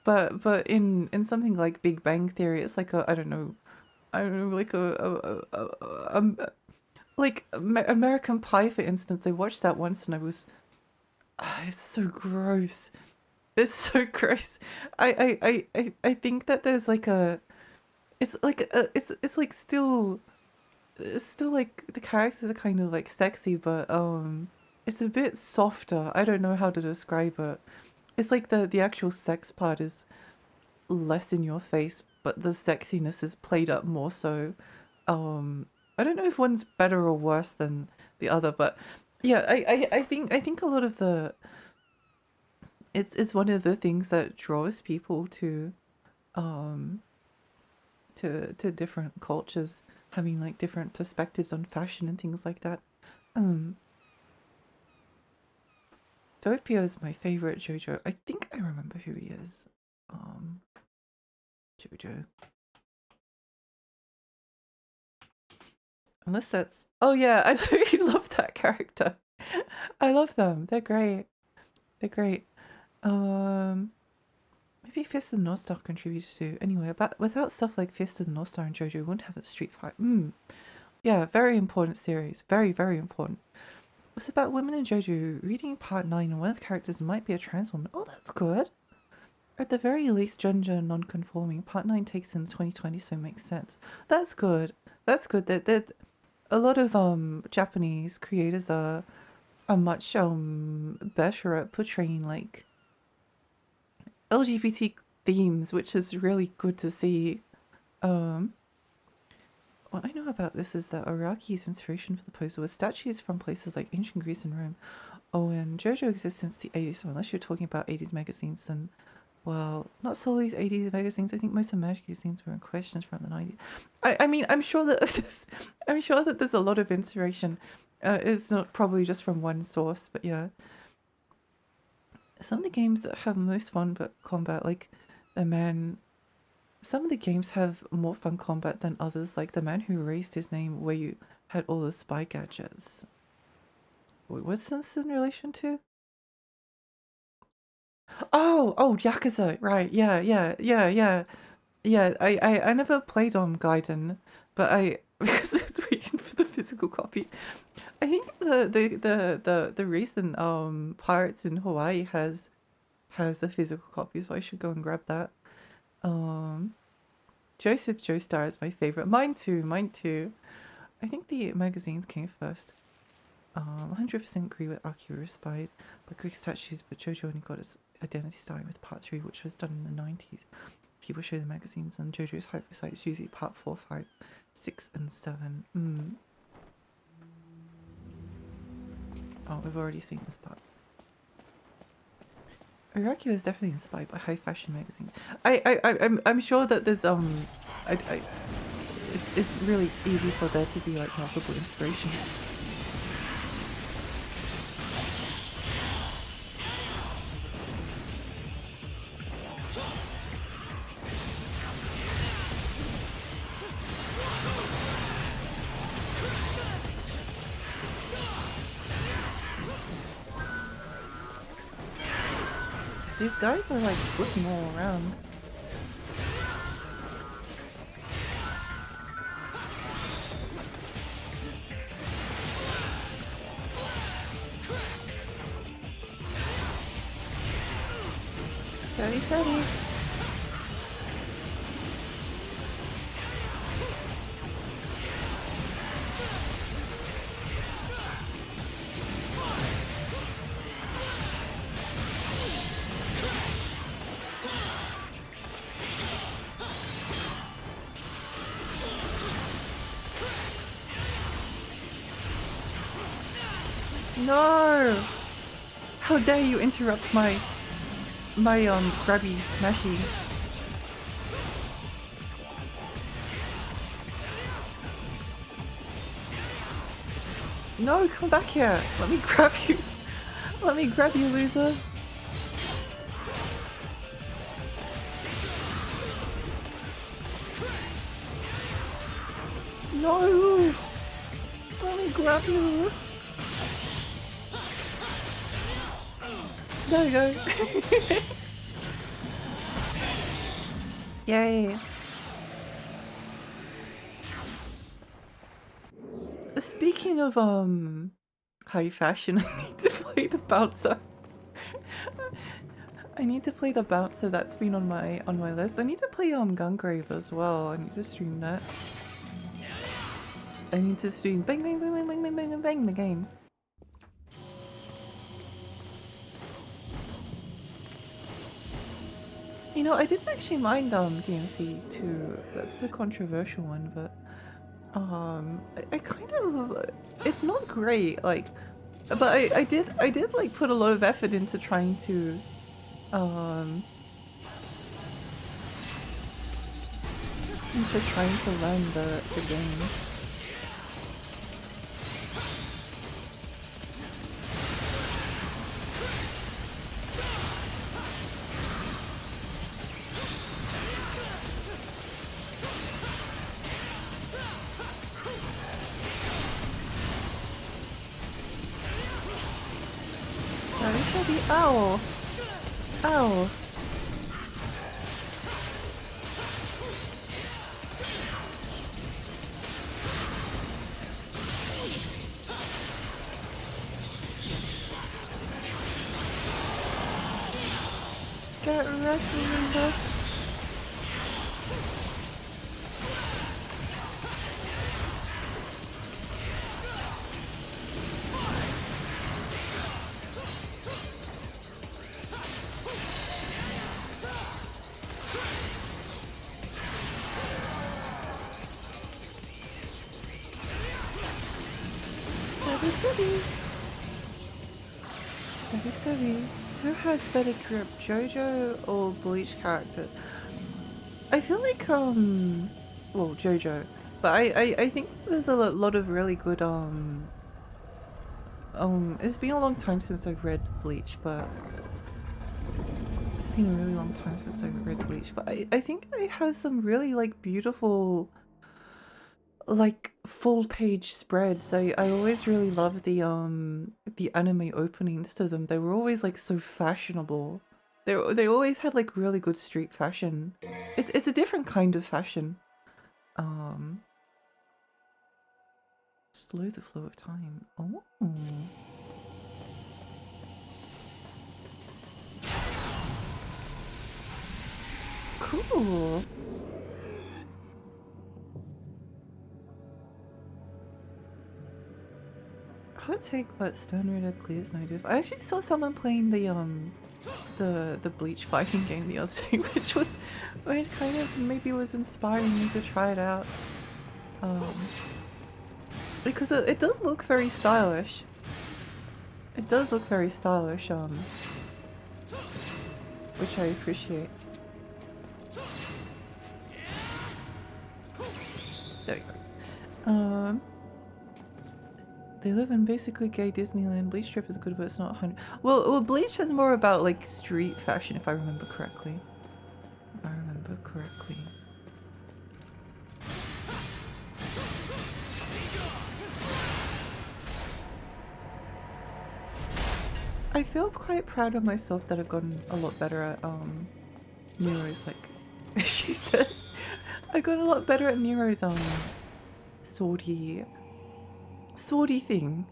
[SPEAKER 1] But in something like Big Bang Theory, it's like I don't know, like American Pie, for instance. I watched that once and I was, it's so gross. It's so gross. I think that there's like a, it's like it's like still like the characters are kind of like sexy, but it's a bit softer. I don't know how to describe it. It's like the actual sex part is less in your face, but the sexiness is played up more so. I don't know if one's better or worse than the other, but yeah, I think a lot of the it's one of the things that draws people to different cultures, having like different perspectives on fashion and things like that. Doppio is my favorite JoJo. I think I remember who he is. JoJo. Unless that's, oh yeah, I really love that character. I love them. They're great. They're great. Um, Maybe Fist of the North Star contributes to. Anyway, but without stuff like Fist of the North Star and JoJo, we wouldn't have a Street Fight. Yeah, very important series. Very, very important. It's about women in JoJo. Reading part 9, and one of the characters might be a trans woman. Oh, that's good. At the very least, gender non-conforming. Part 9 takes in 2020, so it makes sense. That's good. That's good. That a lot of Japanese creators are much better at portraying like LGBT themes, which is really good to see. What I know about this is that Araki's inspiration for the poster was statues from places like ancient Greece and Rome. Oh, and JoJo exists since the 80s, so unless you're talking about 80s magazines, then, well, not solely 80s magazines. I think most of the magazines were in questions from the 90s. I mean, I'm sure that I'm sure that there's a lot of inspiration. It's not probably just from one source, but yeah. Some of the games that have most fun but combat, like the man. Some of the games have more fun combat than others, like The Man Who Raised His Name, where you had all the spy gadgets. Wait, what's this in relation to? Oh, Yakuza, right? Yeah. I never played Gaiden, but I because I was waiting for the physical copy. I think the recent Pirates in Hawaii has a physical copy, so I should go and grab that. Joseph Joestar is my favorite. Mine too. I think the magazines came first. 100% agree with Akira Spied by Greek statues, but JoJo only got its identity starting with part 3, which was done in the 90s. People show the magazines and JoJo's hypersites usually part 4, 5, 6, and 7. Oh, we've already seen this part. Iraqi was definitely inspired by high fashion magazine. I'm sure that there's it's really easy for there to be like multiple inspirations. These guys are like looking all around. Steady. No! How dare you interrupt my grabby smashy. No, come back here. Let me grab you. Let me grab you, loser. No! Let me grab you. There we go. Yay. Speaking of high fashion, I need to play the bouncer. I need to play the bouncer. That's been on my list. I need to play Gungrave as well. I need to stream that. I need to stream bang bang bang bang bang bang bang bang the game. You know, I didn't actually mind DMC 2. That's a controversial one, but I kind of, it's not great, like, but I did like put a lot of effort into trying to learn the game. Ow! Ow! Get wrecked, Linda. Steady, steady. Steady, steady. Who has better grip, JoJo or Bleach character? I feel like, well, JoJo. But I think there's a lot of really good, it's been a long time since I've read Bleach, but it's been a really long time since I've read Bleach, but I think it has some really, like, beautiful, like, full page spreads. I always really love the anime openings to them. They were always, like, so fashionable. They always had, like, really good street fashion. It's a different kind of fashion. Slow the flow of time. Oh. Cool. Hot take, but Stone Rider clears no diff. I actually saw someone playing the Bleach fighting game the other day, which kind of maybe was inspiring me to try it out. Because it does look very stylish. It does look very stylish, which I appreciate. There we go. They live in basically gay Disneyland. Bleach Strip is good, but it's not 100. Well, Bleach is more about like street fashion, if I remember correctly. I feel quite proud of myself that I've gotten a lot better at Miro's, like she says. I got a lot better at Miro's swordy thing.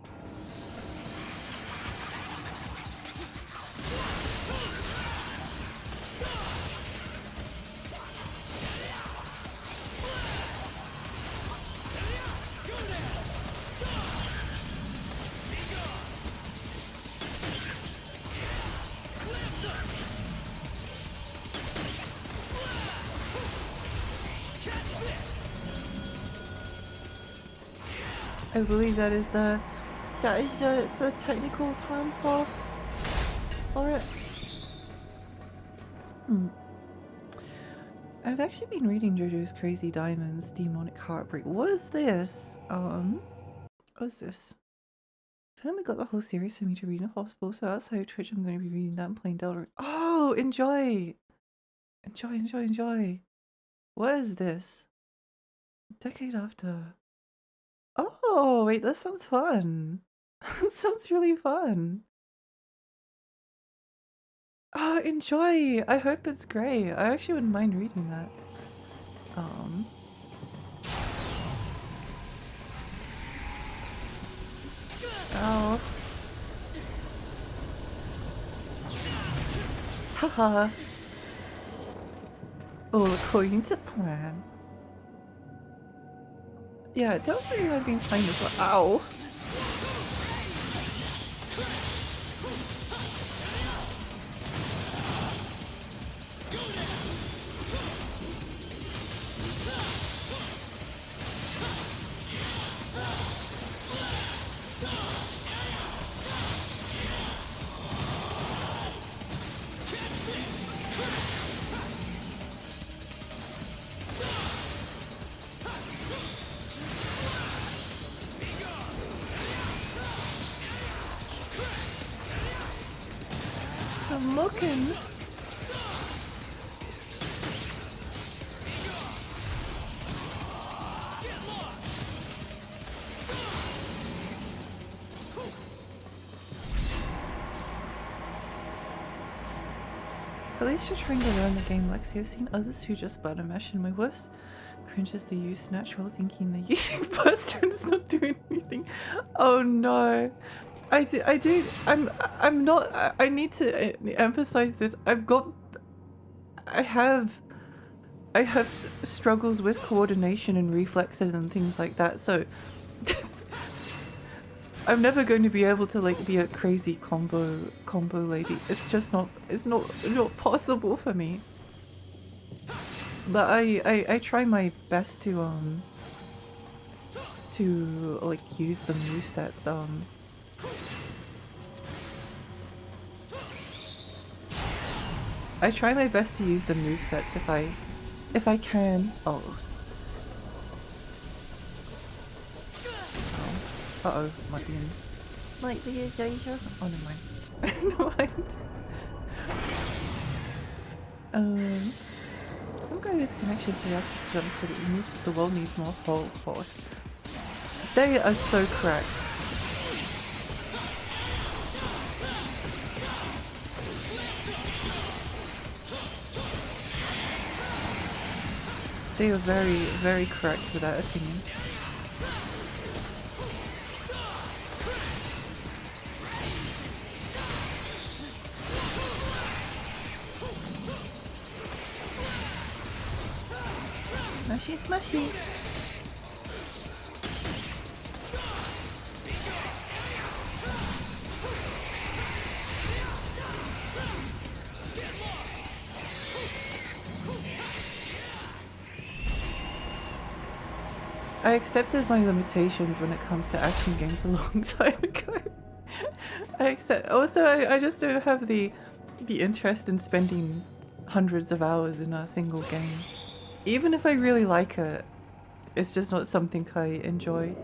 [SPEAKER 1] I believe that is the technical term for it. I've actually been reading JoJo's Crazy Diamonds Demonic Heartbreak. What is this? What's this? I finally got the whole series for me to read in hospital, so outside of Twitch I'm going to be reading that and playing Delta. Oh, enjoy! Enjoy. What is this? Decade After. Oh, wait, that sounds fun. That sounds really fun. Oh, enjoy! I hope it's great. I actually wouldn't mind reading that. Oh. Haha. All according to plan. Yeah, don't really like being playing this one. Ow. I'm looking. At least you're trying to learn the game, Lexi. I've seen others who just button mash, and my worst cringe is they use Snatch while thinking they're using burst and it's not doing anything. Oh no. I need to emphasize this. I have struggles with coordination and reflexes and things like that, so I'm never going to be able to like be a crazy combo lady. It's just not possible for me. But I try my best to like use the movesets. I try my best to use the movesets if I can. Oh. Uh-oh, might be a danger. Oh, never mind. Never mind. Some guy with connections to Yaku's club said the world needs more whole horse. They are so correct. They are very, very correct with that opinion. Smashy, smashy. I accepted my limitations when it comes to action games a long time ago. I just don't have the interest in spending hundreds of hours in a single game. Even if I really like it, it's just not something I enjoy.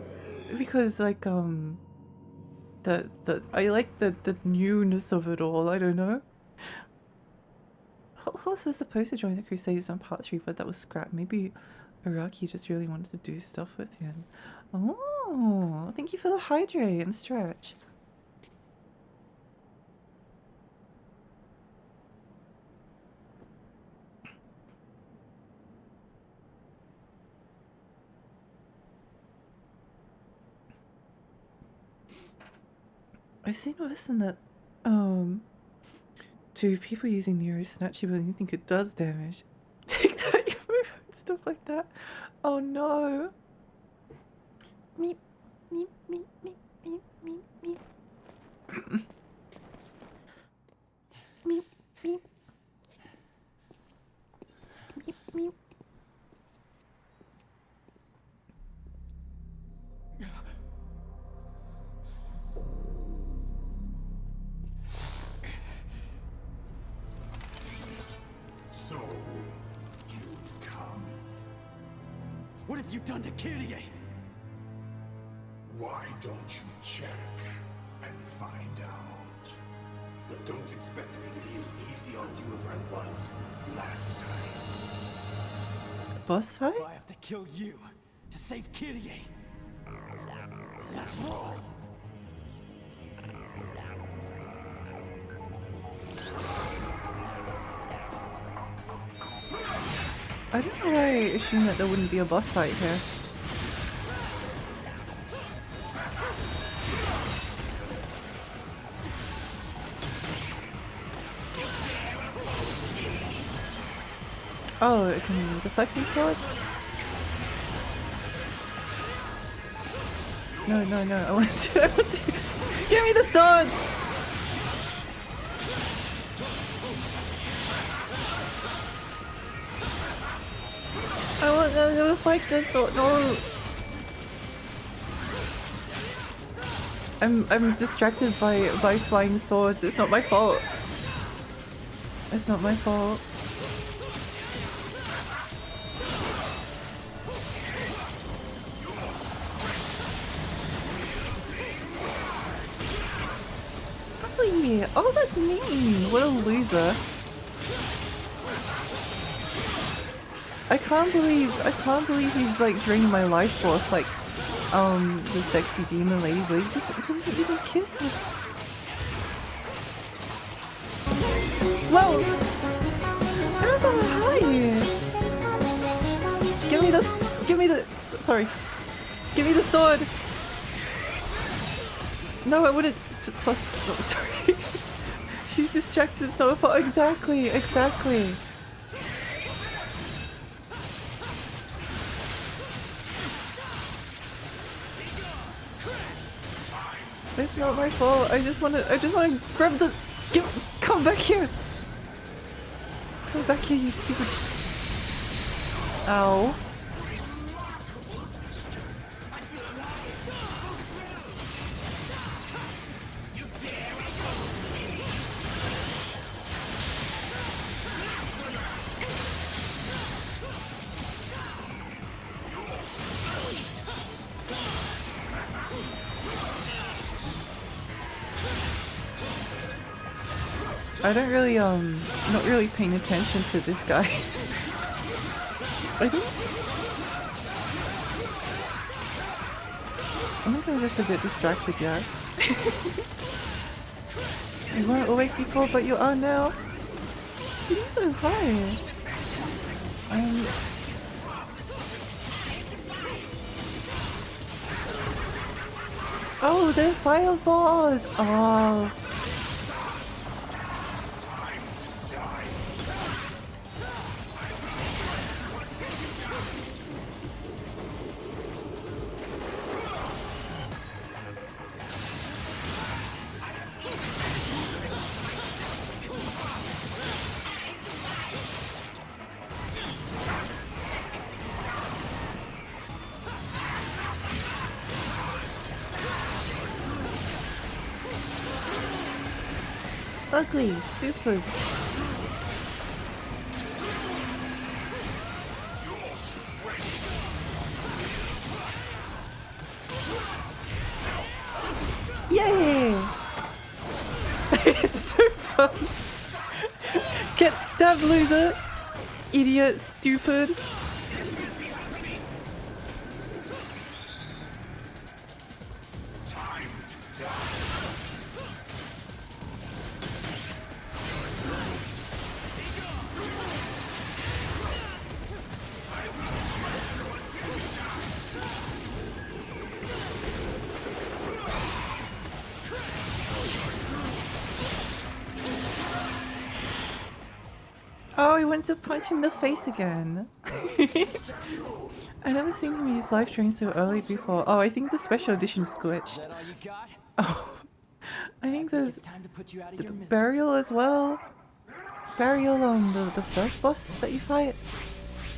[SPEAKER 1] Because like I like the newness of it all, I don't know. Horse was supposed to join the Crusades on part 3, but that was scrapped. Maybe Araki just really wanted to do stuff with him. Oh, thank you for the hydrate and stretch. I've seen worse than that. To people using Nero Snatchy, but you think it does damage. Take that, you move and stuff like that. Oh no. Meep, meep, meep, meep, meep, meep, meep. Meep, meep. Meep, meep.
[SPEAKER 3] So, you've come.
[SPEAKER 6] What have you done to Kyrie?
[SPEAKER 3] Why don't you check and find out? But don't expect me to be as easy on you as I was last time.
[SPEAKER 1] Boss fight?
[SPEAKER 6] I have to kill you to save Kyrie. That's wrong.
[SPEAKER 1] I don't know why I assumed that there wouldn't be a boss fight here. Oh, it can deflect these swords? No, no, no, I want to, give me the swords! I want to deflect this sword, no! I'm distracted by flying swords, it's not my fault. It's not my fault. Oh, that's mean. What a loser. I can't believe he's like draining my life force like the sexy demon lady, but he just doesn't even kiss us. Whoa! me the, sorry. Give me the sword. No, I wouldn't toss, oh, sorry. She's distracted, it's not her fault. Exactly. It's not my fault. I just wanna grab the, come back here. Come back here, you stupid. Ow. I don't really, not really paying attention to this guy. I think I'm just a bit distracted, yeah. You weren't awake before, but you are now. You're so high. Oh, they're fireballs! Oh. Ugly, stupid. Yay! It's so fun. Get stabbed, loser. Idiot, stupid. Oh, he went to punch him in the face again. I never seen him use life drain so early before. Oh, I think the special edition's glitched. Oh, I think there's the burial as well. Burial on the first boss that you fight.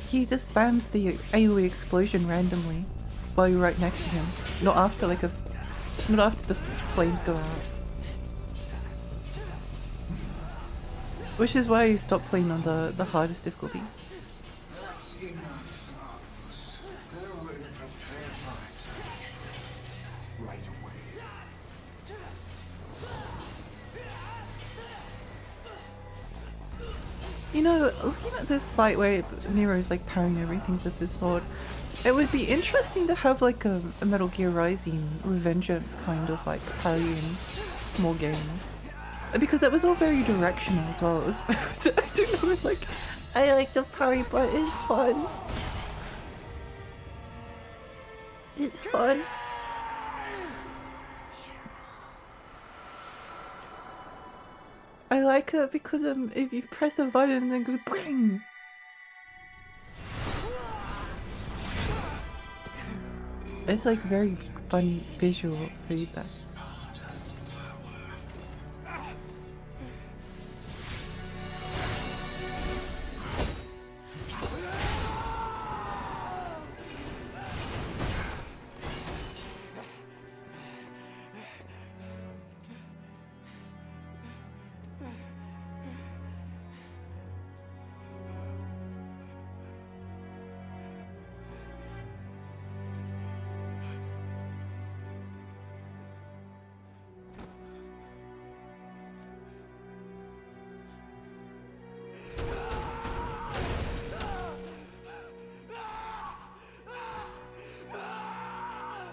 [SPEAKER 1] He just spams the AoE explosion randomly while you're right next to him. Not after not after the flames go out. Which is why you stopped playing on the hardest difficulty.
[SPEAKER 2] That's enough, Argus. Go and prepare for attack. Right away.
[SPEAKER 1] You know, looking at this fight where Nero's like parrying everything with his sword, it would be interesting to have like a Metal Gear Rising Revengeance kind of like parrying more games. Because that was all very directional as well. It was, I don't know, like, I like the parry, but it's fun. It's fun. I like it because if you press a button, then goes bang. It's like very fun visual feedback.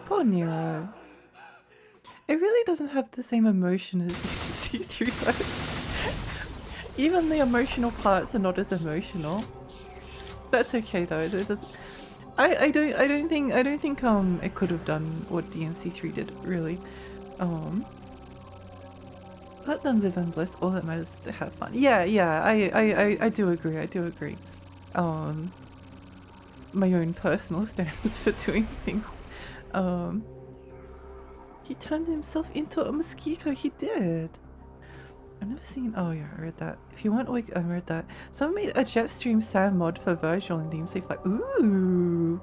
[SPEAKER 1] Poor Nero. It really doesn't have the same emotion as C3. Even the emotional parts are not as emotional. That's okay though. I don't think it could have done what DMC3 did, really. Let them live in bliss, all that matters is they have fun. Yeah, I do agree, I do agree. My own personal stance for doing things. He turned himself into a mosquito, he did. I've never seen, oh yeah, I read that. If you want, I read that. Someone made a Jetstream Sam mod for Virgil in DMC5. Ooh!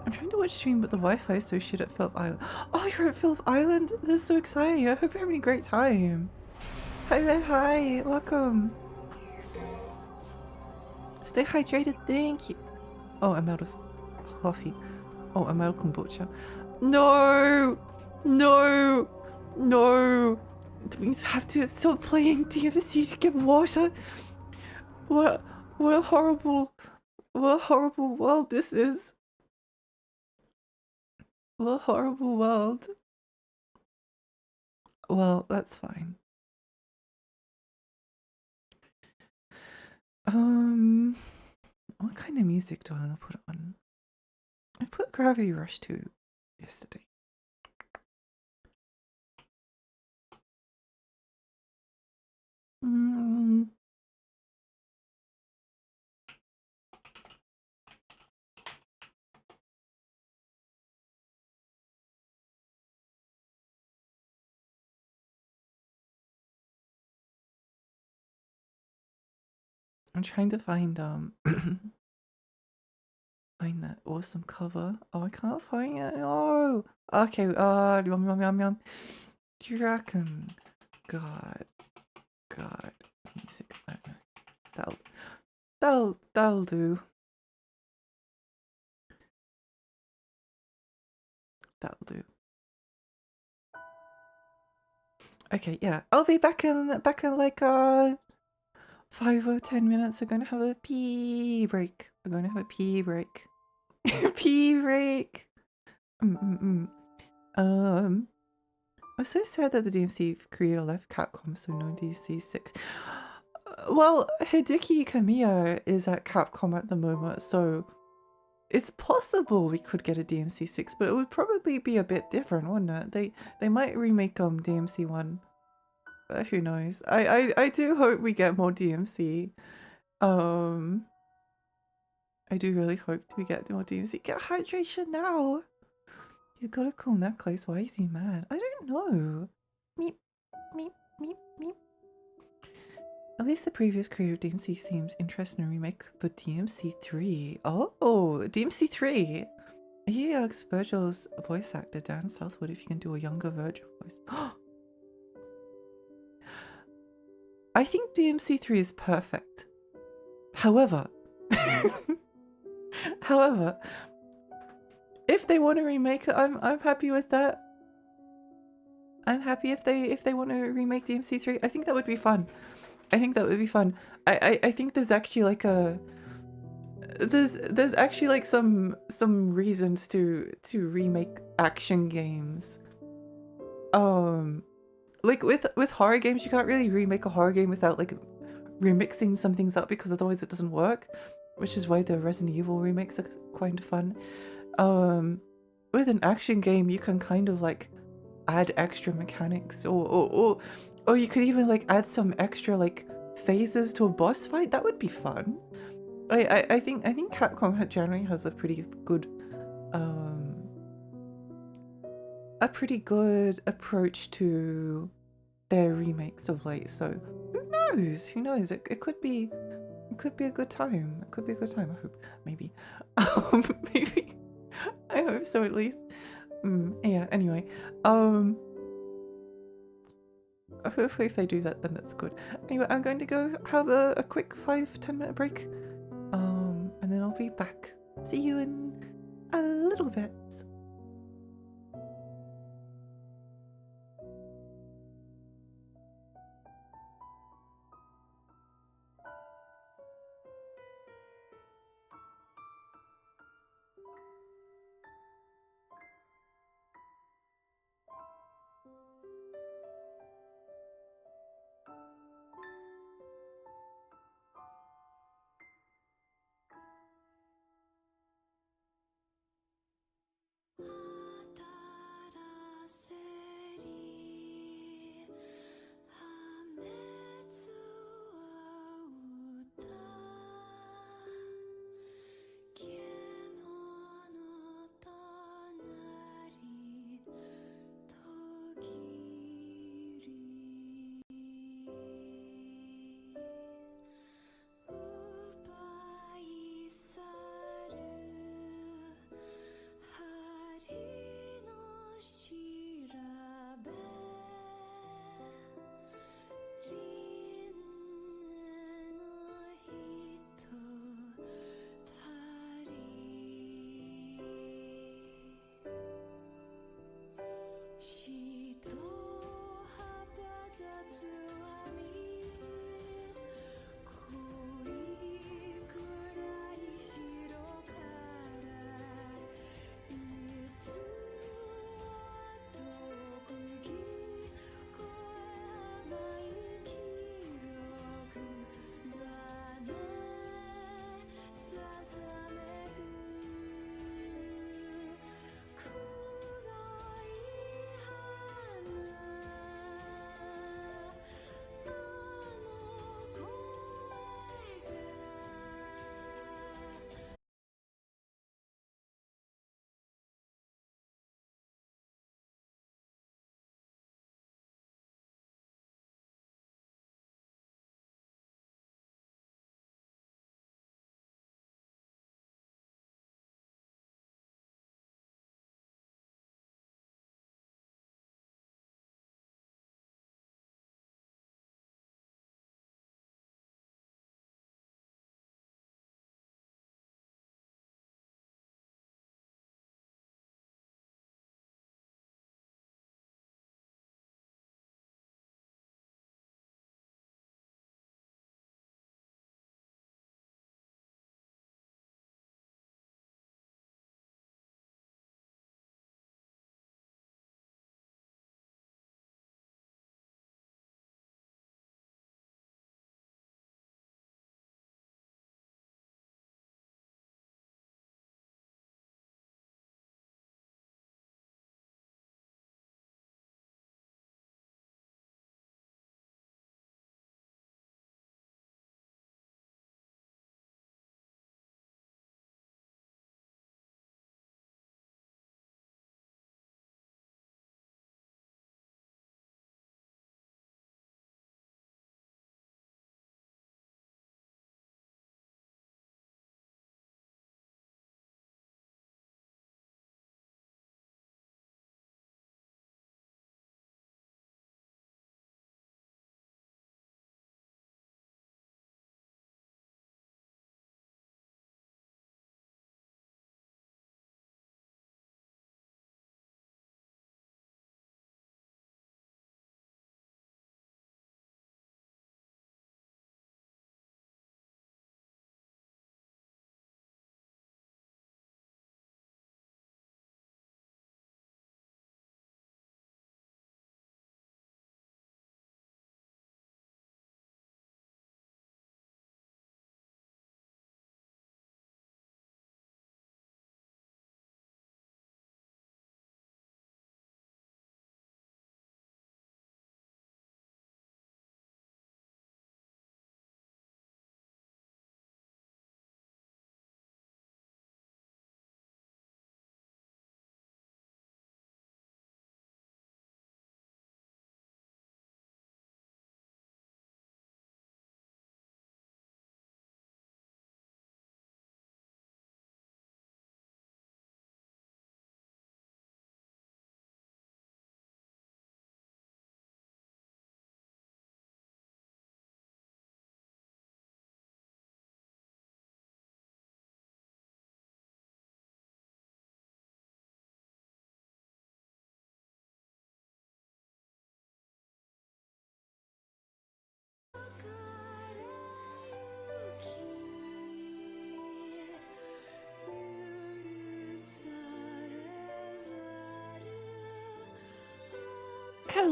[SPEAKER 1] I'm trying to watch stream, but the Wi-Fi is so shit at Phillip Island. Oh, you're at Phillip Island? This is so exciting. I hope you're having a great time. Hi, welcome. Stay hydrated, thank you. Oh, I'm out of coffee. Oh, I'm out of kombucha. No! No! No! Do we have to stop playing DMC to get water? What a horrible world this is. What a horrible world. Well, that's fine. What kind of music do I want to put on? I put Gravity Rush 2 yesterday. I'm trying to find find that awesome cover. Oh, I can't find it. No. Okay. Yum. Dragon. God. Music. I don't know. That'll do. That'll do. Okay. Yeah. I'll be back in like 5 or 10 minutes. We're gonna have a pee break. Pee break. I'm so sad that the DMC creator left Capcom, so no DMC6. Well, Hideki Kamiya is at Capcom at the moment, so it's possible we could get a DMC6, but it would probably be a bit different, wouldn't it? They might remake DMC1, but who knows? I do hope we get more DMC. I do really hope we get more DMC. Get hydration now! He's got a cool necklace. Why is he mad? I don't know. Meep. At least the previous creator of DMC seems interested in a remake for DMC3. Oh, DMC3! He asks Virgil's voice actor Dan Southwood if he can do a younger Virgil voice. I think DMC3 is perfect. However, if they want to remake it, I'm happy with that. I'm happy if they want to remake DMC3. I think that would be fun. I think there's actually like there's actually like some reasons to remake action games. Like with horror games, you can't really remake a horror game without like remixing some things up, because otherwise it doesn't work, which is why the Resident Evil remakes are quite fun. With an action game, you can kind of like add extra mechanics, or you could even like add some extra like phases to a boss fight. That would be fun. I think Capcom generally has a pretty good approach to their remakes of late. So who knows? It could be a good time. I hope. Maybe. Maybe. I hope so, at least. Yeah, anyway. Hopefully if they do that, then that's good. Anyway, I'm going to go have a quick 5-10 minute break. And then I'll be back. See you in a little bit.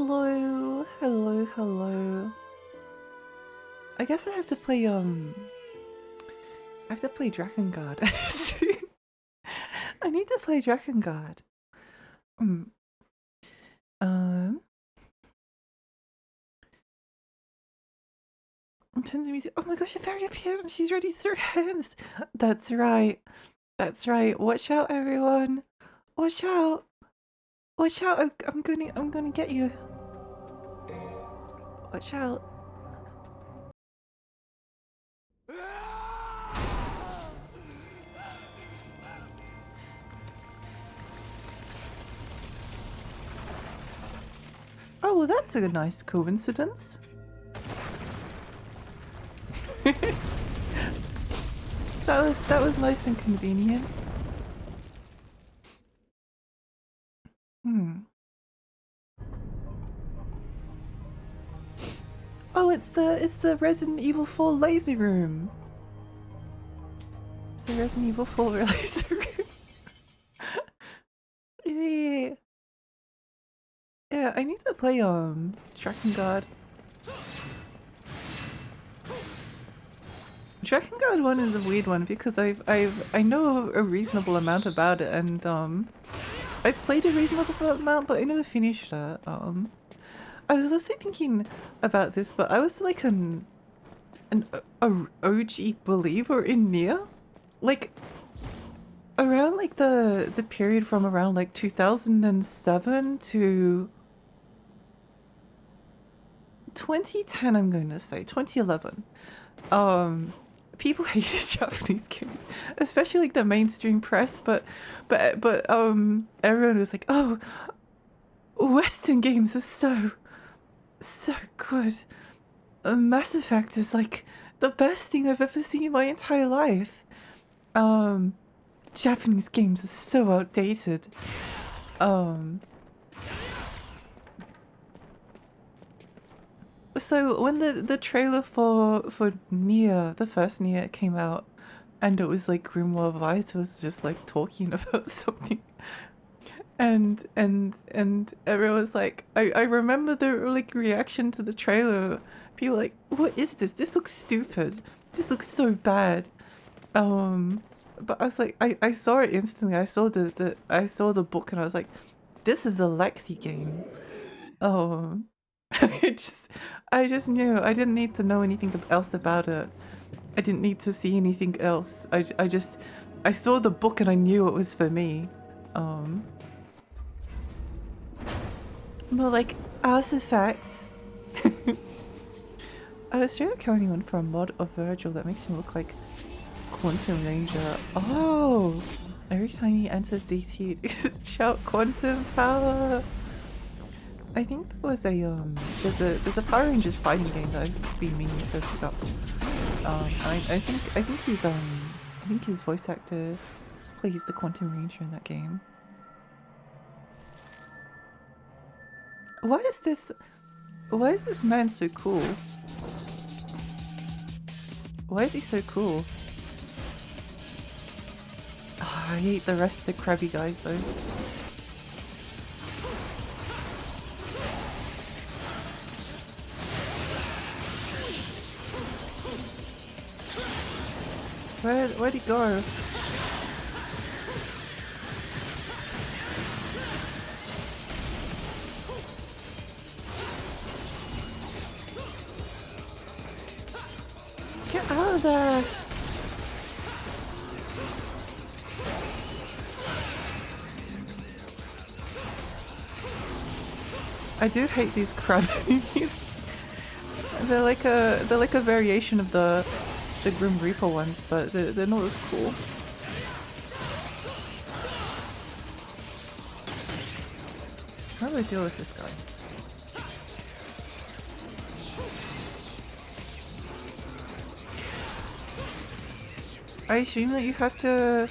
[SPEAKER 1] Hello, hello, hello. I guess I have to play I have to play Drakengard. I need to play Drakengard. Tenzin, oh my gosh, a fairy appeared and she's ready to throw hands. That's right. That's right. Watch out, everyone. Watch out. Watch out. I'm gonna get you. Watch out. Oh, well, that's a nice coincidence. That was nice and convenient. Oh, it's the Resident Evil 4 laser room. It's the Resident Evil 4 laser room. Yeah. Yeah, I need to play Drakengard. Drakengard 1 is a weird one because I know a reasonable amount about it, and I've played a reasonable amount, but I never finished it. I was also thinking about this, but I was like an OG believer in Nier, like around like the period from around like 2007 to 2010. I'm going to say 2011. People hated Japanese games, especially like the mainstream press, but everyone was like, oh, Western games are so good. Mass Effect is like the best thing I've ever seen in my entire life. Japanese games are so outdated. So when the trailer for Nier, the first Nier, came out, and it was like Grimoire Weiss was just like talking about something, and everyone was like, I remember the like reaction to the trailer. People were like, what is this? This looks stupid. This looks so bad. But I was like, I saw it instantly. I saw the book, and I was like, this is a Lexi game. I just knew. I didn't need to know anything else about it. I didn't need to see anything else. I saw the book and I knew it was for me. More like Mass Effect. I was trying to kill anyone for a mod of Virgil that makes him look like Quantum Ranger. Oh! Every time he enters DT, just shout Quantum Power! I think there was there's a Power Rangers fighting game that I've been meaning to pick up. I think his voice actor plays the Quantum Ranger in that game. Why is this man so cool? Why is he so cool? Oh, I hate the rest of the crabby guys though. Where'd he go? Get out of there! I do hate these crab movies. They're like a variation of the Grim Reaper ones, but they're not as cool. How do I deal with this guy? I assume that you have to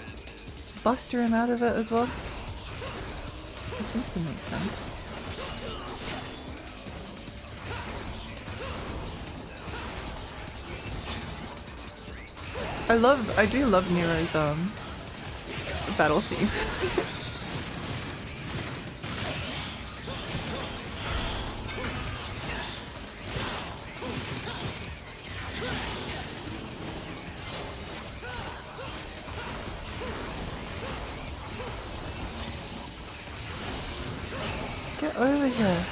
[SPEAKER 1] buster him out of it as well. It seems to make sense. I do love Nero's battle theme. Over here.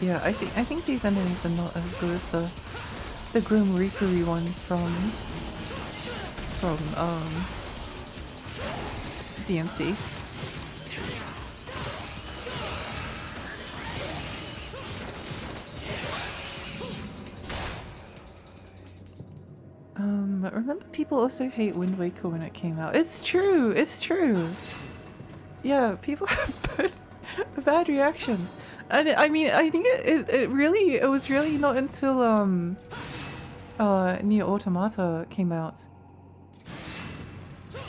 [SPEAKER 1] Yeah, I think these enemies are not as good as the Grim Reaper-y ones from DMC. Remember people also hate Wind Waker when it came out. It's true, it's true. Yeah, people have bad reactions. And I mean, I think it was really not until Nier Automata came out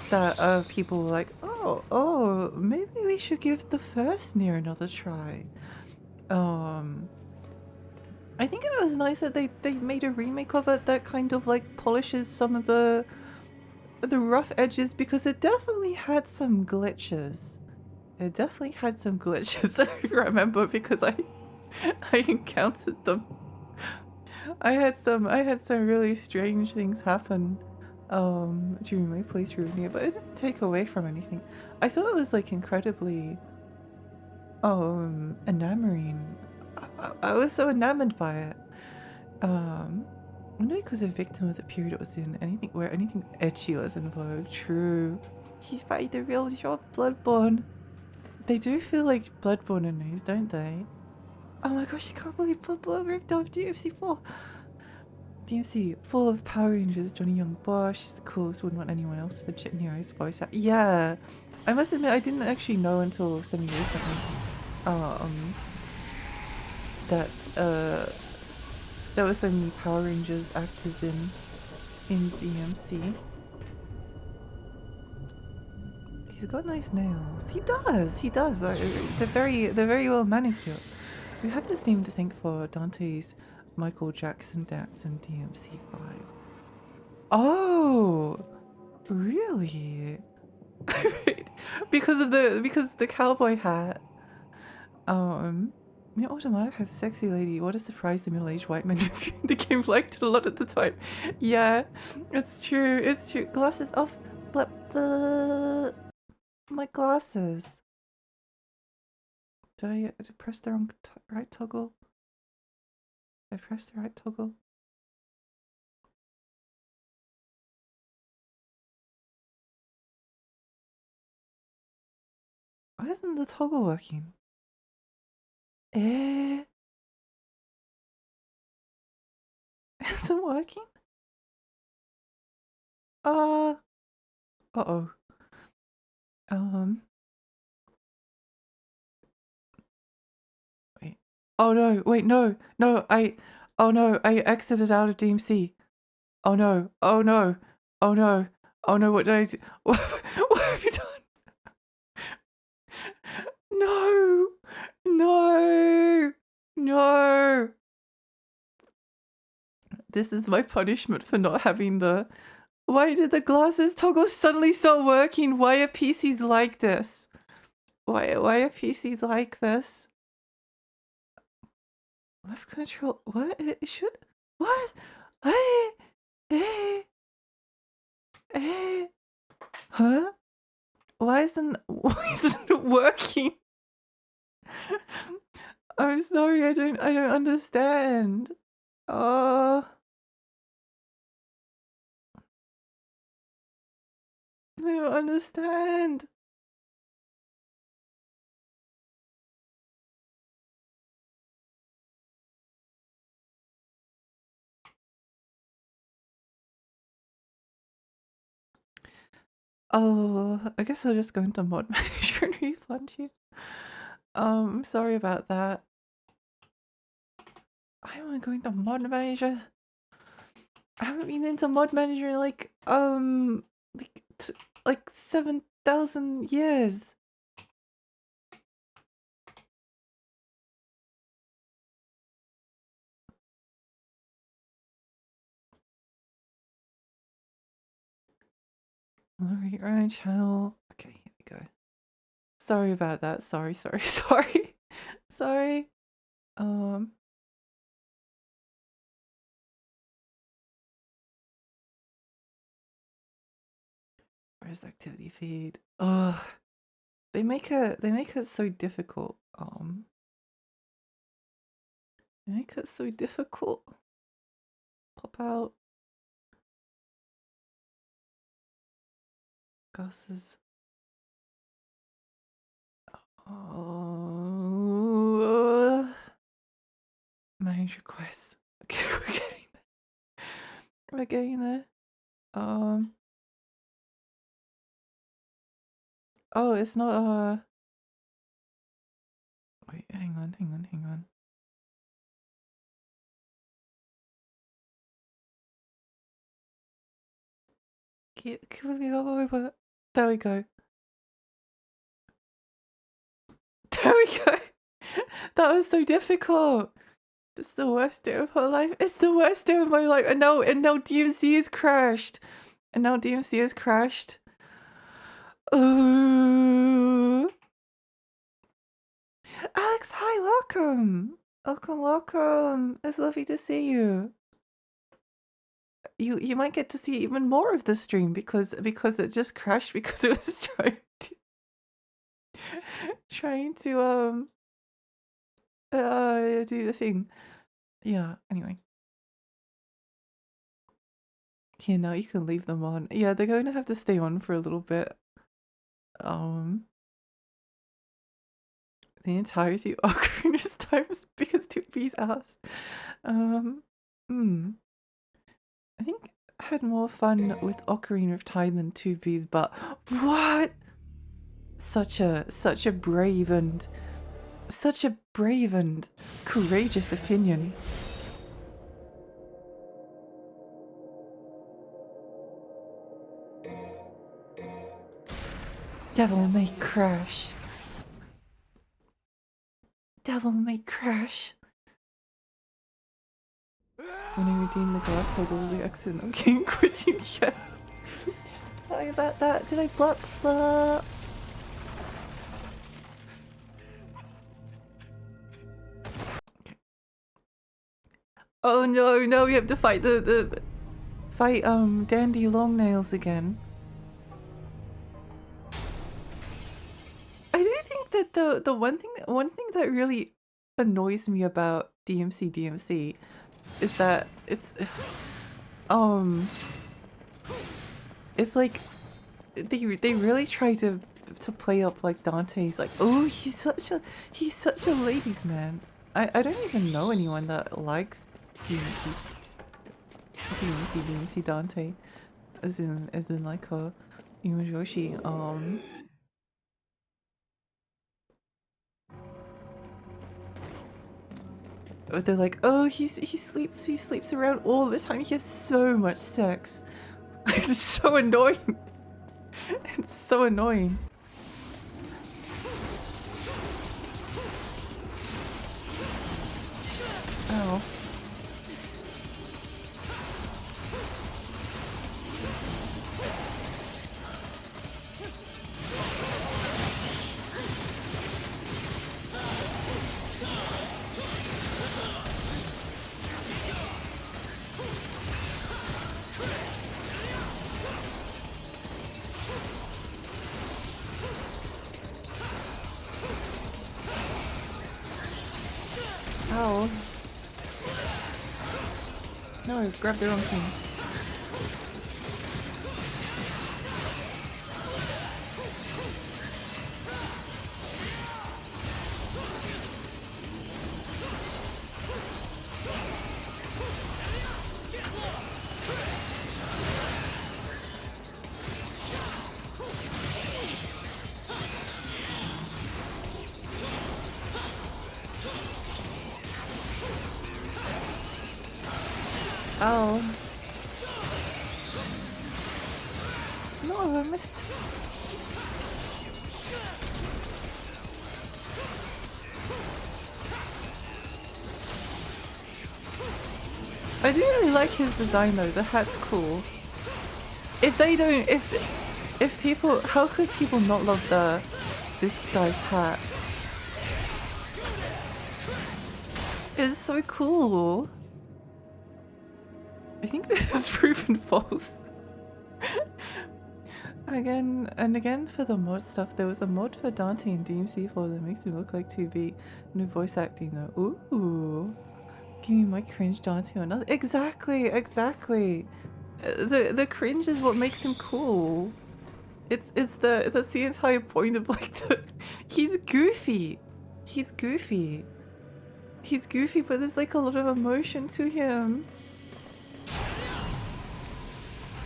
[SPEAKER 1] that people were like, oh, maybe we should give the first Nier another try. I think it was nice that they made a remake of it that kind of like polishes some of the rough edges, because it definitely had some glitches. It definitely had some glitches, I remember, because I encountered them. I had some really strange things happen during my playthrough of Nier, but it didn't take away from anything. I thought it was like incredibly enamoring. I was so enamored by it. Wind Waker was a victim of the period it was in. Where anything edgy was in vogue. True. She's probably the real short Bloodborne. They do feel like Bloodborne enemies, don't they? Oh my gosh, I can't believe Bloodborne ripped off DMC4. DMC, full of Power Rangers, Johnny Young Bosch is the coolest, wouldn't want anyone else for Near Ice voice. Yeah, I must admit I didn't actually know until semi-recently that there were so many Power Rangers actors in DMC. He's got nice nails. He does. They're very well manicured. We have this name to thank for Dante's Michael Jackson dance in DMC5. Oh, really? because the cowboy hat. Nier Automata has a sexy lady. What a surprise the middle-aged white men in the game liked it a lot at the time. Yeah, it's true. It's true. Glasses off. Blah, blah. My glasses. Did I press the wrong right toggle? Did I press the right toggle? Why isn't the toggle working? It isn't working? Uh-oh. Wait. Oh no, wait, no, oh no, I exited out of DMC. Oh no, oh no, oh no, oh no, what did I do? What have you done? No! This is my punishment for not having the... Why did the glasses toggle suddenly start working? Why are PCs like this? Why are PCs like this? Left control... What? It should... What? Huh? Why isn't it working? I'm sorry, I don't understand. I don't understand. Oh, I guess I'll just go into mod manager and refund you. Sorry about that. I don't want to go into mod manager. I haven't been into mod manager in like 7,000 years. Alright, right channel. Okay, here we go. Sorry about that. Sorry. Where's activity feed? Ugh. They make it so difficult. They make it so difficult. Pop out. Gus's. Oh. Manage requests. Okay, we're getting there. We're getting there. Oh, it's not wait, hang on. Can we go over? There we go. There we go. That was so difficult. It's the worst day of my life. It's the worst day of my life. And now DMC has crashed. Ooh. Alex, hi, welcome. Welcome. It's lovely to see you. You might get to see even more of the stream because it just crashed because it was trying to do the thing. Yeah, anyway. Yeah, now you can leave them on. Yeah, they're going to have to stay on for a little bit. The entirety of Ocarina's time is big as 2B's ass. I think I had more fun with Ocarina of Time than 2B's, but what? Such a brave and courageous opinion. Devil May Crash. Devil May Crash. When I redeemed the glass toggle, the accident of game quitting, yes. Sorry about that. Did I blop? Blop. Okay. Oh no, we have to fight fight Dandy Longnails again. I do think that the one thing that really annoys me about DMC is that it's like they really try to play up like Dante's like, oh, he's such a ladies man. I don't even know anyone that likes DMC Dante as in like a Imajoshi. They're like, oh, he sleeps around all the time. He has so much sex. It's so annoying. It's so annoying. Oh. Ow. No, grab the wrong thing. Oh. No, I missed. I do really like his design though, the hat's cool. If they don't, if people, how could people not love this guy's hat? It's so cool. I think this is proven false. Again and again for the mod stuff, there was a mod for Dante in DMC4 that makes him look like 2B. No voice acting though. Ooh. Give me my cringe Dante or nothing. Exactly, exactly. The cringe is what makes him cool. That's the entire point of like he's goofy. He's goofy. He's goofy, but there's like a lot of emotion to him.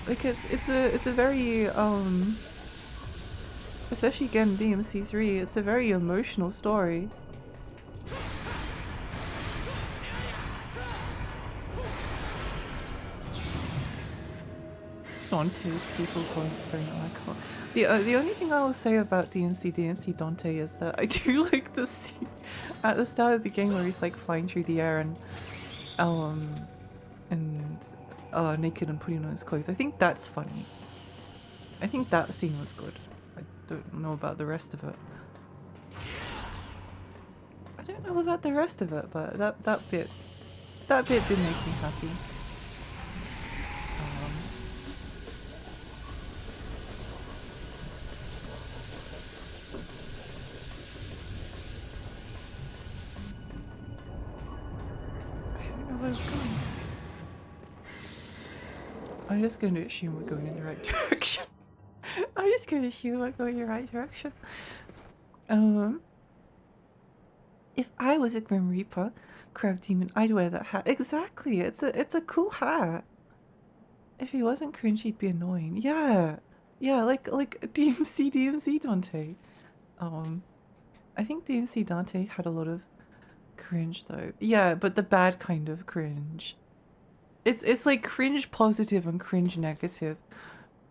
[SPEAKER 1] Like it's a very especially again DMC3, it's a very emotional story. Dante's people calling it very iconic. The only thing I will say about DMC Dante is that I do like the scene at the start of the game where he's like flying through the air and naked and putting on his clothes. I think that's funny. I think that scene was good. I don't know about the rest of it. I don't know about the rest of it, but that bit did make me happy. I don't know where it's going. I'm just going to assume we're going in the right direction. I'm just going to assume we're going in the right direction. If I was a Grim Reaper, Crab Demon, I'd wear that hat. Exactly. It's a cool hat. If he wasn't cringe, he'd be annoying. Yeah. Yeah, like DMC Dante. I think DMC Dante had a lot of cringe though. Yeah, but the bad kind of cringe. It's like cringe positive and cringe negative.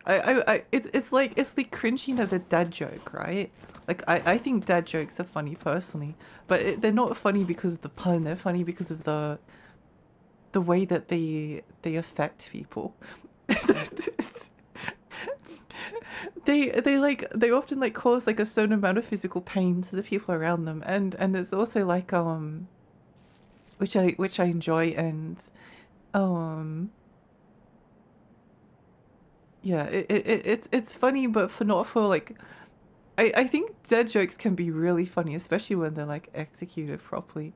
[SPEAKER 1] It's like cringing at a dad joke, right? Like I think dad jokes are funny personally, but they're not funny because of the pun. They're funny because of the way that they affect people. they often like cause like a certain amount of physical pain to the people around them, and it's also like which I enjoy, and yeah, it's funny, but not for like I think dead jokes can be really funny, especially when they're like executed properly.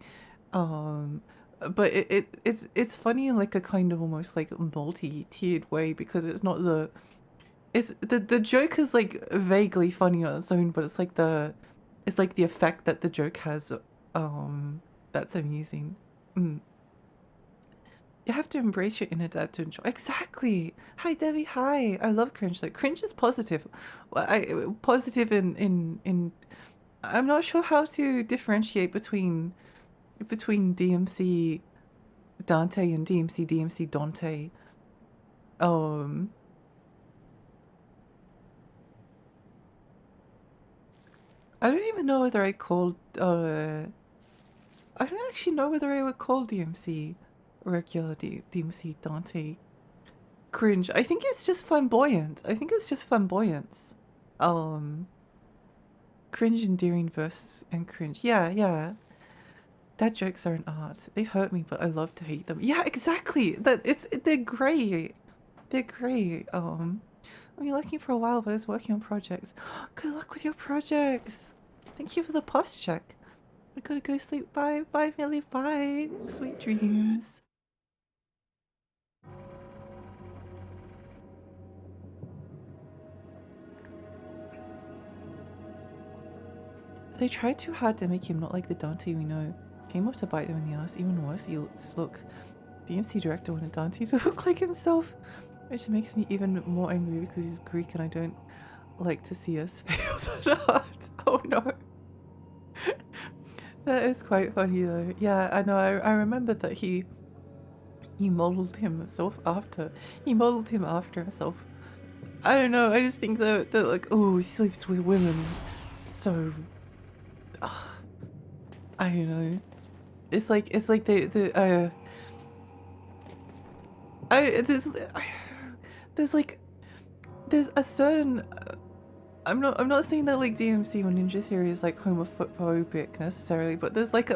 [SPEAKER 1] But it's funny in like a kind of almost like multi-tiered way, because it's not the joke is like vaguely funny on its own, but it's like the effect that the joke has that's amusing. You have to embrace your inner dad to enjoy. Exactly. Hi Debbie. Hi. I love cringe. Like cringe is positive. Well, positive in. I'm not sure how to differentiate between DMC Dante and DMC Dante. I don't even know whether I called. I don't actually know whether I would call DMC regular DMC Dante cringe. I think it's just flamboyant. I think it's just flamboyance. Cringe endearing versus and cringe. Yeah. Dad jokes are an art. They hurt me, but I love to hate them. Yeah, exactly. They're great. They're great. I've been looking for a while, but I was working on projects. Good luck with your projects. Thank you for the post check. I gotta go sleep. Bye, Millie. Bye. Sweet dreams. They tried too hard to make him not like the Dante we know. Came off to bite them in the ass. Even worse, he looks. DMC director wanted Dante to look like himself, which makes me even more angry because he's Greek and I don't like to see us fail that hard. Oh no. That is quite funny though. Yeah, I know. I remember that he modeled himself after. He modeled him after himself. I don't know. I just think that like, oh, he sleeps with women. So, I don't know. It's like there's a certain. I'm not saying that like DMC or Ninja Theory is like homophobic necessarily, but there's like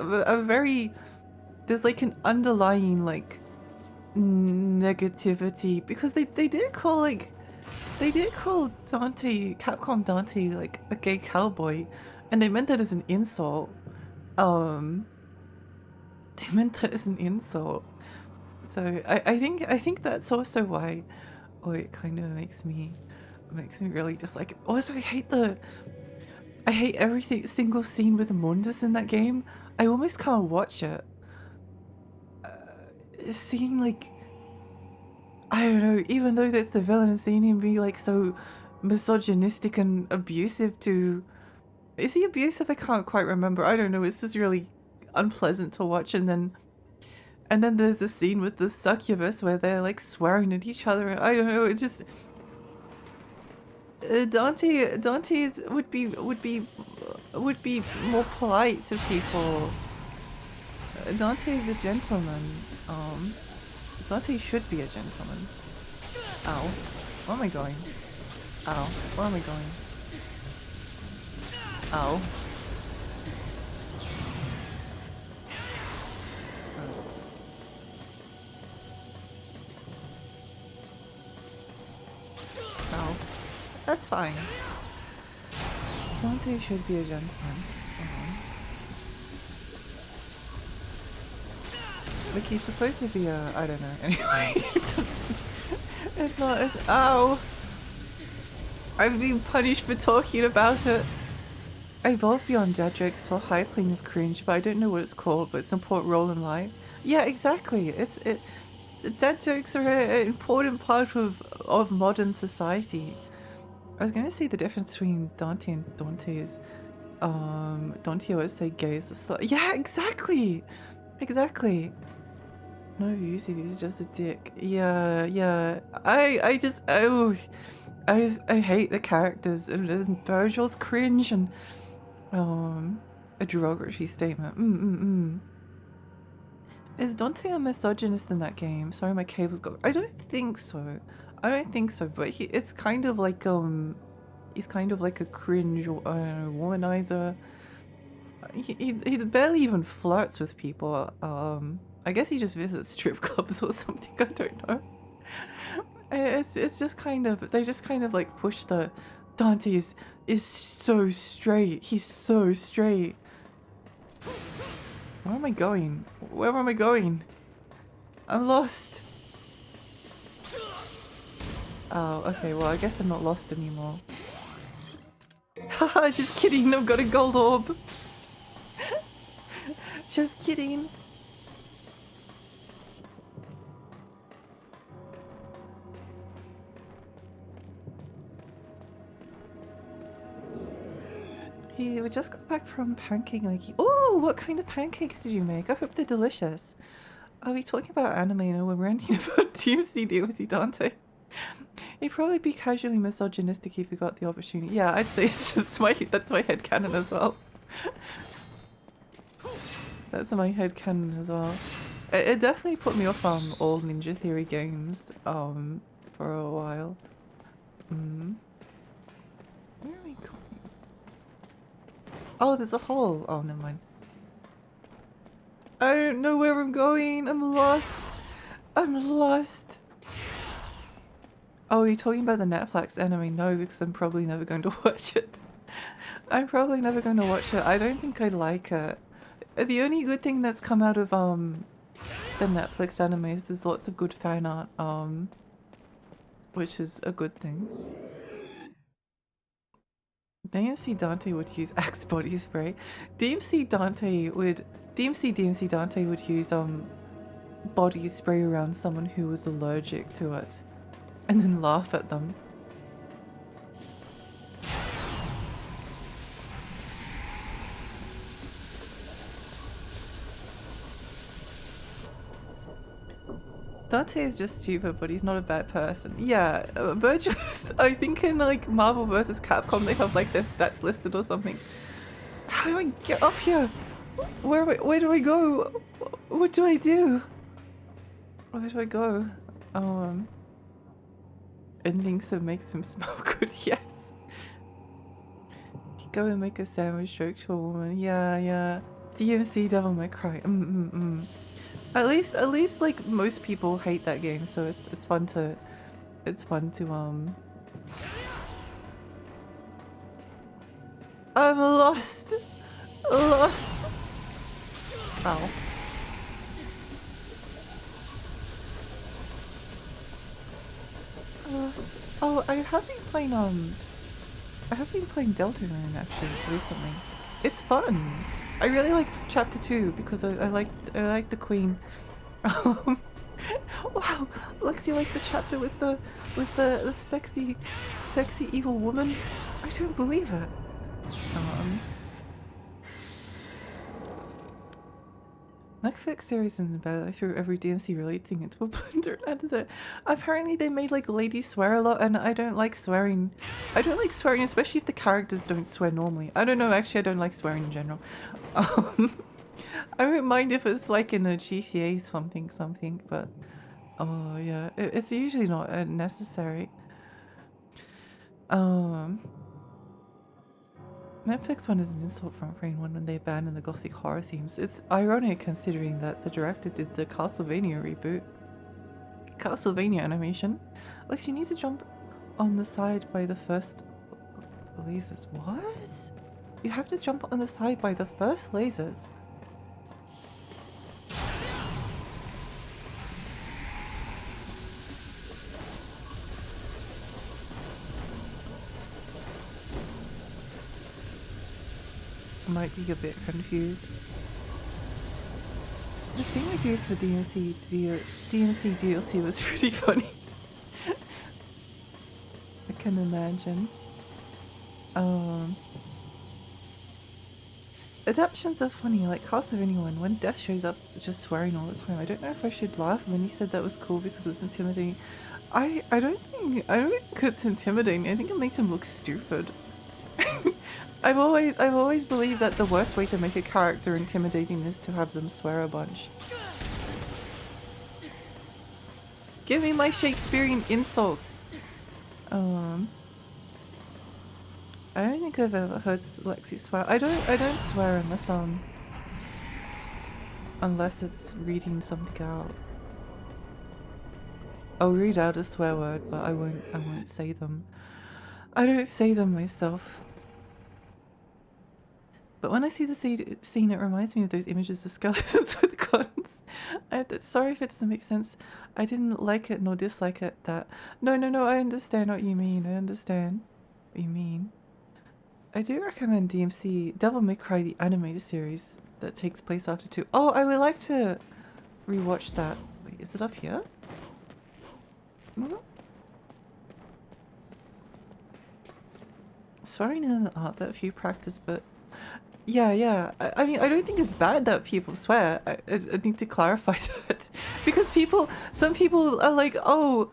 [SPEAKER 1] there's like an underlying like negativity, because they did call like They did call Dante, Capcom Dante, like a gay cowboy, and they meant that as an insult. Um, they meant that as an insult. So I think that's also why, oh, it kind of makes me really dislike it. Also, I hate every single scene with Mundus in that game. I almost can't watch it. Seeing like, I don't know, even though that's the villain, seeing him be like so misogynistic and abusive to, is he abusive? I can't quite remember. I don't know. It's just really unpleasant to watch. And then there's the scene with the succubus where they're like swearing at each other. I don't know. It just Dante would be more polite to people. Dante is a gentleman. Dante should be a gentleman. Ow. Where am I going? Ow. Where am I going? Ow. Ow. That's fine. Dante should be a gentleman. Like he's supposed to be a, I don't know, anyway, it's not, ow! I've been punished for talking about it. I evolved beyond dead jokes for high plane of cringe, but I don't know what it's called, but it's an important role in life. Yeah, exactly, dead jokes are an important part of modern society. I was gonna say the difference between Dante and Dante is, Dante always say gay is a slut. Yeah, exactly! Exactly. No abusive, he's just a dick. Yeah. I just I hate the characters and Virgil's cringe and a derogatory statement. Is Dante a misogynist in that game? Sorry, my cable's got. I don't think so. But it's kind of like he's kind of like a cringe womanizer. He barely even flirts with people. I guess he just visits strip clubs or something. I don't know. It's just kind of, they just kind of like push the Dante is so straight. He's so straight. Where am I going? Where am I going? I'm lost. Oh, okay. Well, I guess I'm not lost anymore. Haha, just kidding. I've got a gold orb. Just kidding. We just got back from pancake making. Oh, what kind of pancakes did you make? I hope they're delicious. Are we talking about anime now? We're ranting about DMC Dante. He'd probably be casually misogynistic if he got the opportunity. Yeah, I'd say that's my headcanon as well. That's my headcanon as well. It definitely put me off old Ninja Theory games for a while. Where are we going? Oh, there's a hole. Oh, never mind. I don't know where I'm going. I'm lost. Oh, are you talking about the Netflix anime? No, because I'm probably never going to watch it. I don't think I'd like it. The only good thing that's come out of the Netflix anime is there's lots of good fan art, which is a good thing. DMC Dante would use Axe body spray. DMC Dante would use body spray around someone who was allergic to it and then laugh at them. Dante is just stupid, but he's not a bad person. Yeah, Virgil, I think in like Marvel vs. Capcom they have like their stats listed or something. How do I get up here? Where do I go? What do I do? Where do I go? Ending so makes him smell good, yes. Go and make a sandwich joke to a woman. Yeah. DMC Devil May Cry. At least like most people hate that game, so it's fun to I'm lost. Lost. Ow. Lost. Oh, I have been playing Deltarune actually recently. It's fun. I really like chapter 2 because I like the queen. Wow, Lexi likes the chapter with the sexy evil woman. I don't believe it. Netflix series isn't bad. I threw every DMC related thing into a blender and added it. Apparently they made like ladies swear a lot and I don't like swearing. I don't like swearing, especially if the characters don't swear normally. I don't know, actually I don't like swearing in general. I don't mind if it's like in a GTA something, but oh yeah, it's usually not necessary. Netflix one is an insult from Rain one when they abandoned the gothic horror themes. It's ironic considering that the director did the Castlevania reboot. Castlevania animation. Lex, you need to jump on the side by the first lasers. What? You have to jump on the side by the first lasers. Might be a bit confused. The Steam reviews for DMC DLC was pretty funny. I can imagine. Adaptions are funny, like Castlevania one, when Death shows up just swearing all the time. I don't know if I should laugh when he said that was cool because it's intimidating. I don't think it's intimidating. I think it makes him look stupid. I've always believed that the worst way to make a character intimidating is to have them swear a bunch. Give me my Shakespearean insults. I don't think I've ever heard Lexi swear. I don't swear unless it's reading something out. I'll read out a swear word, but I won't say them. I don't say them myself. But when I see the scene, it reminds me of those images of skeletons with guns. Sorry if it doesn't make sense. I didn't like it nor dislike it. No, I understand what you mean. I understand what you mean. I do recommend DMC Devil May Cry, the animated series that takes place after 2. Oh, I would like to rewatch that. Wait, is it up here? No? Swearing is an art that few practice, but yeah. I mean, I don't think it's bad that people swear. I need to clarify that because some people are like, oh,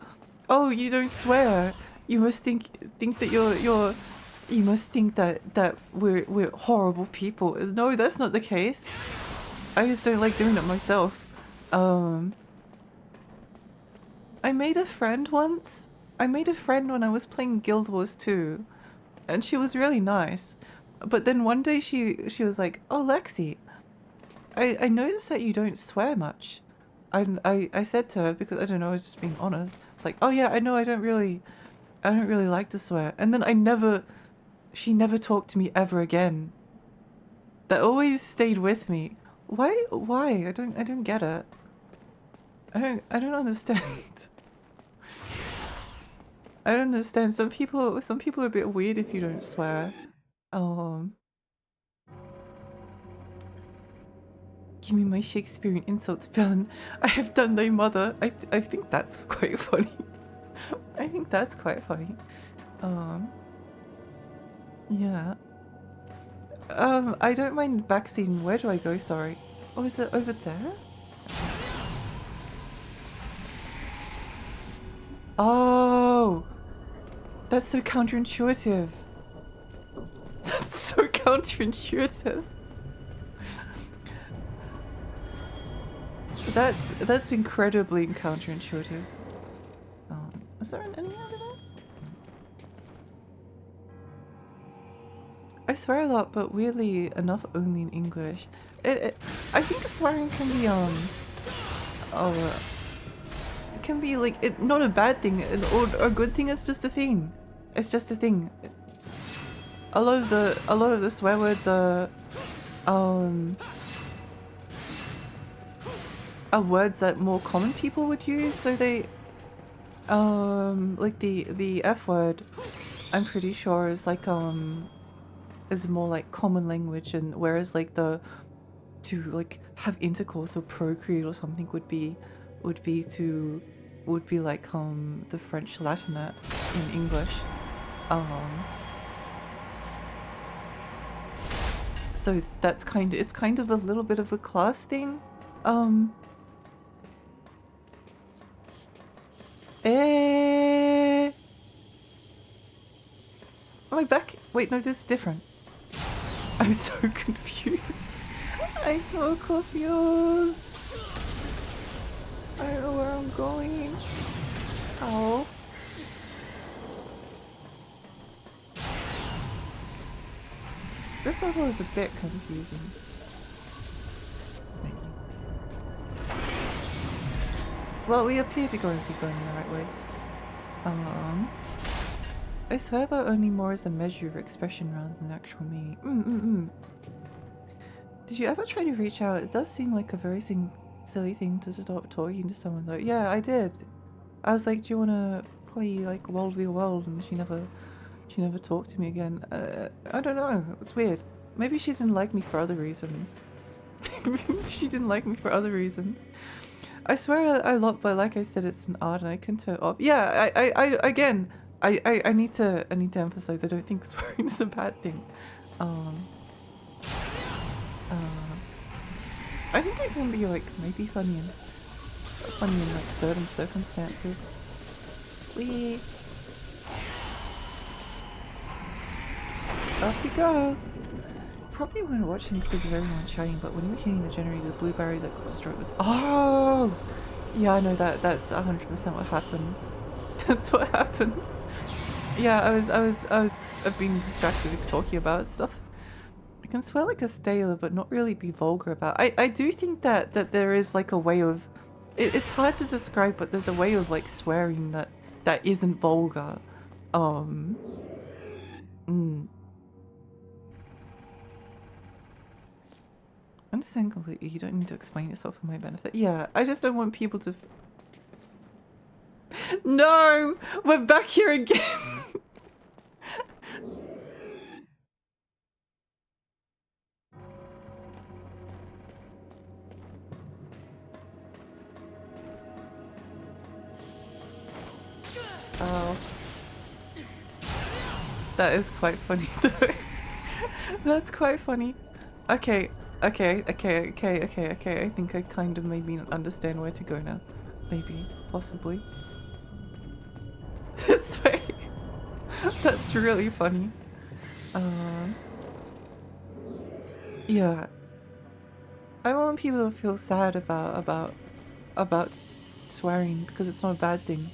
[SPEAKER 1] you don't swear. You must think that you must think that we're horrible people. No, that's not the case. I just don't like doing it myself. I made a friend once. I made a friend when I was playing Guild Wars 2, and she was really nice. But then one day she was like, "Oh, Lexi, I noticed that you don't swear much." I said to her, because I don't know, I was just being honest. It's like, "Oh yeah, I know I don't really like to swear." And then she never talked to me ever again. That always stayed with me. Why? I don't get it. I don't understand. I don't understand. Some people are a bit weird if you don't swear. Give me my Shakespearean insults, villain. I have done thy mother. I think that's quite funny. I think that's quite funny. Yeah. I don't mind backseating. Where do I go? Sorry. Oh, is it over there? Oh, that's so counterintuitive. That's so counterintuitive. That's incredibly counterintuitive. Is there an enemy over there? I swear a lot, but weirdly enough, only in English. I think swearing can be it can be like not a bad thing or a good thing. It's just a thing. It's just a thing. A lot of the swear words are words that more common people would use, so they like the F word, I'm pretty sure is like is more like common language, and whereas like the to like have intercourse or procreate or something would be like the French Latinate in English. So that's it's kind of a little bit of a class thing. Am I back? Wait, no, this is different. I'm so confused. I'm so confused. I don't know where I'm going. Oh. This level is a bit confusing. Well, we appear to be going the right way. I swear but only more as a measure of expression rather than actual meaning. Did you ever try to reach out? It does seem like a very silly thing to stop talking to someone though. Yeah, I did. I was like, do you want to play like World v World? And she never talked to me again. I don't know. It's weird. Maybe she didn't like me for other reasons. Maybe she didn't like me for other reasons. I swear a lot, but like I said, it's an art and I can turn off. Yeah, I need to emphasize, I don't think swearing is a bad thing. I think it can be like maybe funny in like certain circumstances. Up we go. Probably weren't watching because of everyone chatting, but when you were hitting the generator, the blue barrier that got destroyed was— oh! Yeah, I know that's 100% what happened. That's what happened. Yeah, I've been distracted with talking about stuff. I can swear like a sailor, but not really be vulgar about. I do think that there is like a way of— it's hard to describe, but there's a way of like swearing that isn't vulgar. I understand completely. You don't need to explain yourself for my benefit. Yeah, I just don't want people to— No! We're back here again! Oh. That is quite funny though. That's quite funny. Okay. I think I kind of maybe understand where to go now. Maybe. Possibly. This way. That's really funny. Yeah. I want people to feel sad about swearing because it's not a bad thing.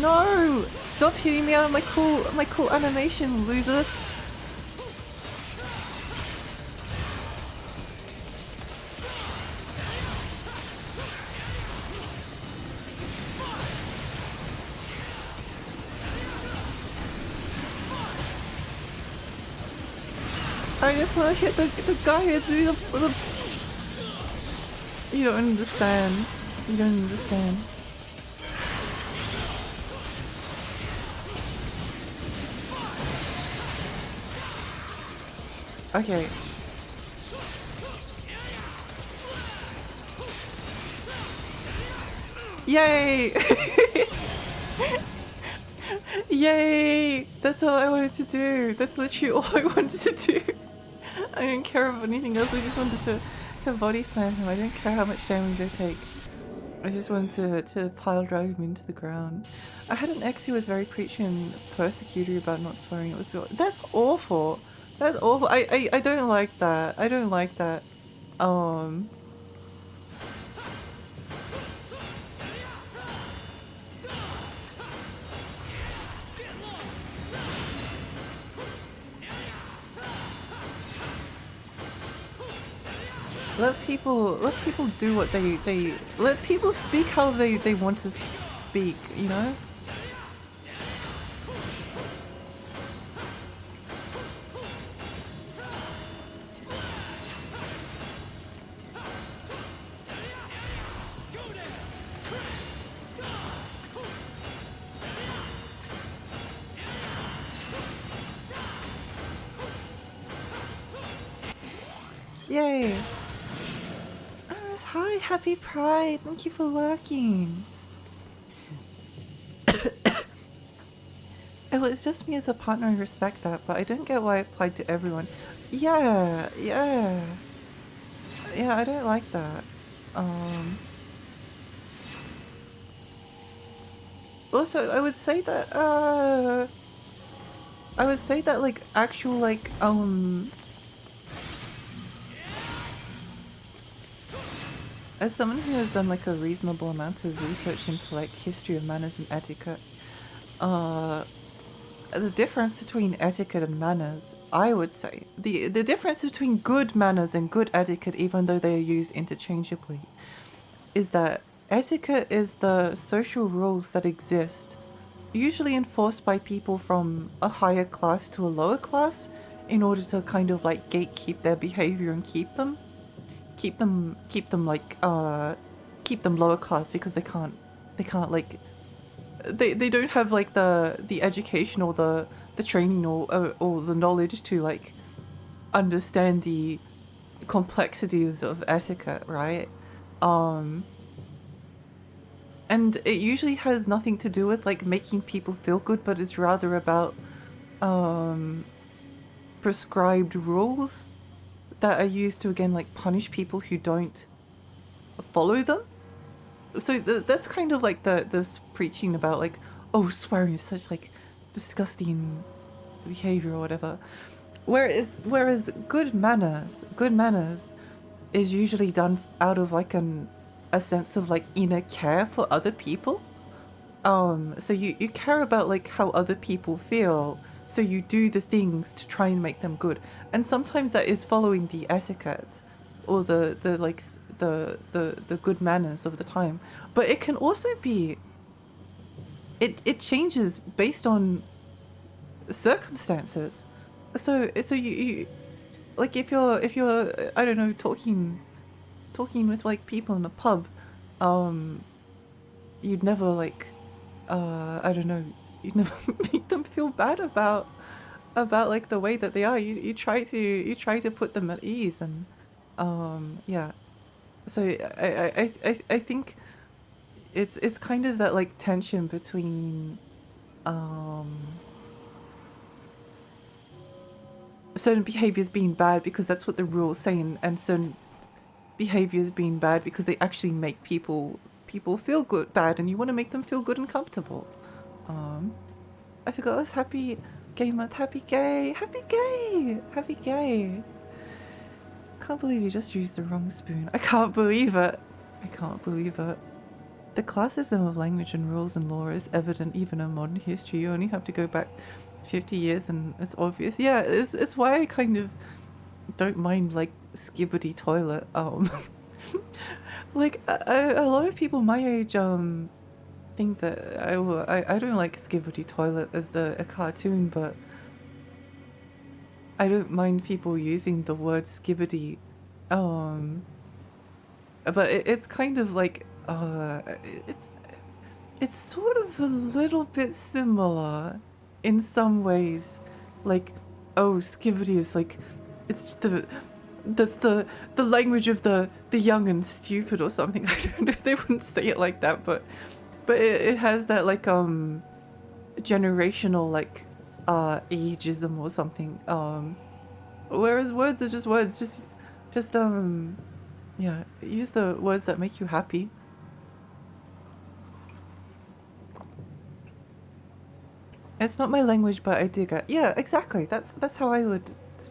[SPEAKER 1] No! Stop hitting me out of my cool animation, losers! I just want to hit the guy who do the... You don't understand. You don't understand. Okay. Yay! Yay! That's all I wanted to do. That's literally all I wanted to do. I didn't care about anything else. I just wanted to body slam him. I didn't care how much damage I take. I just wanted to pile drive him into the ground. I had an ex who was very preachy and persecutory about not swearing. It was— that's awful. That's awful. I don't like that. I don't like that. Let people do what they let people speak how they want to speak, you know? Yay! Iris, hi, happy Pride. Thank you for lurking. Oh, it's just me as a partner, I respect that, but I don't get why it applied to everyone. Yeah, yeah. Yeah, I don't like that. Also, I would say that, like, actual, like, as someone who has done, like, a reasonable amount of research into, like, history of manners and etiquette, the difference between etiquette and manners, I would say, the difference between good manners and good etiquette, even though they are used interchangeably, is that etiquette is the social rules that exist, usually enforced by people from a higher class to a lower class, in order to kind of like gatekeep their behavior and keep them like keep them lower class because they can't like they don't have like the education or the training or the knowledge to like understand the complexities of etiquette, right? And it usually has nothing to do with like making people feel good, but it's rather about prescribed rules that are used to again like punish people who don't follow them. So that's kind of like this preaching about like, oh, swearing is such like disgusting behavior or whatever. Whereas good manners is usually done out of like a sense of like inner care for other people. So you care about like how other people feel, so you do the things to try and make them good. And sometimes that is following the etiquette or the good manners of the time. But it can also be it changes based on circumstances. So you like if you're I don't know, talking with like people in a pub, you'd never like I don't know, you'd never make them feel bad about like the way that they are. You try to put them at ease, and yeah. So I think it's kind of that like tension between certain behaviors being bad because that's what the rules say, and certain behaviors being bad because they actually make people feel bad, and you want to make them feel good and comfortable. I forgot it was Happy Gay Month. Happy gay. Can't believe you just used the wrong spoon. I can't believe it. The classism of language and rules and law is evident even in modern history. You only have to go back 50 years and it's obvious. Yeah, it's why I kind of don't mind like Skibidi Toilet. Like a lot of people my age think that I don't like Skibidi Toilet as a cartoon, but I don't mind people using the word Skibidi. But it's kind of like it's sort of a little bit similar in some ways. Like, oh, Skibidi is like, it's just that's the language of the young and stupid or something. I don't know if they wouldn't say it like that, but it has that like generational like ageism or something. Whereas words are just words. Just yeah, use the words that make you happy. It's not my language, but I dig it. Yeah, exactly. That's how I would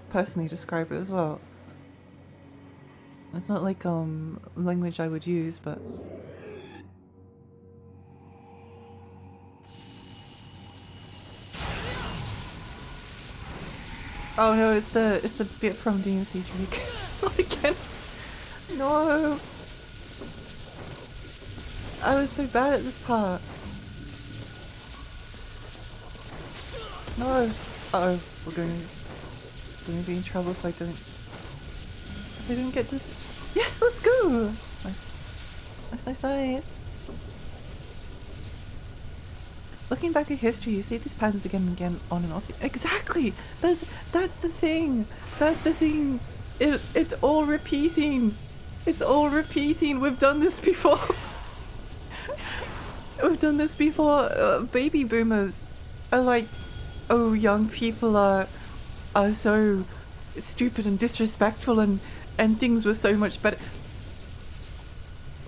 [SPEAKER 1] personally describe it as well. It's not like language I would use, but oh no, it's the bit from DMC3. Not again. No. I was so bad at this part. No. Uh-oh. We're going to be in trouble if I don't get this. Yes, let's go! Nice. Nice. Looking back at history, you see these patterns again and again, on and off. Exactly! That's the thing! That's the thing! It's all repeating! It's all repeating! We've done this before! We've done this before! Baby boomers are like, oh, young people are so stupid and disrespectful and things were so much better.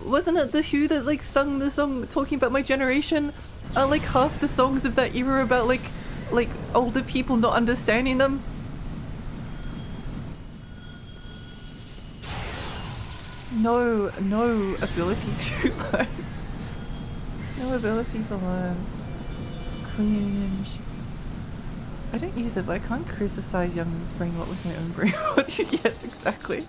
[SPEAKER 1] Wasn't it The Who that like sung the song talking about my generation? Like half the songs of that era about like older people not understanding them. No ability to learn. No ability to learn. Cringe. I don't use it, but I can't criticize Young's brain what with my own brain. Yes, exactly.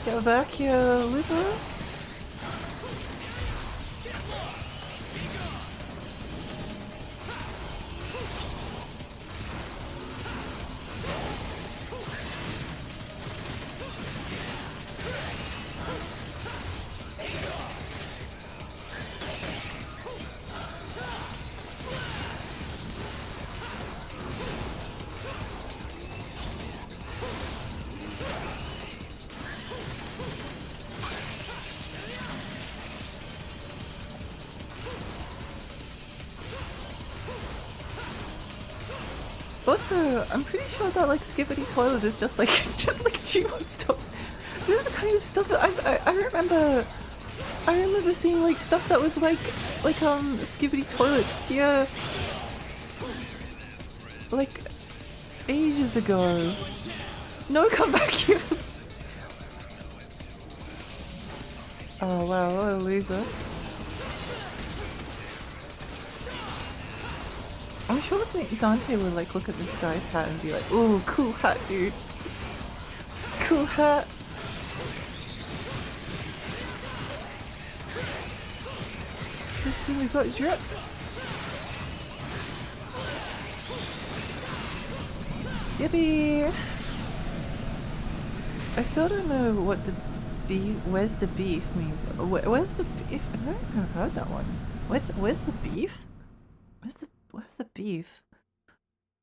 [SPEAKER 1] Get back here, loser. Also, I'm pretty sure that like Skibbity Toilet is just like it's just like G1 stuff. This is the kind of stuff that I remember seeing like stuff that was like Skibbity Toilet here like ages ago. No, come back here. Oh wow, what a loser. I'm sure Dante would like look at this guy's hat and be like, "Ooh, cool hat, dude. Cool hat." This dude got dripped. Yippee! I still don't know what the beef. Where's the beef means. Where's the beef? I don't think I've heard that one. Where's the beef? Where's the beef?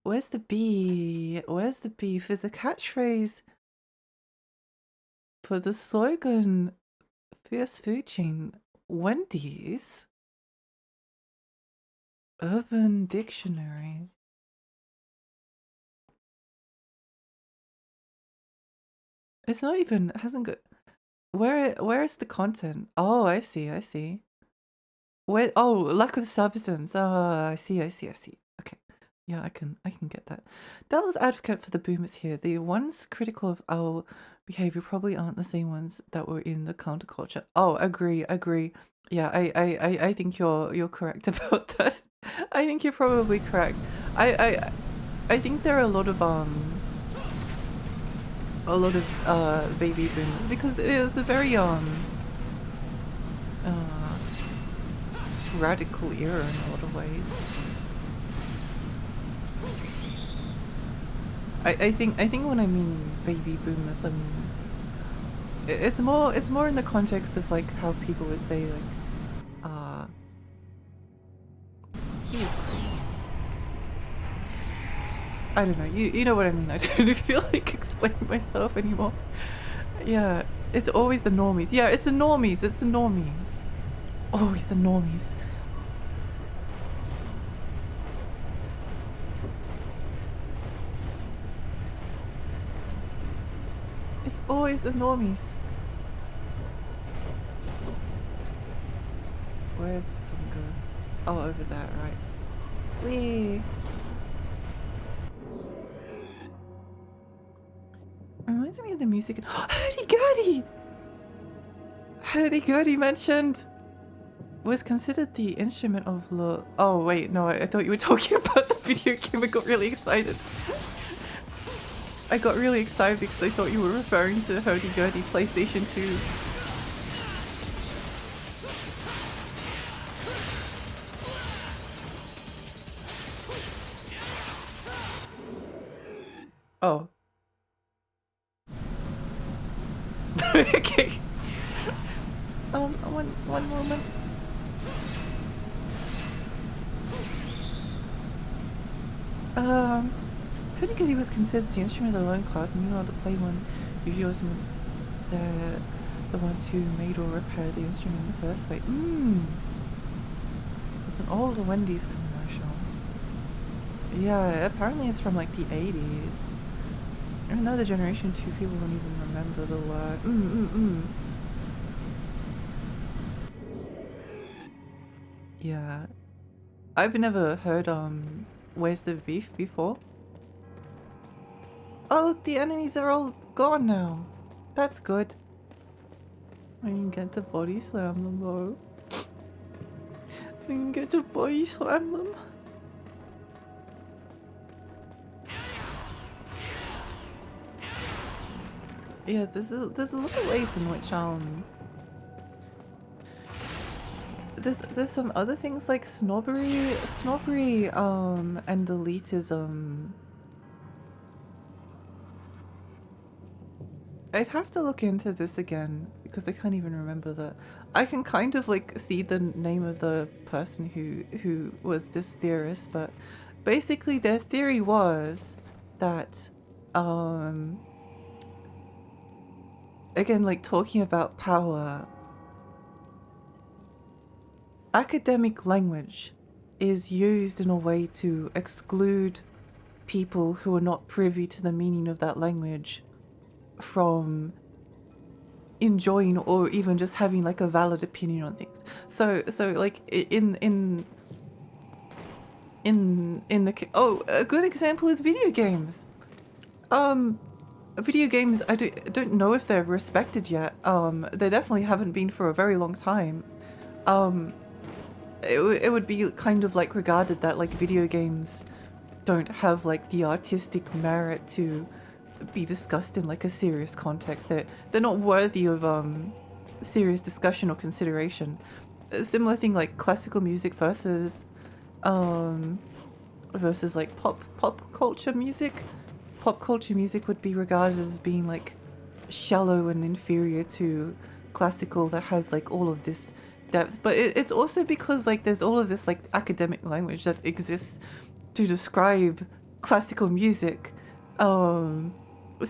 [SPEAKER 1] Where's the bee? Where's the beef is a catchphrase for the slogan fast food chain Wendy's. Urban Dictionary. It's not even, it hasn't got, where is the content? Oh, I see. Where, oh, lack of substance. Oh, I see. Okay. Yeah, I can get that. Devil's advocate for the boomers here. The ones critical of our behavior probably aren't the same ones that were in the counterculture. Oh, agree. Yeah, I think you're correct about that. I think you're probably correct. I think there are a lot of baby boomers because it's a very radical era in a lot of ways. I think when I mean baby boomers, I mean it's more in the context of like how people would say like cute creeps. I don't know, you know what I mean. I don't feel like explaining myself anymore. Yeah, it's always the normies. Yeah, it's the normies. It's always the normies. It's always the normies. Where's this one go? Oh, over there, right. Whee! Reminds me of the music. Hurdy-gurdy! Hurdy-gurdy mentioned was considered the instrument of love. Oh wait, no, I thought you were talking about the video game. I got really excited. I got really excited because I thought you were referring to Hurdy-gurdy PlayStation 2. Oh. Okay. One moment. Hurdy-gurdy was considered the instrument of the lone class, and meanwhile to play one, usually was the ones who made or repaired the instrument in the first place. It's an old Wendy's commercial. Yeah, apparently it's from like the 80s. Another generation, two people don't even remember the word. Yeah. I've never heard, Where's the Beef before. Oh look, the enemies are all gone now. That's good. I can get to body slam them though. I can get to body slam them. Yeah, there's a lot of ways in which there's some other things like snobbery and elitism. I'd have to look into this again because I can't even remember that. I can kind of like see the name of the person who was this theorist, but basically their theory was that again, like talking about power, academic language is used in a way to exclude people who are not privy to the meaning of that language from enjoying or even just having like a valid opinion on things. So like in the a good example is video games. Video games, I don't know if they're respected yet. They definitely haven't been for a very long time. It would be kind of like regarded that like video games don't have like the artistic merit to be discussed in like a serious context. They're not worthy of serious discussion or consideration. A similar thing like classical music versus like pop culture music. Pop culture music would be regarded as being like shallow and inferior to classical that has like all of this depth, but it's also because like there's all of this like academic language that exists to describe classical music. So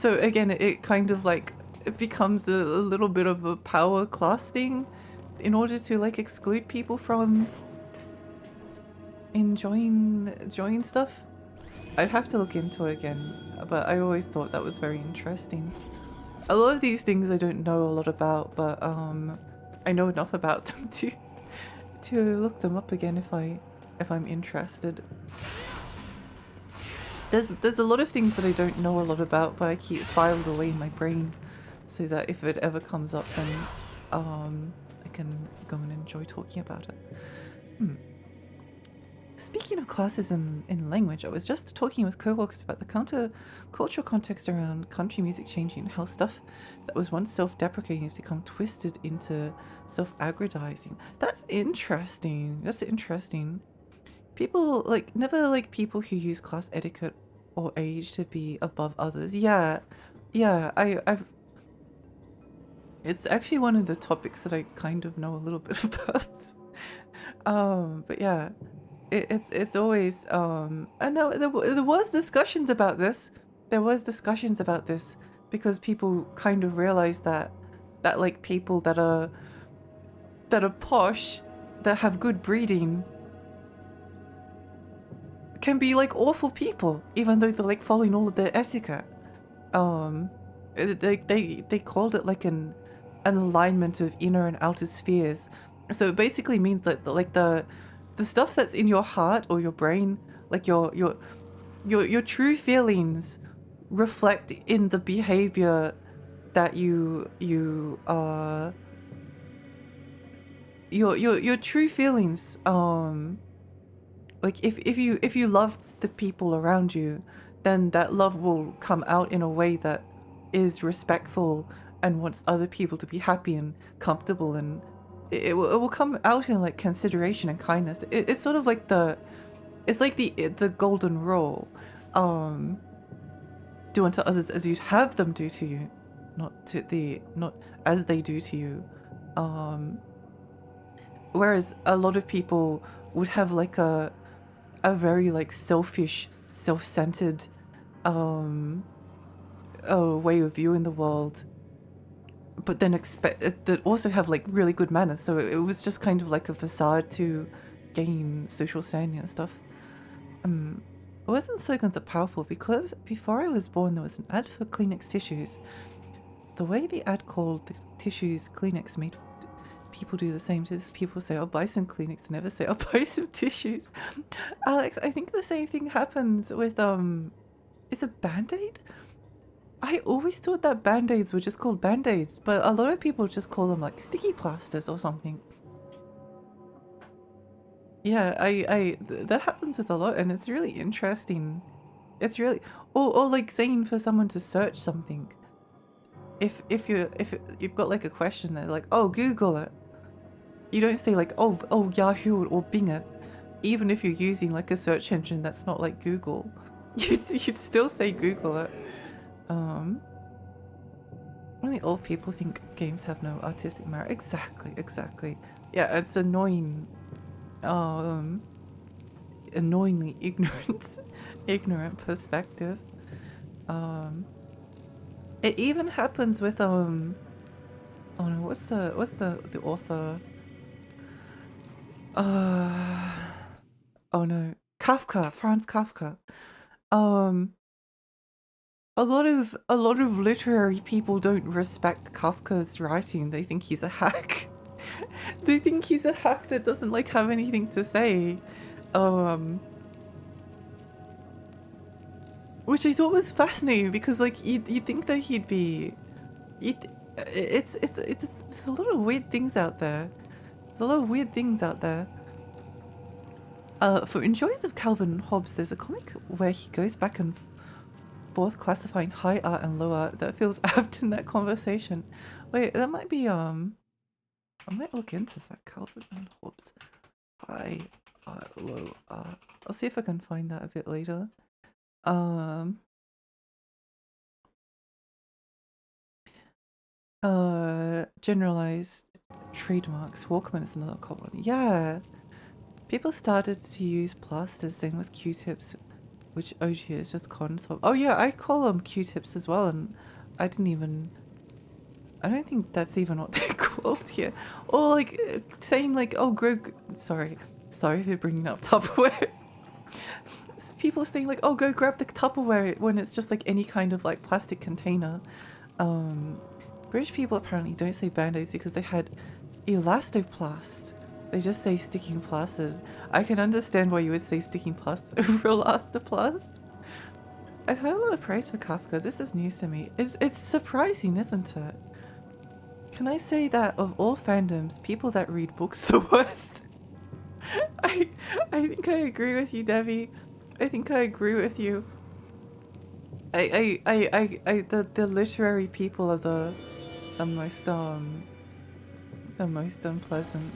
[SPEAKER 1] again, it kind of like it becomes a little bit of a power class thing in order to like exclude people from enjoying stuff. I'd have to look into it again, but I always thought that was very interesting. A lot of these things I don't know a lot about, but I know enough about them to look them up again if I'm interested. There's a lot of things that I don't know a lot about, but I keep filed away in my brain so that if it ever comes up, then I can go and enjoy talking about it. Speaking of classism in language, I was just talking with co-workers about the counter-cultural context around country music changing and how stuff that was once self-deprecating has become twisted into self-aggrandizing. That's interesting. That's interesting. People, like, never like people who use class etiquette or age to be above others. Yeah, I've... It's actually one of the topics that I kind of know a little bit about. But yeah. It's always and there was discussions about this. There was discussions about this because people kind of realized that like people that are posh, that have good breeding, can be like awful people, even though they're like following all of their etiquette. They called it like an alignment of inner and outer spheres, So it basically means that like the stuff that's in your heart or your brain, like your true feelings reflect in the behavior that your true feelings, like if you love the people around you, then that love will come out in a way that is respectful and wants other people to be happy and comfortable, and it will come out in like consideration and kindness. It's sort of like it's like the golden rule. Do unto others as you'd have them do to you, not as they do to you. Whereas a lot of people would have like a very like selfish, self-centered way of viewing the world, but then expect that also have like really good manners. So it was just kind of like a facade to gain social standing and stuff. It wasn't slogans are powerful because before I was born there was an ad for Kleenex tissues. The way the ad called the tissues Kleenex made people do the same to this. People say, I'll buy some Kleenex, they never say, I'll buy some tissues. Alex, I think the same thing happens with, is it Band-Aid? I always thought that Band-Aids were just called Band-Aids, but a lot of people just call them like sticky plasters or something. Yeah, that happens with a lot, and it's really interesting. It's really, or like saying for someone to search something. If you've got like a question, they're like, oh, Google it. You don't say like, oh Yahoo or Bing it, even if you're using like a search engine that's not like Google. You'd still say Google it. Only old people think games have no artistic merit. Exactly. Yeah, it's annoying. Annoyingly ignorant perspective. It even happens with oh no, what's the author? Oh no, Kafka, Franz Kafka. A lot of literary people don't respect Kafka's writing. They think he's a hack. They think he's a hack that doesn't like have anything to say. Which I thought was fascinating because like you'd think that he'd be, it's there's a lot of weird things out there. There's a lot of weird things out there. For enjoyers of Calvin and Hobbes, there's a comic where he goes back and forth classifying high art and low art that feels apt in that conversation. Wait, that might be I might look into that. Calvin and Hobbes, high art, low art. I'll see if I can find that a bit later. Generalized trademarks. Walkman is another common one. Yeah. People started to use plasters, same with Q-tips, which OG is just cotton swab. Oh yeah, I call them Q-tips as well, and I don't think that's even what they're called here. Or like saying like, oh, sorry for bringing up Tupperware. People saying like, oh, go grab the Tupperware when it's just like any kind of like plastic container. British people apparently don't say Band-Aids because they had elastoplast. They just say sticking plasters. I can understand why you would say sticking plasters over elastoplast. I've heard a lot of praise for Kafka. This is news to me. It's surprising, isn't it? Can I say that of all fandoms, people that read books the worst? I think I agree with you, Devi. I think I agree with you. The literary people are the most unpleasant.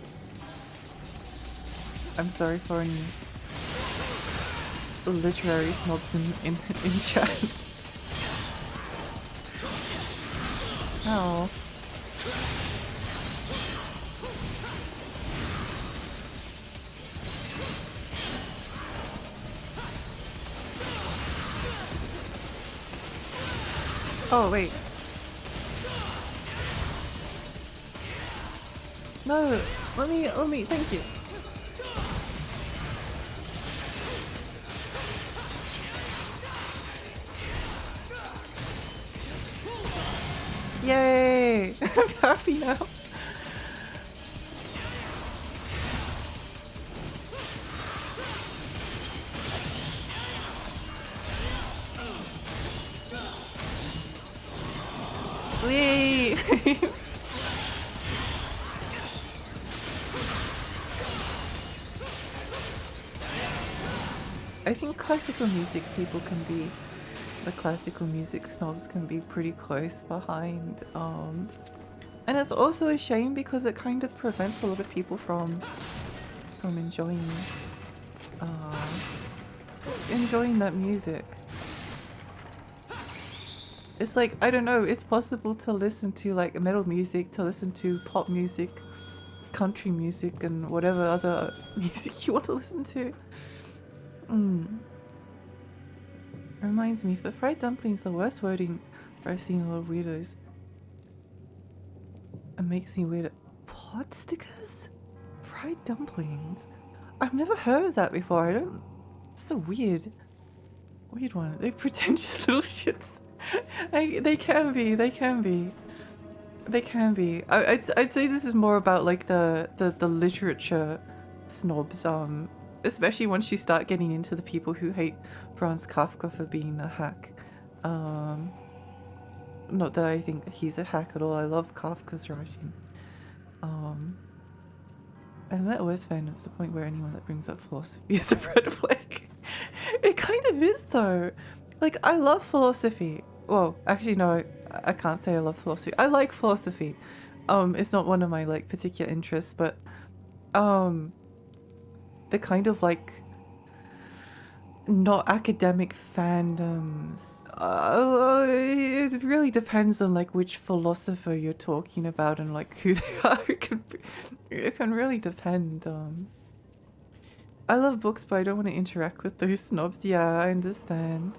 [SPEAKER 1] I'm sorry for any literary snobs in chats. Oh. Oh, wait. No, let me, thank you. Yay! I'm happy now. I think classical music people can be, the classical music snobs can be pretty close behind. And it's also a shame because it kind of prevents a lot of people from enjoying uh, enjoying that music. It's like, I don't know, it's possible to listen to like metal music, to listen to pop music, country music, and whatever other music you want to listen to. Reminds me, for fried dumplings, the worst wording I've seen a lot of weirdos. It makes me weird. Pot stickers? Fried dumplings? I've never heard of that before. I don't. It's a weird one. They're pretentious little shits. They can be. They can be. They can be. I'd say this is more about like the literature snobs. Especially once you start getting into the people who hate Franz Kafka for being a hack. Not that I think he's a hack at all. I love Kafka's writing. I'm that worst fan. It's the point where anyone that brings up philosophy is a red flag. It kind of is though. Like, I love philosophy. Well, actually no, I can't say I love philosophy. I like philosophy. It's not one of my like particular interests, but the kind of like not academic fandoms. It really depends on like which philosopher you're talking about and like who they are. It can really depend. I love books, but I don't want to interact with those snobs. Yeah, I understand.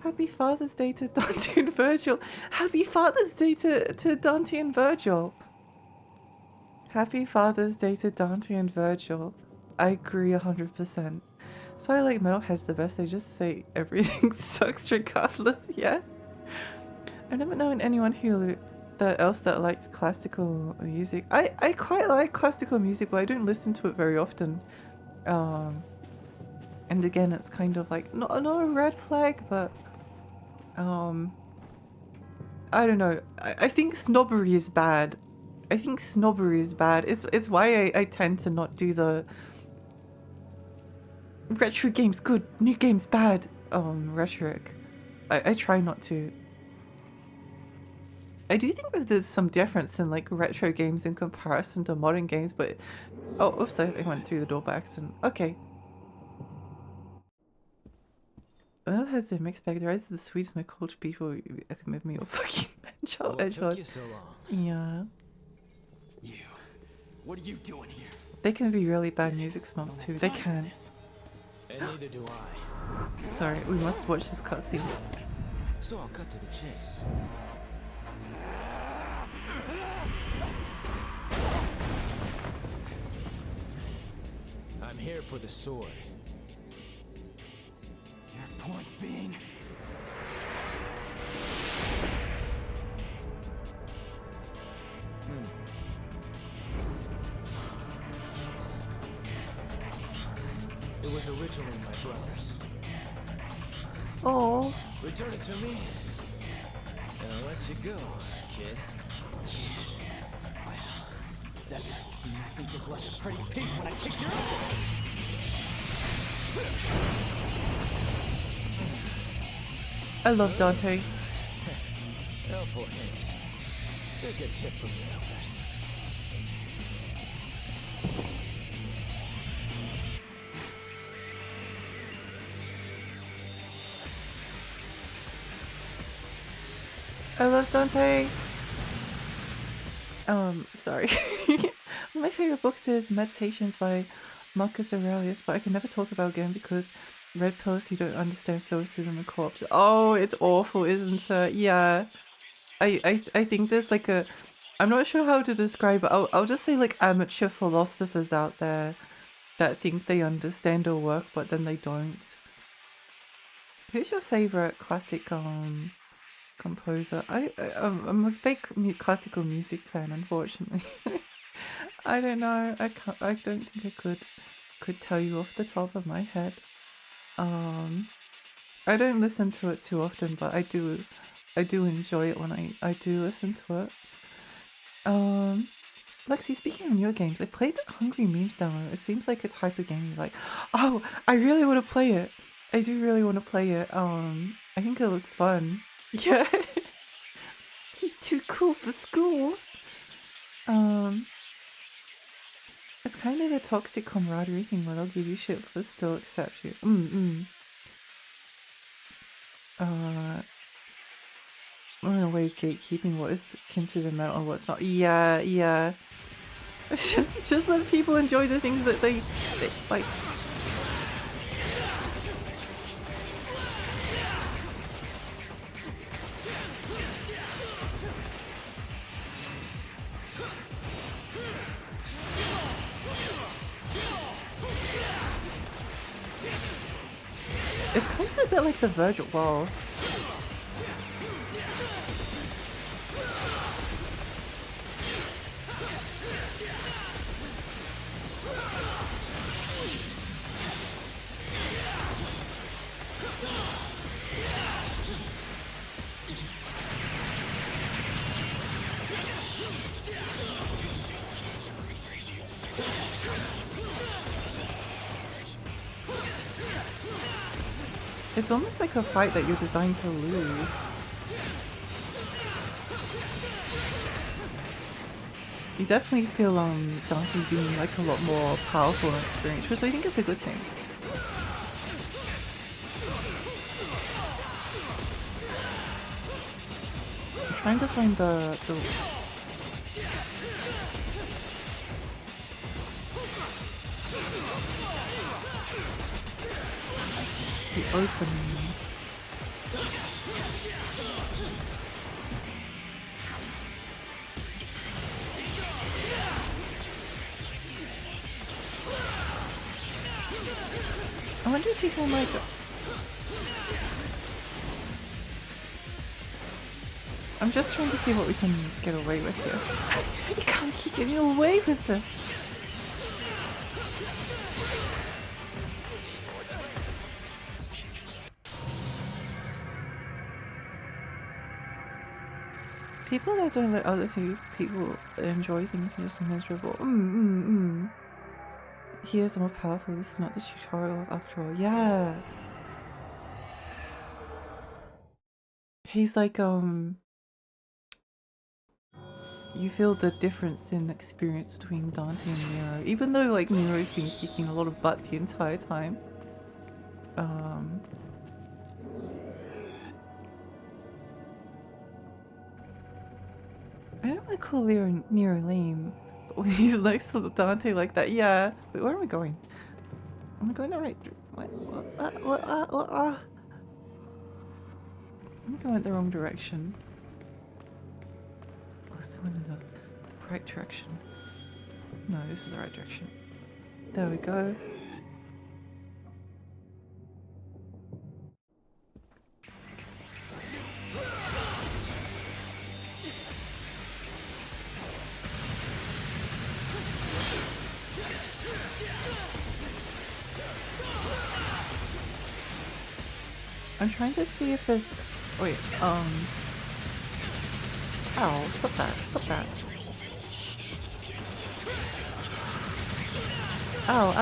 [SPEAKER 1] Happy Father's Day to Dante and Virgil. Happy Father's Day to Dante and Virgil. Happy Father's Day to Dante and Virgil. I agree 100%. So I like metalheads the best. They just say everything sucks regardless. Yeah. I've never known anyone that liked classical music. I quite like classical music, but I don't listen to it very often. And again, it's kind of like not a red flag, but I don't know. I think snobbery is bad. I think snobbery is bad. It's why I tend to not do the retro games good, new games bad rhetoric. I try not to. I do think that there's some difference in like retro games in comparison to modern games, but oh, oops, I went through the door by accident. Okay. Well, has a mixed bag. The rise of the Swedes, my culture people commit me or fucking child.
[SPEAKER 6] What took you so long?
[SPEAKER 1] Yeah.
[SPEAKER 6] You. What are you doing here?
[SPEAKER 1] They can be really bad music snobs too. They can.
[SPEAKER 6] And neither do I.
[SPEAKER 1] Sorry, we must watch this cutscene.
[SPEAKER 6] So I'll cut to the chase. I'm here for the sword. Your point being? It was originally my brother's.
[SPEAKER 1] Oh.
[SPEAKER 6] Return it to me, and I'll let you go, kid. Well, that's how you think you're like a pretty pig when I kick your ass.
[SPEAKER 1] I love Dante.
[SPEAKER 6] Helpful hint. Take a tip from the elders.
[SPEAKER 1] I love Dante. Sorry. One of my favorite books is Meditations by Marcus Aurelius, but I can never talk about again because red pills, you don't understand stoicism and co-option. Oh, it's awful, isn't it? Yeah. I think there's like a, I'm not sure how to describe it. I'll just say like amateur philosophers out there that think they understand our work, but then they don't. Who's your favorite classic composer? I'm a fake classical music fan, unfortunately. I don't know. I don't think I could tell you off the top of my head. I don't listen to it too often, but I do enjoy it when I do listen to it. Lexi, speaking of newer games, I played the Hungry Memes demo. It seems like it's hyper gaming. Like, oh, I really want to play it. I do really want to play it. I think it looks fun. Yeah. He's too cool for school. It's kind of a toxic camaraderie thing where they'll give you shit but still accept you. We're in a way of gatekeeping what is considered metal and what's not. Yeah. It's just let people enjoy the things that they like. It's kind of a bit like the Virgil Wall. It's almost like a fight that you're designed to lose. You definitely feel Dante being like a lot more powerful and experienced, which I think is a good thing. I'm trying to find the openings. I wonder if you can like... I'm just trying to see what we can get away with here. You can't keep getting away with this! People that don't let other people enjoy things are just miserable. He is more powerful. This is not the tutorial after all. Yeah. He's like, you feel the difference in experience between Dante and Nero. Even though, like, Nero's been kicking a lot of butt the entire time. I don't want to call Nero lame, but when he's next to Dante like that, yeah. Wait, where am I going? Am I going the right? I'm going the wrong direction. Was there one in the right direction? No, this is the right direction. There we go. I'm trying to see if there's... Wait, Ow, stop that, stop that. Ow.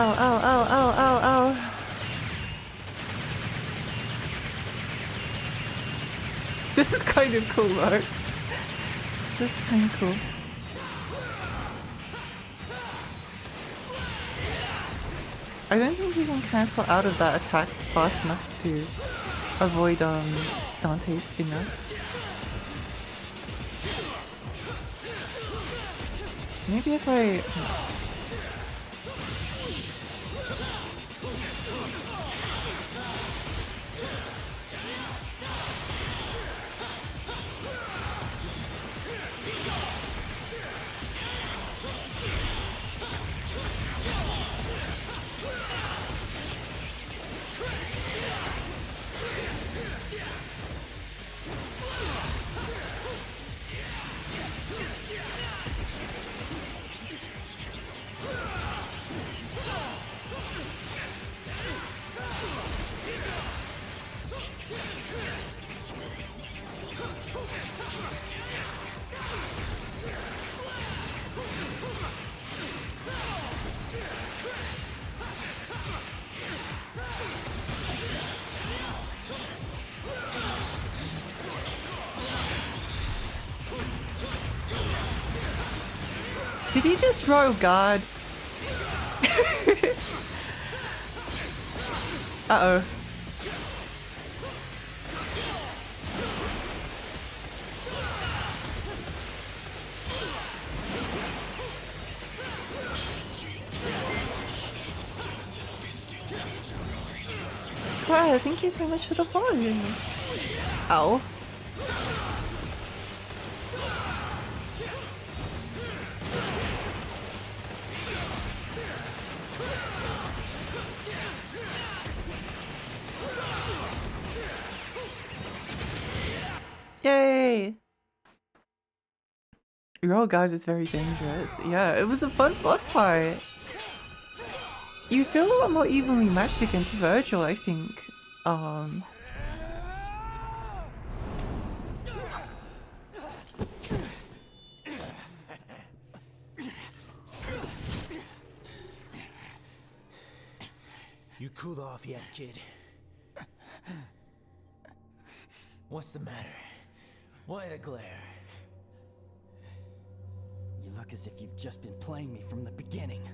[SPEAKER 1] This is kind of cool, though. This is kind of cool. I don't think you can cancel out of that attack fast enough to avoid Dante's stinger. Maybe if I... Did he just royal guard? Uh-oh. Wow, thank you so much for the follow. Ow. Yay! Royal Guard is very dangerous. Yeah, it was a fun boss fight. You feel a lot more evenly matched against Virgil, I think.
[SPEAKER 6] You cooled off yet, kid? What's the matter? Why the glare? You look as if you've just been playing me from the beginning.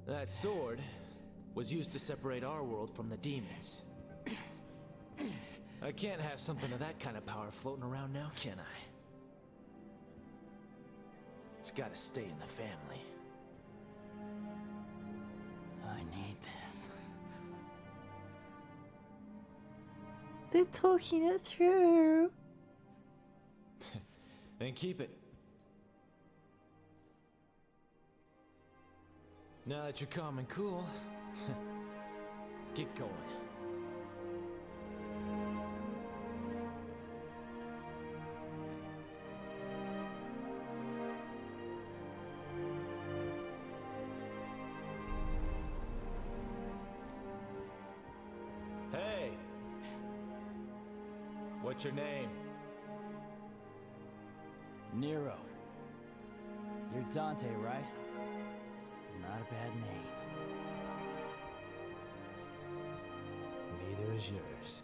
[SPEAKER 6] That sword was used to separate our world from the demons. I can't have something of that kind of power floating around now, can I? It's gotta stay in the family. I need this.
[SPEAKER 1] They're talking it through.
[SPEAKER 6] Then keep it. Now that you're calm and cool, get going. Hey! What's your name? Nero. You're Dante, right? Not a bad name. Neither is yours.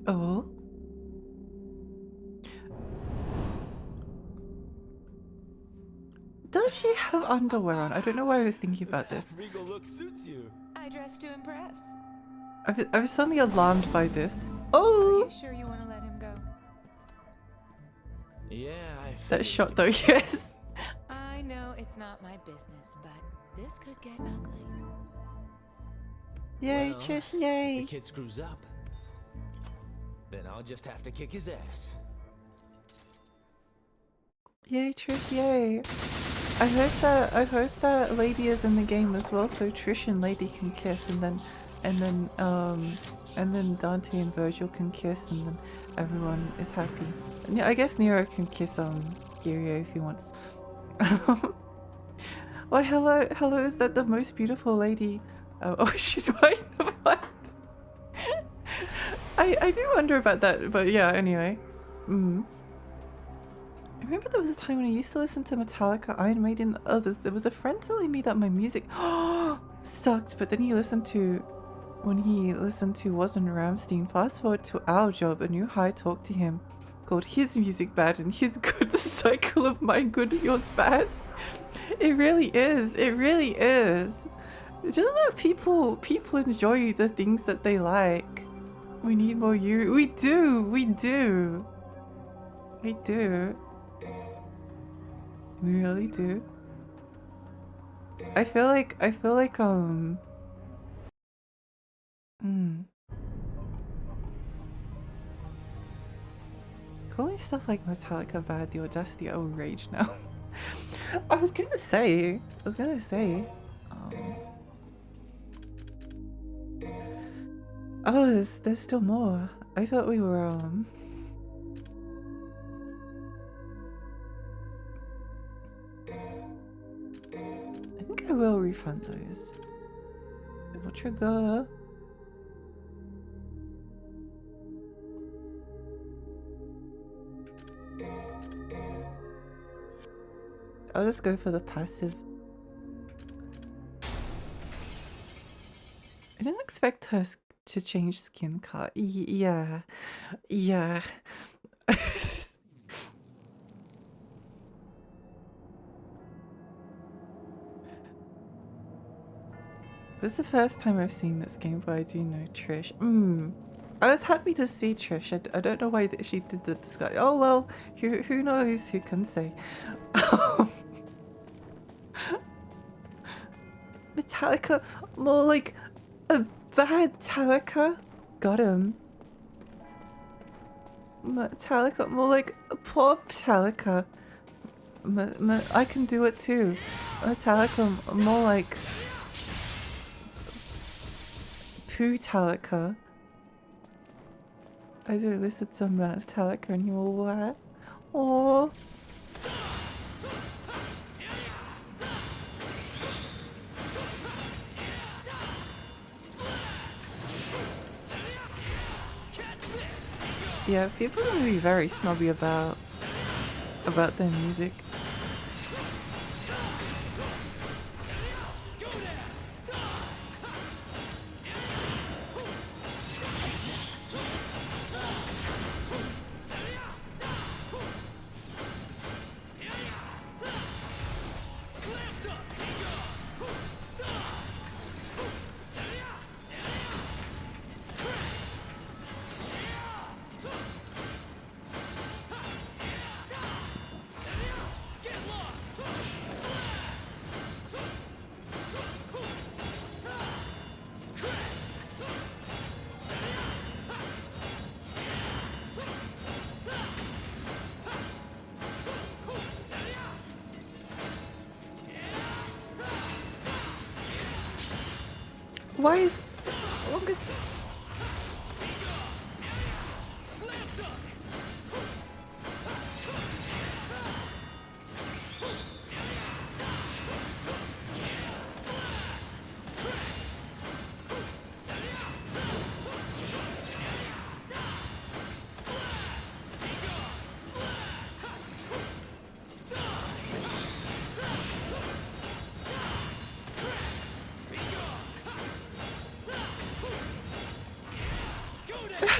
[SPEAKER 1] Oh? Does she have underwear on? I don't know why I was thinking about this.
[SPEAKER 6] Regal look suits you.
[SPEAKER 5] I dress to impress.
[SPEAKER 1] I was suddenly alarmed by this.
[SPEAKER 5] Are
[SPEAKER 1] Oh!
[SPEAKER 5] you sure you want to let him go?
[SPEAKER 6] Yeah, I
[SPEAKER 1] That shot though, yes.
[SPEAKER 5] I know it's not my business, but this could get ugly.
[SPEAKER 1] Yay,
[SPEAKER 6] Well,
[SPEAKER 1] Trish,
[SPEAKER 6] If
[SPEAKER 1] yay.
[SPEAKER 6] the kid screws up, then I'll just have to kick his ass.
[SPEAKER 1] Yay, Trish, yay. I heard that Lady is in the game as well, so Trish and Lady can kiss, and then Dante and Virgil can kiss, and then everyone is happy. And yeah, I guess Nero can kiss Kirio if he wants. Why, hello, is that the most beautiful lady? Oh, she's white. What? I do wonder about that, but yeah, anyway. I remember there was a time when I used to listen to Metallica, Iron Maiden, and others. There was a friend telling me that my music sucked, but then when he listened to Wasn't Rammstein, fast forward to our job, a new hire talked to him, called his music bad and his good, the cycle of mine good, yours bad. It really is. It really is. Just let people enjoy the things that they like. We need more you. We do. We do. We do. We really do. I feel like calling stuff like Metallica bad, the audacity, I will rage now. I was gonna say, oh, there's still more. I thought we were, I think I will refund those. Double trigger. I'll just go for the passive her to change skin color. Yeah, yeah. This is the first time I've seen this game, but I do know Trish. I was happy to see Trish. I don't know why she did the disguise. Oh well, who knows? Who can say? Metallica, more like a bad Metallica. Got him. Metallica, more like a poor Metallica. I can do it too. Metallica, more like Poo-Talica. I don't listen to Metallica anymore. Oh. Yeah, people can be very snobby about their music. Why is longest?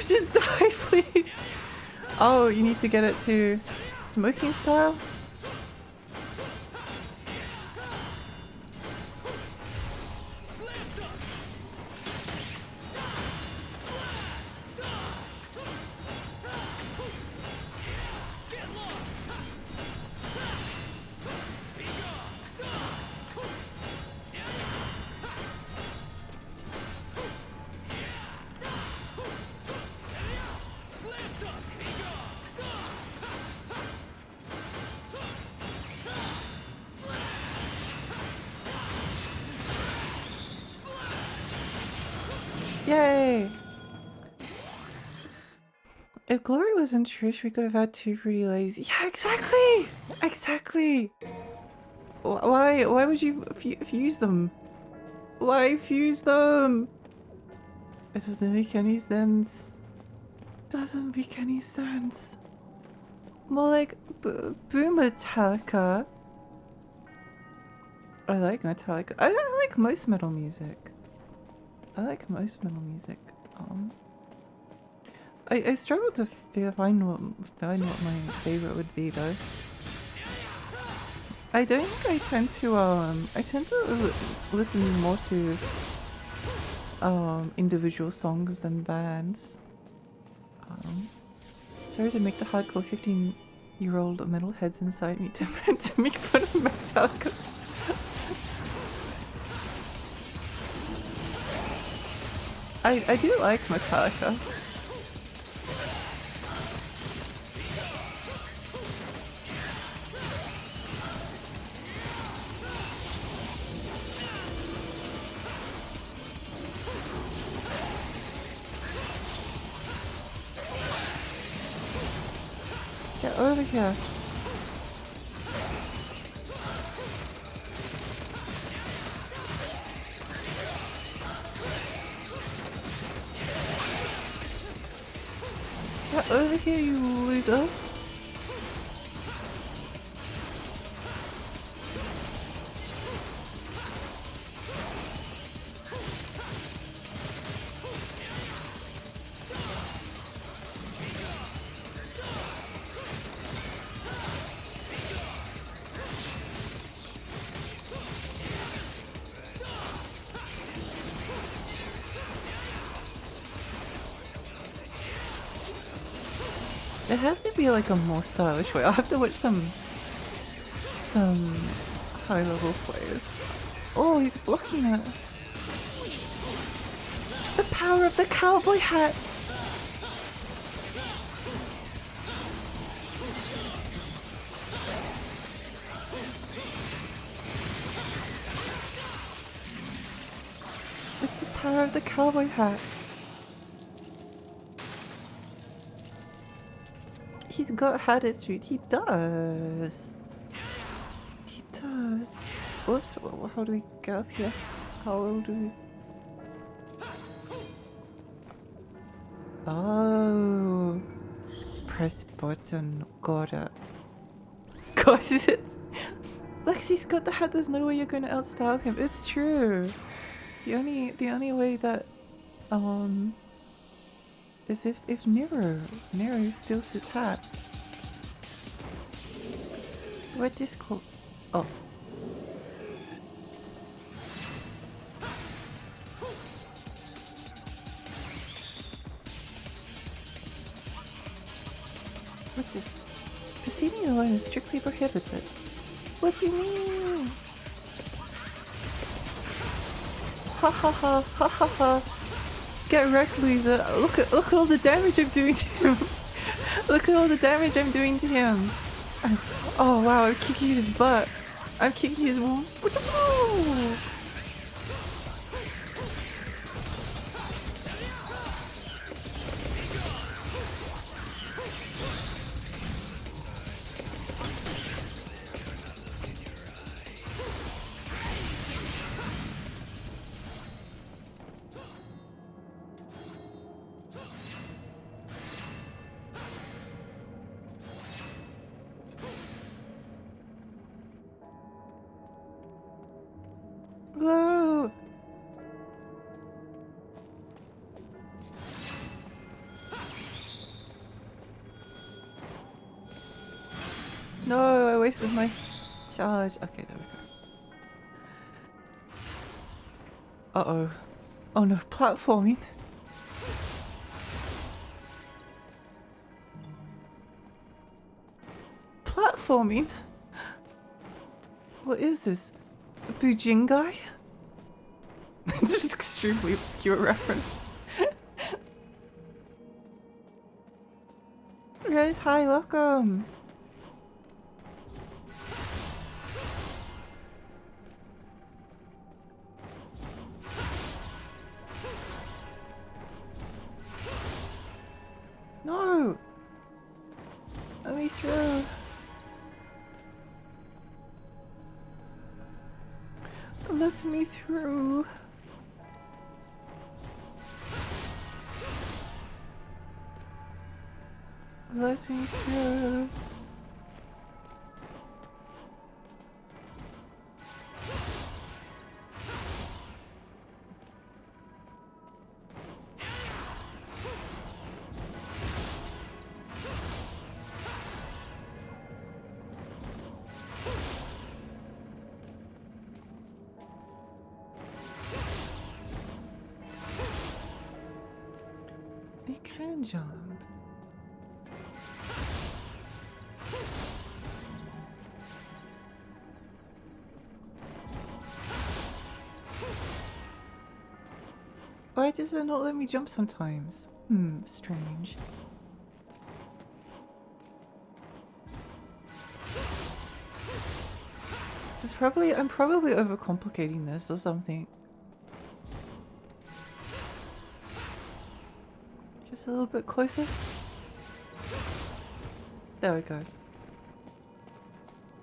[SPEAKER 1] Just die, please. Oh, you need to get it to smoking style? Yay! If Glory wasn't Trish, we could have had two pretty ladies. Yeah, exactly! Exactly! Why would you fuse them? Why fuse them? It doesn't make any sense. Doesn't make any sense. More like Boo Metallica. I like Metallica. I like most metal music. I like most metal music. I struggle to find what my favorite would be though. I don't think I tend to listen more to individual songs than bands. Sorry to make the hardcore 15-year-old metalheads inside me to make fun of Metallica. I do like Metallica. Get over here. Get over here, you loser. There has to be like a more stylish way. I'll have to watch some high level plays. Oh, he's blocking it. The power of the cowboy hat. It's the power of the cowboy hat. He's got attitude. He does. He does. Whoops. How do we get up here? How do we... Oh. Press button. Got it. Got it. Lexi's got the hat. There's no way you're going to outstyle him. It's true. The only way that is if Nero steals his hat. What Discord? Oh. What's this? Proceeding alone is strictly prohibited. What do you mean? Ha ha ha ha ha ha. Get wrecked, loser. Look at all the damage I'm doing to him. Look at all the damage I'm doing to him. Oh wow, I'm kicking his butt. I'm kicking his... Whoa! No, I wasted my charge. Okay, there we go. Uh-oh. Oh no, platforming. Platforming? What is this? Bujingai? Just extremely obscure reference. Guys, hi, welcome. No! Let me through. Let me through. Let me through. You can jump. Why does it not let me jump sometimes? Strange. I'm probably overcomplicating this or something. Just a little bit closer. There we go.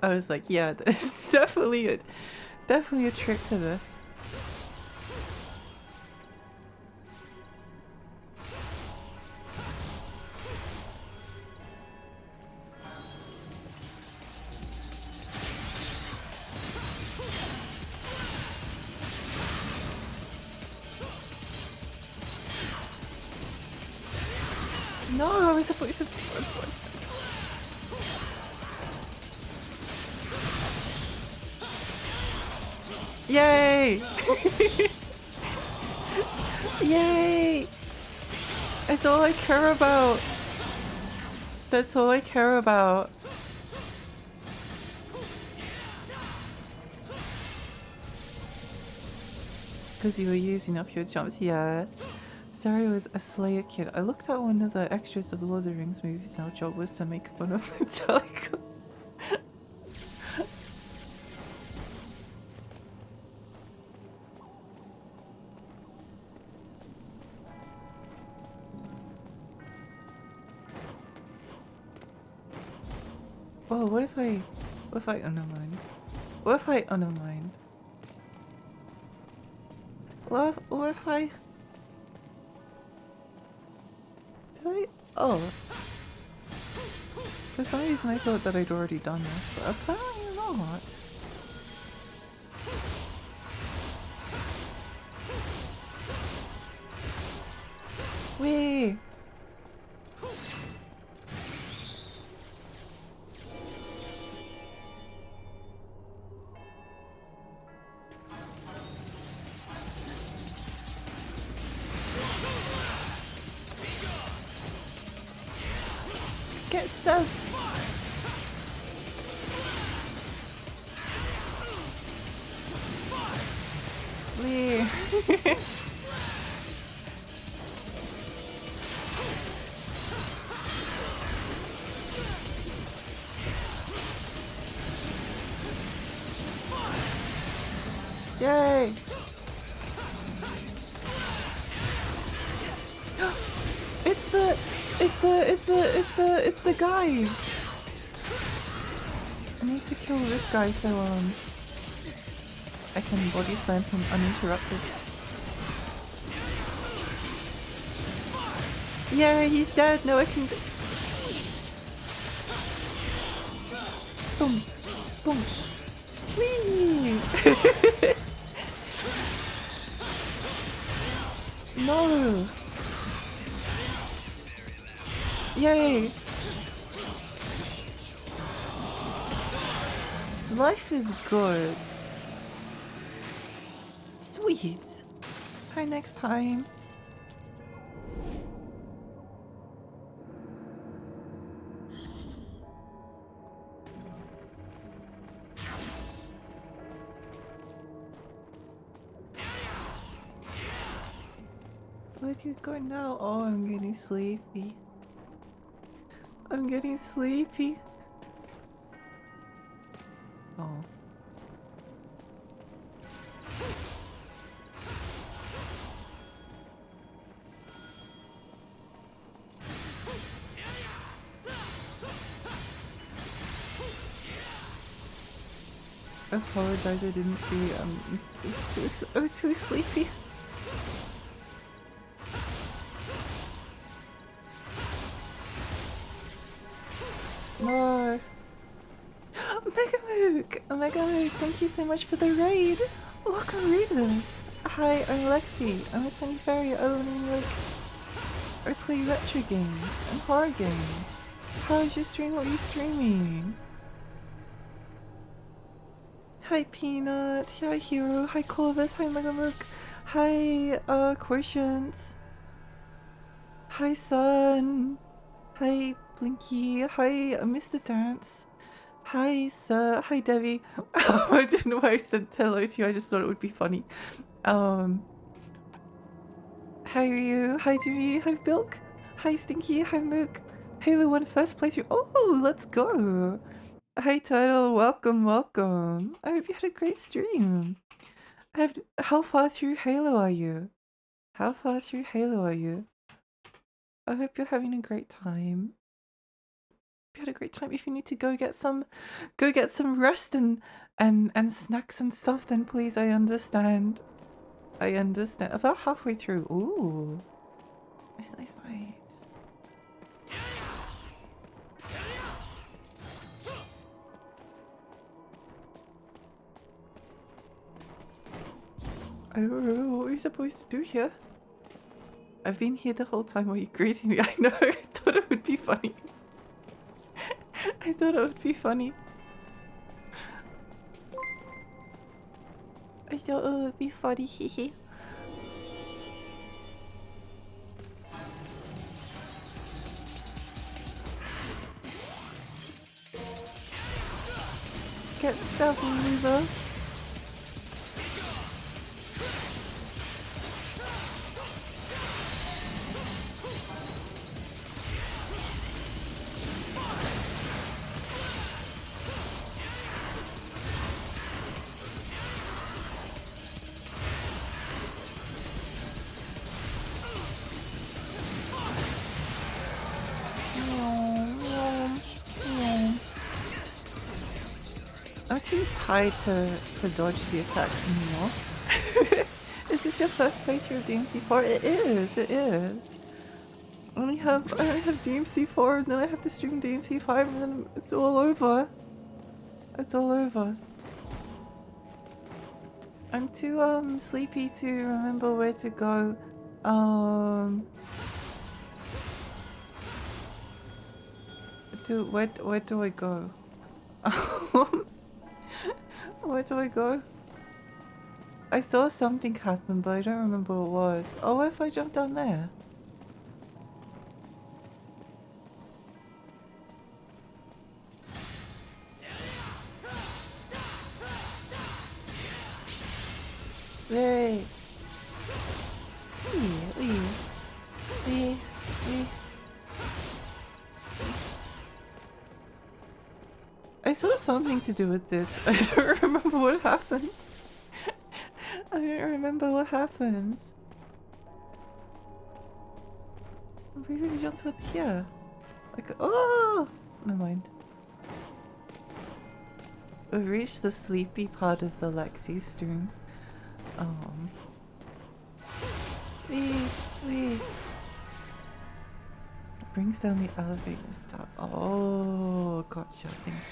[SPEAKER 1] I was like, yeah, there's definitely a trick to this. No, I was supposed to... Yay! Yay! That's all I care about. That's all I care about. Because you were using up your jumps, yeah. Sorry, was a Slayer kid. I looked at one of the extras of the Lord of the Rings movies and our job was to make fun of Metallica. Oh, what if I... oh, never mind. What if I... oh, never mind. What if I... did I... oh. For some reason I thought that I'd already done this, but apparently not. Wait. Get stuffed. Lee. Yay. It's the guy. I need to kill this guy so I can body slam him uninterrupted. Yeah, he's dead. No, I can. Boom, boom. Whee! No. Yay! Life is good. Sweet. Try next time. Where'd you go now? Oh, I'm getting sleepy. I'm getting sleepy. Oh. I apologize, I didn't see. I was too sleepy. No. Megamook, thank you so much for the raid. Welcome readers. Hi, I'm Lexi. I'm a tiny fairy. I play retro games and horror games. How's your stream? What are you streaming? Hi Peanut. Hi Hero. Hi Corvus. Hi Megamook. Hi Quotient. Hi Sun. Hi Blinky. Hi Mr. Dance. Hi Sir. Hi Debbie. I don't know why I said hello to you. I just thought it would be funny. Hi Ryu. Hi Jimmy. Hi Bilk. Hi Stinky. Hi Mook. Halo 1 first playthrough. Oh, let's go. Hi Turtle. Welcome, welcome. I hope you had a great stream. How far through Halo are you? How far through Halo are you? I hope you're having a great time. You had a great time. If you need to go get some rest and snacks and stuff, then please, I understand. I understand. About halfway through. Ooh. Nice. I don't know what we're supposed to do here. I've been here the whole time while you're greeting me. I know. I thought it would be funny. I thought it would be funny. I thought it would be funny, hehe. Get stuff, loser. I'm too tired to dodge the attacks anymore. Is this your first playthrough of DMC4? It is, it is. I only have DMC4 and then I have to stream DMC5 and then it's all over. It's all over. I'm too sleepy to remember where to go. Where do I go? Where do I go? I saw something happen, but I don't remember what it was. Oh, what if I jump down there? Wait. I saw something to do with this. I don't remember what happened. I don't remember what happens. Maybe we jump up here. Like, oh! Never mind. We've reached the sleepy part of the Lexi stream. Wee. Brings down the elevator stuff. Oh, gotcha. Thank you.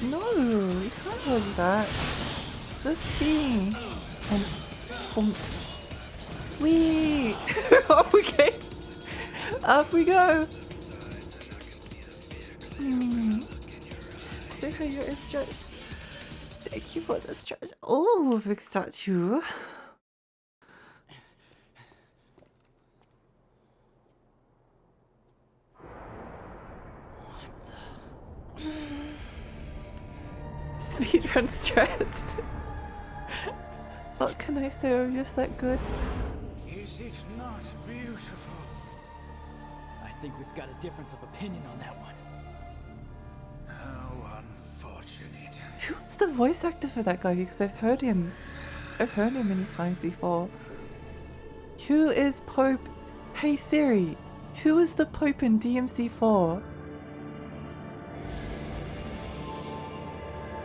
[SPEAKER 1] No, you can't hold that. Just cheating. Wee! Okay. Up we go. Still how you're stretch. Thank you for the stretch. Oh, big statue. Speedrun strats. What can I say? I'm just that good.
[SPEAKER 4] Is it not beautiful?
[SPEAKER 6] I think we've got a difference of opinion on that one.
[SPEAKER 4] How unfortunate.
[SPEAKER 1] Who's the voice actor for that guy? Because I've heard him many times before. Who is Pope? Hey Siri, who is the Pope in DMC4?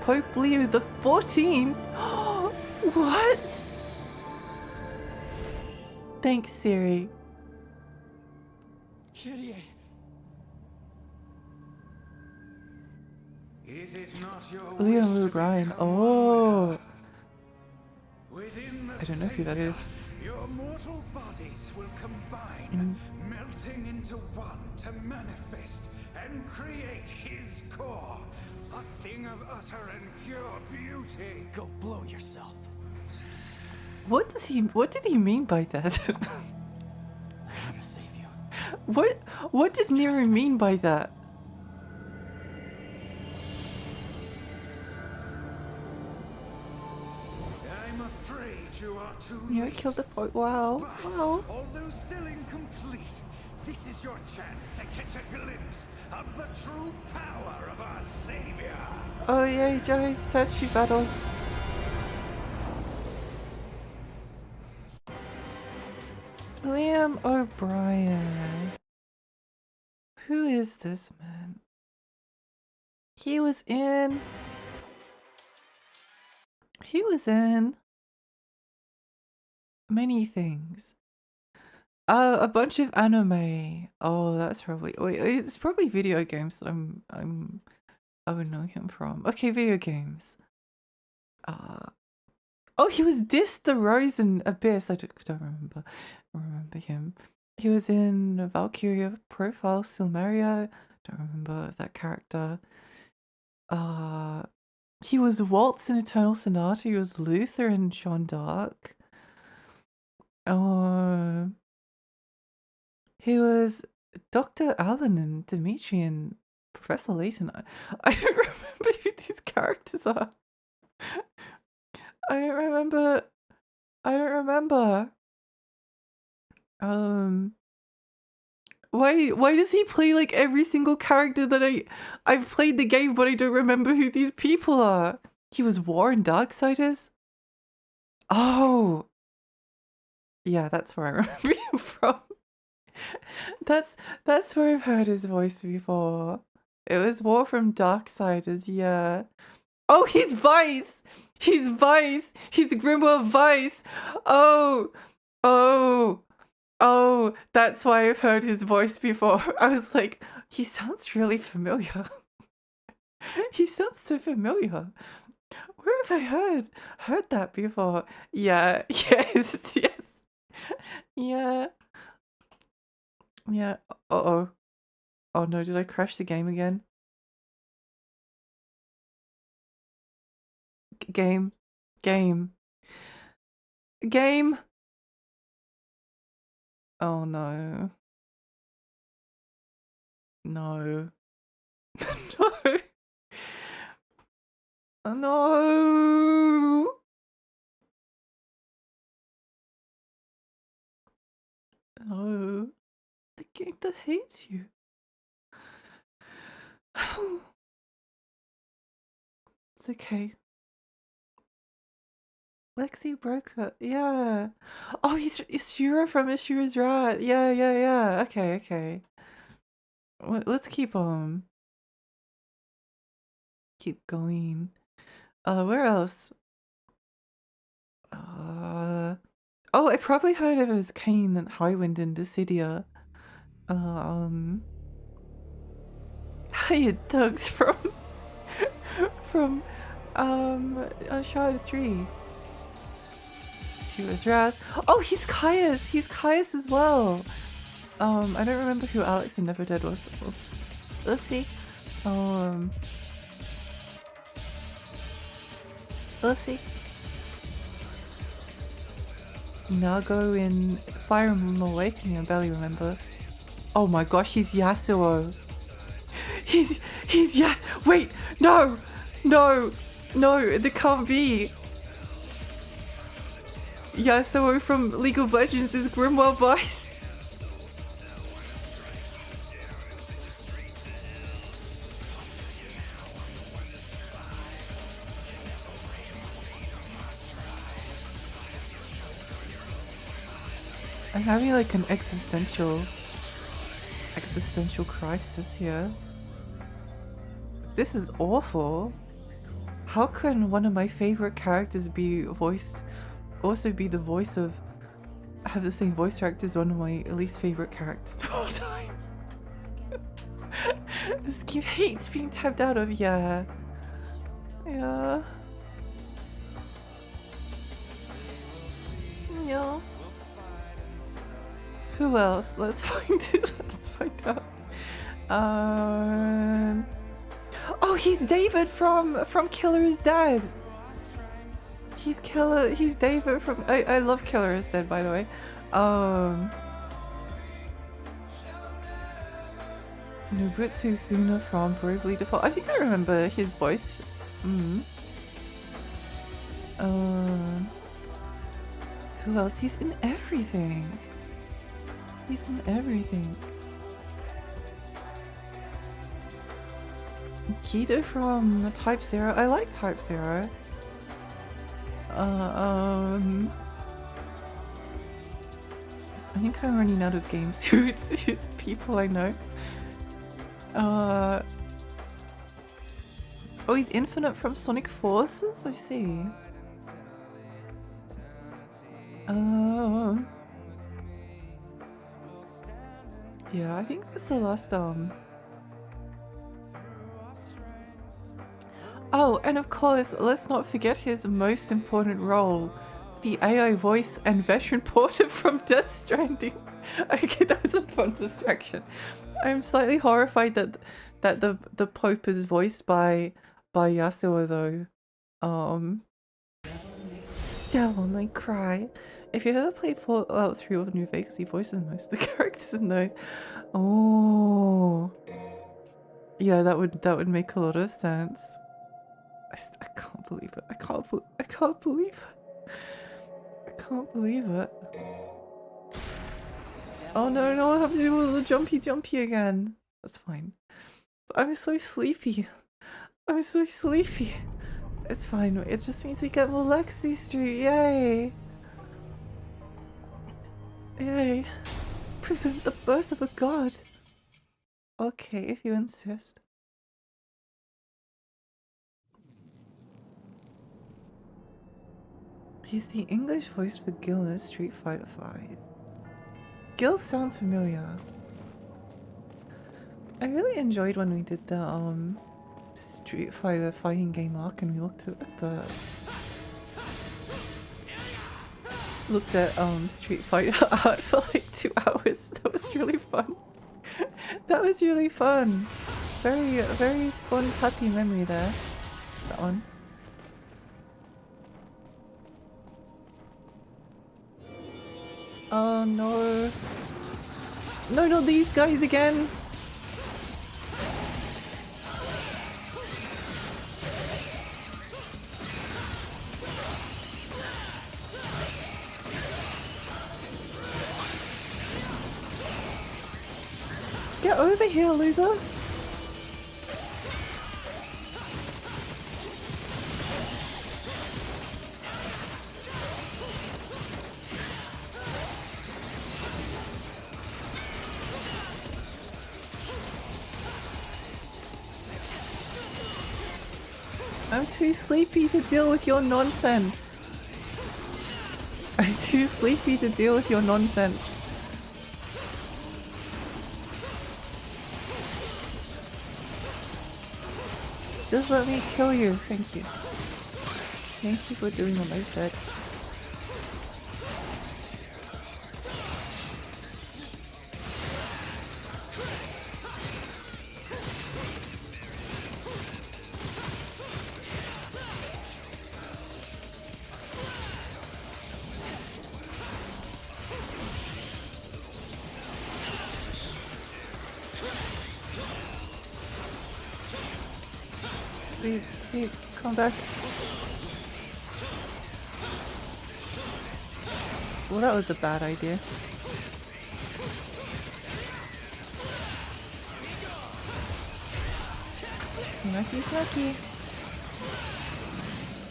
[SPEAKER 1] Pope Leo the 14th? What? Thanks, Siri.
[SPEAKER 6] Kyrie.
[SPEAKER 4] Is it not your
[SPEAKER 1] Liam
[SPEAKER 4] wish to
[SPEAKER 1] O'Brien.
[SPEAKER 4] become
[SPEAKER 1] Oh.
[SPEAKER 4] one? Within the
[SPEAKER 1] I don't know who that is.
[SPEAKER 4] Savior, your mortal bodies will combine, melting into one to manifest and create his core. A thing of utter and pure beauty.
[SPEAKER 6] Go blow yourself.
[SPEAKER 1] What did he mean by that?
[SPEAKER 6] I'm here to save you.
[SPEAKER 1] What did Nero mean by that?
[SPEAKER 4] I'm afraid you are too
[SPEAKER 1] Nero
[SPEAKER 4] late.
[SPEAKER 1] killed the Pope. Wow.
[SPEAKER 4] But,
[SPEAKER 1] Wow.
[SPEAKER 4] although still incomplete, this is your chance to catch a glimpse of the true power of our Savior.
[SPEAKER 1] Oh yay, Joey's statue battle. Liam O'Brien. Who is this man? He was in many things. A bunch of anime. Oh, that's probably. Wait, it's probably video games that I'm I would know him from. Okay, video games. Oh, he was Dis the Rose in Abyss. I don't remember him. He was in Valkyria Profile, Silmeria. Don't remember that character. He was Waltz in Eternal Sonata. He was Luther in Jeanne d'Arc. He was Dr. Allen and Dimitri and Professor Layton. I don't remember who these characters are. I don't remember. Why does he play like every single character that I've played the game, but I don't remember who these people are? He was War in Darksiders? Oh. Yeah, that's where I remember him from. That's where I've heard his voice before. It was War from Darksiders, yeah. Oh, he's Vice! He's Vice! He's Grimoire Vice! Oh! Oh, that's why I've heard his voice before. I was like, he sounds really familiar. He sounds so familiar. Where have I heard that before? Yeah, yes. Yeah. Yeah. Uh-oh. Oh no, did I crash the game again? Game. Oh no. No. No. Oh, no. No. The game that hates you. It's okay. Lexi Broker, yeah. Oh, he's Ishura from Ishura's Wrath. Yeah. Okay. Let's keep going. Where else? Oh, I probably heard of his Kane and Highwind in Dissidia. Hired thugs from Uncharted 3. Ishura's Wrath. Oh, he's Caius. He's Caius as well. I don't remember who Alex in Never Dead was. Oops. Oopsie. Oopsie. Nago in Fire Emblem Awakening, I barely remember. Oh my gosh, he's Yasuo. He's wait, no, there can't be. Yasuo from League of Legends is Grimoire Vice. I'm having like an existential crisis here. This is awful. How can one of my favorite characters also be the voice of, have the same voice actor as one of my least favorite characters of all time? This game hates being tapped out of, yeah. Who else? Let's find out. Oh, he's David from Killer is Dead. He's David from I love Killer is Dead, by the way. Nobutsu Suna from Bravely Default. I think I remember his voice. Who else? He's in everything. Kido from Type Zero. I like Type Zero. I think I'm running out of games whose people I know. Oh, he's Infinite from Sonic Forces? I see. Yeah, I think that's the last Oh, and of course, let's not forget his most important role, the AI voice and veteran porter from Death Stranding. Okay, that was a fun distraction. I'm slightly horrified that the Pope is voiced by Yasuo though. Devil May Cry. If you've ever played Fallout 3 or New Vegas, he voices most of the characters in those. Oh, yeah, that would make a lot of sense. I can't believe it. I can't believe it. I can't believe it. Oh no, no, I have to do the jumpy again. That's fine. I'm so sleepy. I'm so sleepy. It's fine. It just means we get more Lexi Street. Yay! Yay. Prevent the birth of a god. Okay, if you insist. He's the English voice for Gil in Street Fighter V. Gil sounds familiar. I really enjoyed when we did the Street Fighter fighting game arc and we looked at Street Fighter art for like 2 hours. That was really fun. That was really fun. Very fun, happy memory there. That one. Oh no. No, not these guys again. Get over here, loser. I'm too sleepy to deal with your nonsense. I'm too sleepy to deal with your nonsense. Just let me kill you. Thank you. Thank you for doing what I said. Wait, come back. Well, that was a bad idea. Snacky, snacky.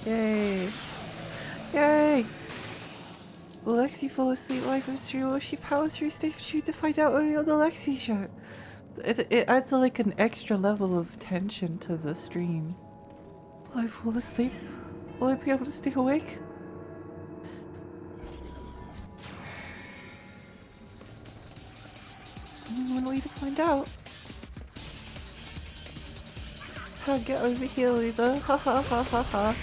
[SPEAKER 1] Yay. Yay! Will Lexi fall asleep live on stream or will she power through stage 2 to find out early on the Lexi show? It adds like an extra level of tension to the stream. Will I fall asleep? Will I be able to stay awake? One way to find out. Ha, get over here, Lisa. Ha ha ha ha ha.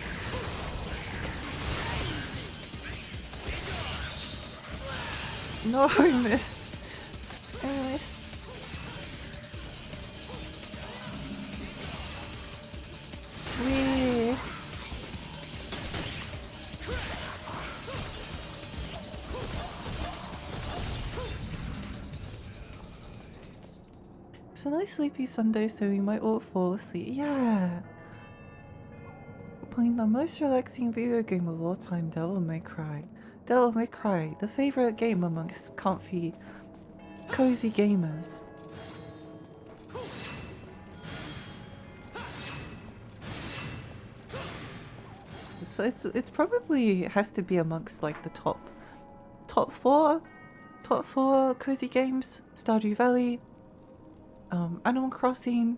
[SPEAKER 1] No, I missed. I missed. Wee. It's a nice sleepy Sunday, so we might all fall asleep. Yeah. Playing the most relaxing video game of all time, Devil May Cry. Devil May Cry, the favorite game amongst comfy, cozy gamers. So it's probably has to be amongst like the top four cozy games. Stardew Valley, Animal Crossing,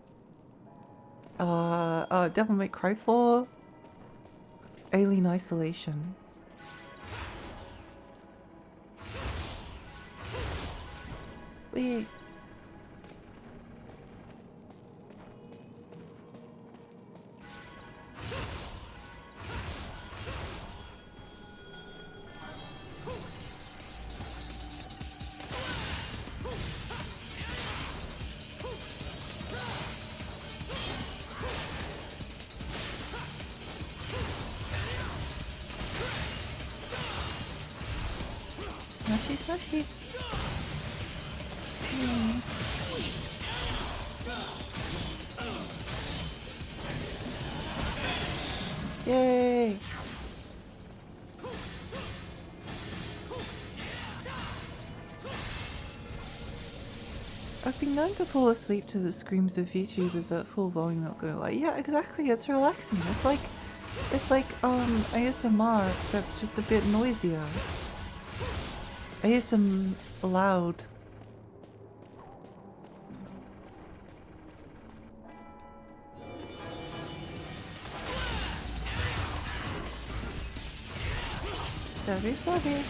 [SPEAKER 1] Devil May Cry 4, Alien Isolation. Wait. Smashy, smashy. Yay! I've been known to fall asleep to the screams of VTubers at full volume, not gonna lie. Yeah, exactly, it's relaxing. It's like ASMR, except just a bit noisier. ASM loud. Sorry, sorry.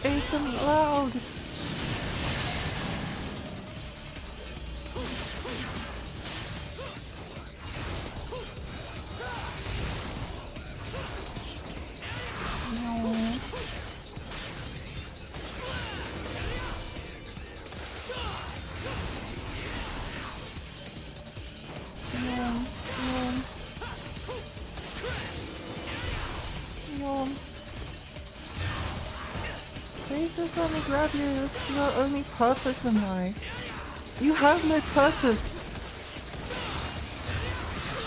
[SPEAKER 1] ASM loud. Please just let me grab you. It's your only purpose in life. You have no purpose.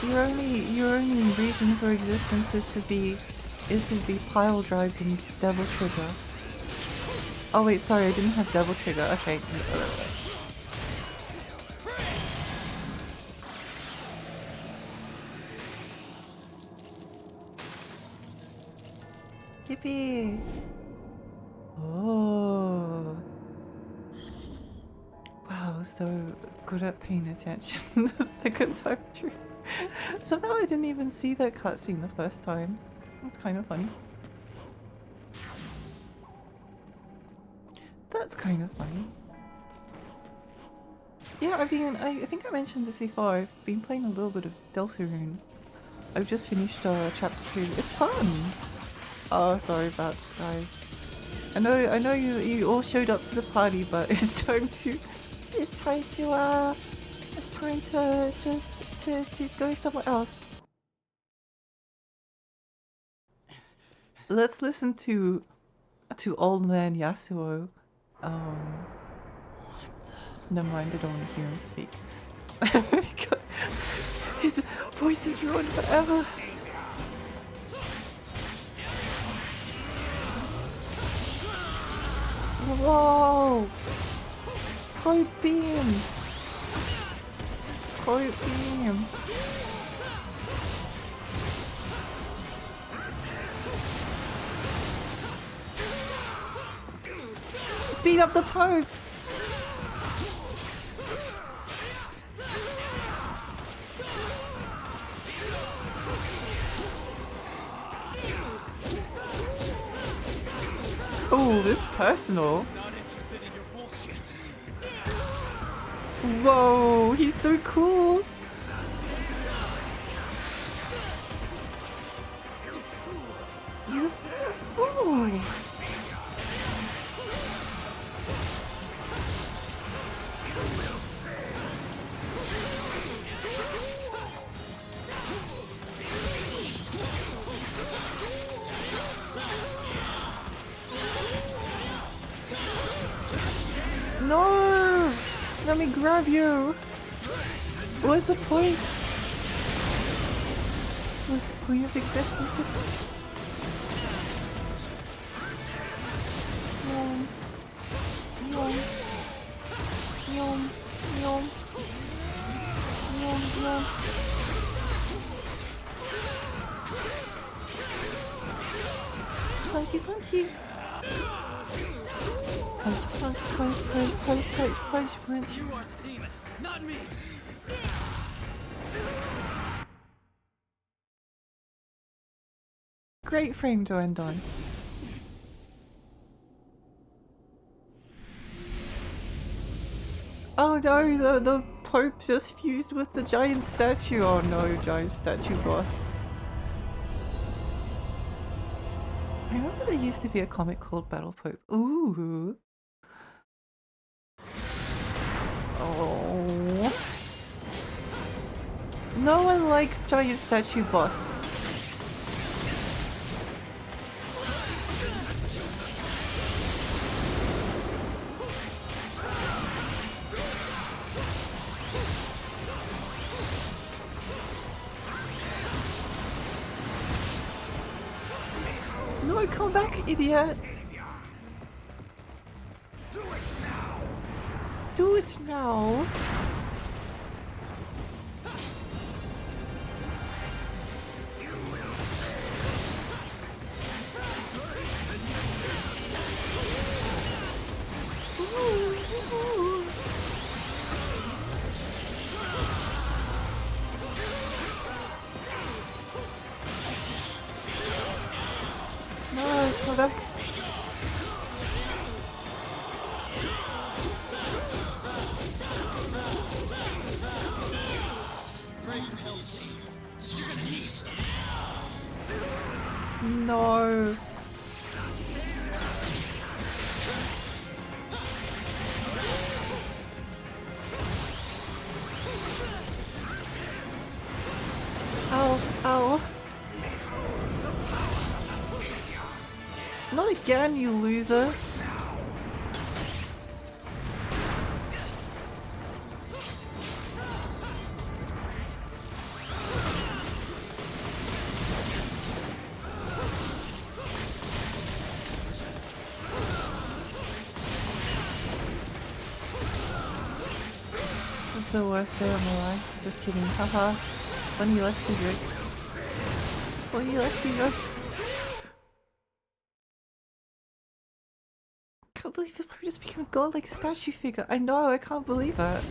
[SPEAKER 1] Your only reason for existence is to be pile drived in Devil Trigger. Oh wait, sorry, I didn't have Devil Trigger. Okay. Yippee! Oh. Wow, so good at paying attention the second time through. Somehow I didn't even see that cutscene the first time. That's kind of funny. That's kind of funny. Yeah, I think I mentioned this before. I've been playing a little bit of Deltarune. I've just finished chapter 2. It's fun! Oh, sorry about this, guys. I know you all showed up to the party, but it's time to go somewhere else. Let's listen to old man Yasuo. Never mind, I don't want to hear him speak. His voice is ruined forever. Whoa! Cold beam! Cold beam! Beat up the Pope! Oh, this is personal. Whoa, he's so cool. You fool. No! Let me grab you! What's the point? What's the point of existence? Yum. Yum. Yum. Yum. Yum. Yum. Punchy, punchy. Punch, punch, punch, punch, punch, punch, punch, punch.
[SPEAKER 6] You are the demon, not me.
[SPEAKER 1] Great frame to end on. Oh no, the Pope just fused with the giant statue. Oh no, giant statue boss. I remember remember there used to be a comic called Battle Pope. Ooh. Oh. No one likes giant statue boss. No, come back, idiot! Do it now! No, come back. No. Ow, ow. Not again, you loser. This is the worst day of my life. Just kidding. Haha. Funny Lexi joke. Funny Lexi joke. I can't believe the Pope just became a godlike statue figure. I know, I can't believe it.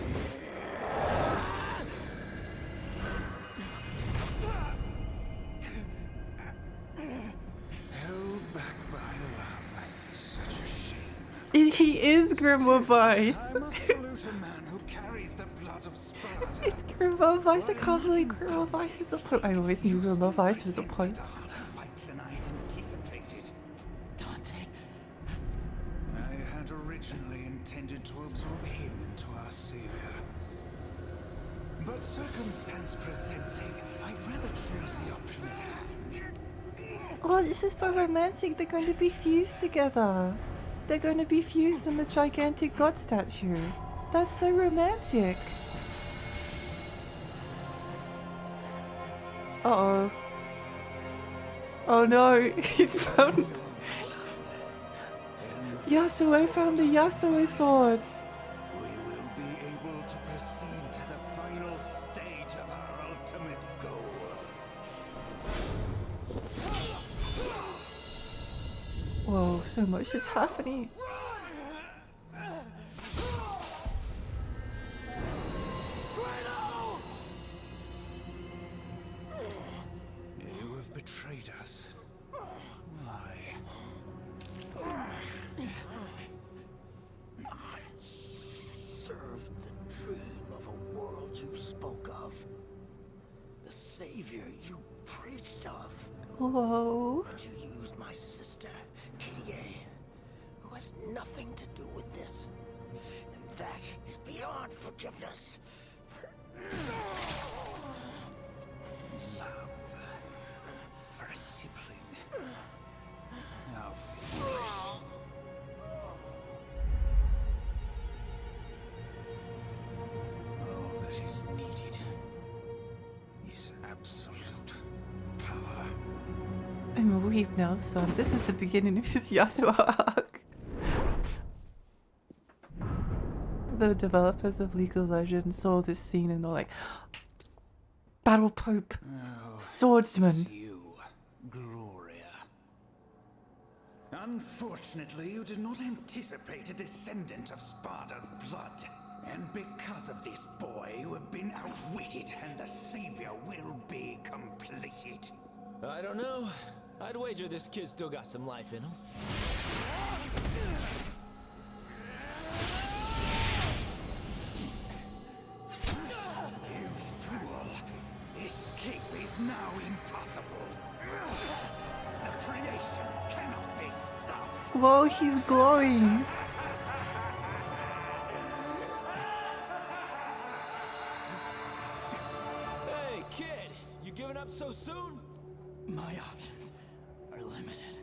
[SPEAKER 4] Held back by love. Such a shame.
[SPEAKER 1] He is Grimoire Vice.
[SPEAKER 4] I must salute a man who carries the blood of Sparta.
[SPEAKER 1] It's Grimoire Vice. I can't believe Grimoire Vice is a Pope. I always knew Grimoire Vice was a Pope.
[SPEAKER 4] A harder fight than I had anticipated.
[SPEAKER 6] Dante.
[SPEAKER 4] I had originally intended to absorb him into our savior. But circumstance presenting, I'd rather choose the option at hand.
[SPEAKER 1] Oh, this is so romantic. They're going to be fused together. They're going to be fused in the gigantic god statue. That's so romantic. Uh-oh. Oh no, he's found... Yasuo found the Yasuo sword.
[SPEAKER 4] We will be able to proceed to the final stage of our ultimate goal.
[SPEAKER 1] Whoa, so much is happening.
[SPEAKER 4] You have betrayed us. Why?
[SPEAKER 2] Served the dream of a world you spoke of. The savior you preached of.
[SPEAKER 1] Whoa.
[SPEAKER 2] But you used my sister, Katie A, who has nothing to do with this. And that is beyond forgiveness.
[SPEAKER 4] Love for a sibling. How foolish. All that is needed is absolute power.
[SPEAKER 1] I'm a weep now, son. This is the beginning of his Yasuo arc. The developers of League of Legends saw this scene and they're like, Battle Pope, swordsman.
[SPEAKER 4] It's you, Gloria. Unfortunately, you did not anticipate a descendant of Sparta's blood. And because of this boy, you have been outwitted, and the savior will be completed.
[SPEAKER 6] I don't know. I'd wager this kid still got some life in him.
[SPEAKER 4] You fool! Escape is now impossible. The creation cannot be
[SPEAKER 1] Whoa, he's glowing.
[SPEAKER 6] Hey, kid! You giving up so soon?
[SPEAKER 2] My options are limited.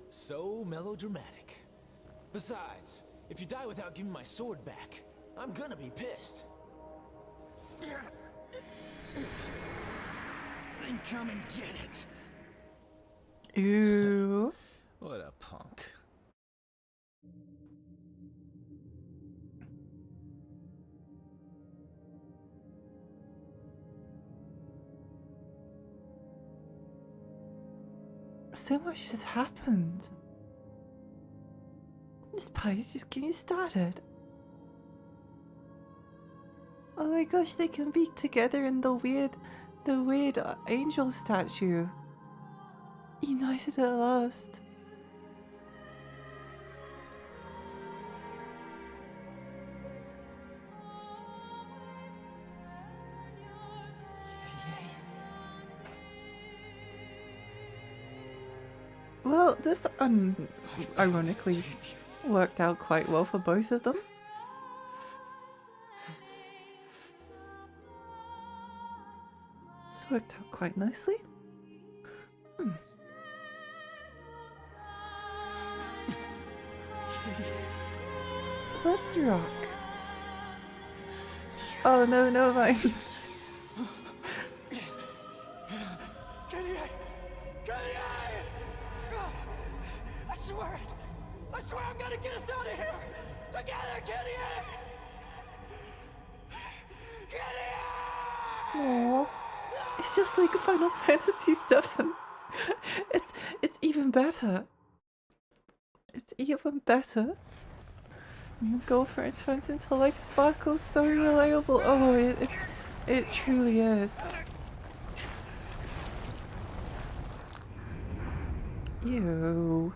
[SPEAKER 6] So melodramatic. Besides, if you die without giving my sword back, I'm gonna be pissed.
[SPEAKER 2] Then come and get it.
[SPEAKER 1] Ooh.
[SPEAKER 6] What a punk.
[SPEAKER 1] So much has happened. This party's just getting started. Oh my gosh, they can be together in the weird angel statue. United at last. Well, this ironically worked out quite well for both of them. This worked out quite nicely. Let's rock. Oh no, no vines.
[SPEAKER 2] Kitty! I swear it! I swear I'm gonna get us out of here! Together, Kitty! Kitty!
[SPEAKER 1] Aww. It's just like Final Fantasy stuff, and it's even better. It's even better. You go for it, turns into like Sparkle, so relatable. Oh, it truly is. Ew.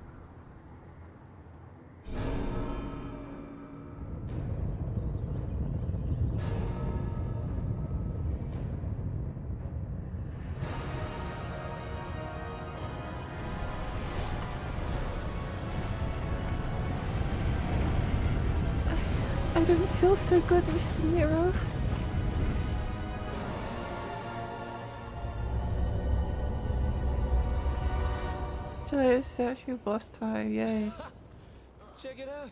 [SPEAKER 1] I don't feel so good, Mr. Nero. Giant statue boss time, yay.
[SPEAKER 6] Check it out.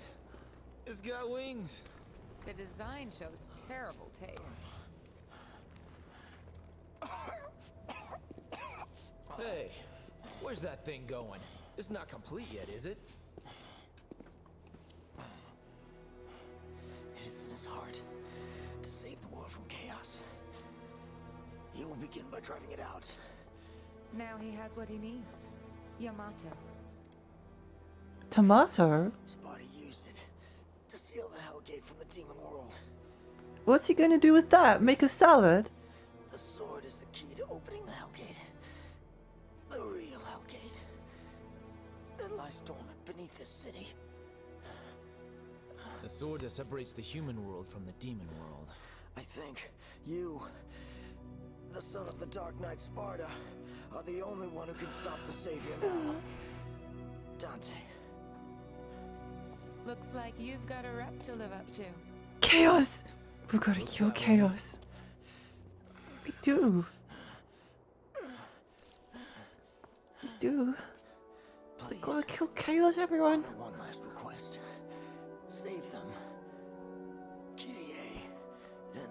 [SPEAKER 6] It's got wings.
[SPEAKER 5] The design shows terrible taste.
[SPEAKER 6] Hey, where's that thing going? It's not complete yet, is it?
[SPEAKER 2] It is in his heart to save the world from chaos. He will begin by driving it out.
[SPEAKER 5] Now he has what he needs. Yamato.
[SPEAKER 1] Tomato?
[SPEAKER 2] Sparta used it to seal the Hellgate from the demon world.
[SPEAKER 1] What's he gonna do with that? Make a salad?
[SPEAKER 2] The sword is the key to opening the Hellgate. The real Hellgate. That lies dormant beneath this city.
[SPEAKER 6] The sword that separates the human world from the demon world.
[SPEAKER 2] I think you, the son of the Dark Knight Sparta, are the only one who can stop the Savior now. Dante.
[SPEAKER 5] Looks like you've got a rep to live up to.
[SPEAKER 1] Chaos! We've gotta
[SPEAKER 6] Looks
[SPEAKER 1] kill
[SPEAKER 6] that way.
[SPEAKER 1] Chaos. We do. We do.
[SPEAKER 2] Please,
[SPEAKER 1] Gotta kill Chaos, everyone.
[SPEAKER 2] honor one last request. Save them. Kyrie and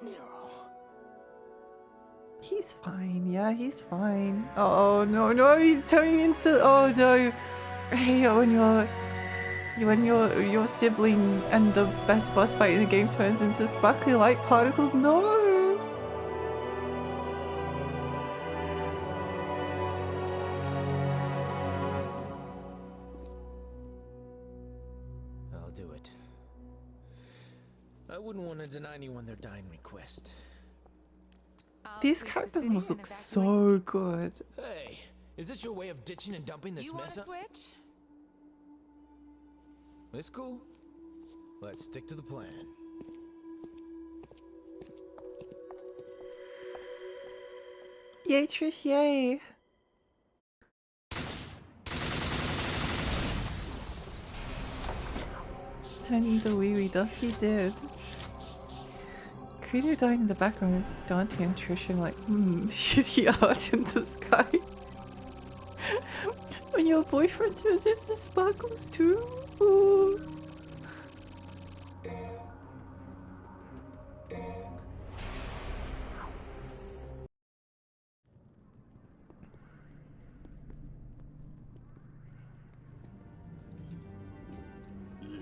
[SPEAKER 2] Nero.
[SPEAKER 1] He's fine, yeah, he's fine. Oh no, no, he's turning into. Oh no. Hey, when your sibling and the best boss fight in the game turns into sparkly light particles, no!
[SPEAKER 6] I'll do it. I wouldn't want to deny anyone their dying request.
[SPEAKER 5] I'll
[SPEAKER 1] These
[SPEAKER 5] sweep the
[SPEAKER 1] character
[SPEAKER 5] city
[SPEAKER 1] models
[SPEAKER 5] and
[SPEAKER 1] look
[SPEAKER 5] evacuate
[SPEAKER 1] so good.
[SPEAKER 6] Hey, is this your way of ditching and dumping this
[SPEAKER 5] You want
[SPEAKER 6] mess
[SPEAKER 5] to
[SPEAKER 6] up?
[SPEAKER 5] switch?
[SPEAKER 6] It's cool. Let's stick to the plan.
[SPEAKER 1] Yay, Trish, yay! Dante needs a wee wee. Dusty did. Creator dying in the background. Dante and Trisha like, shitty art in the sky. When your boyfriend turns into sparkles too. Ooh.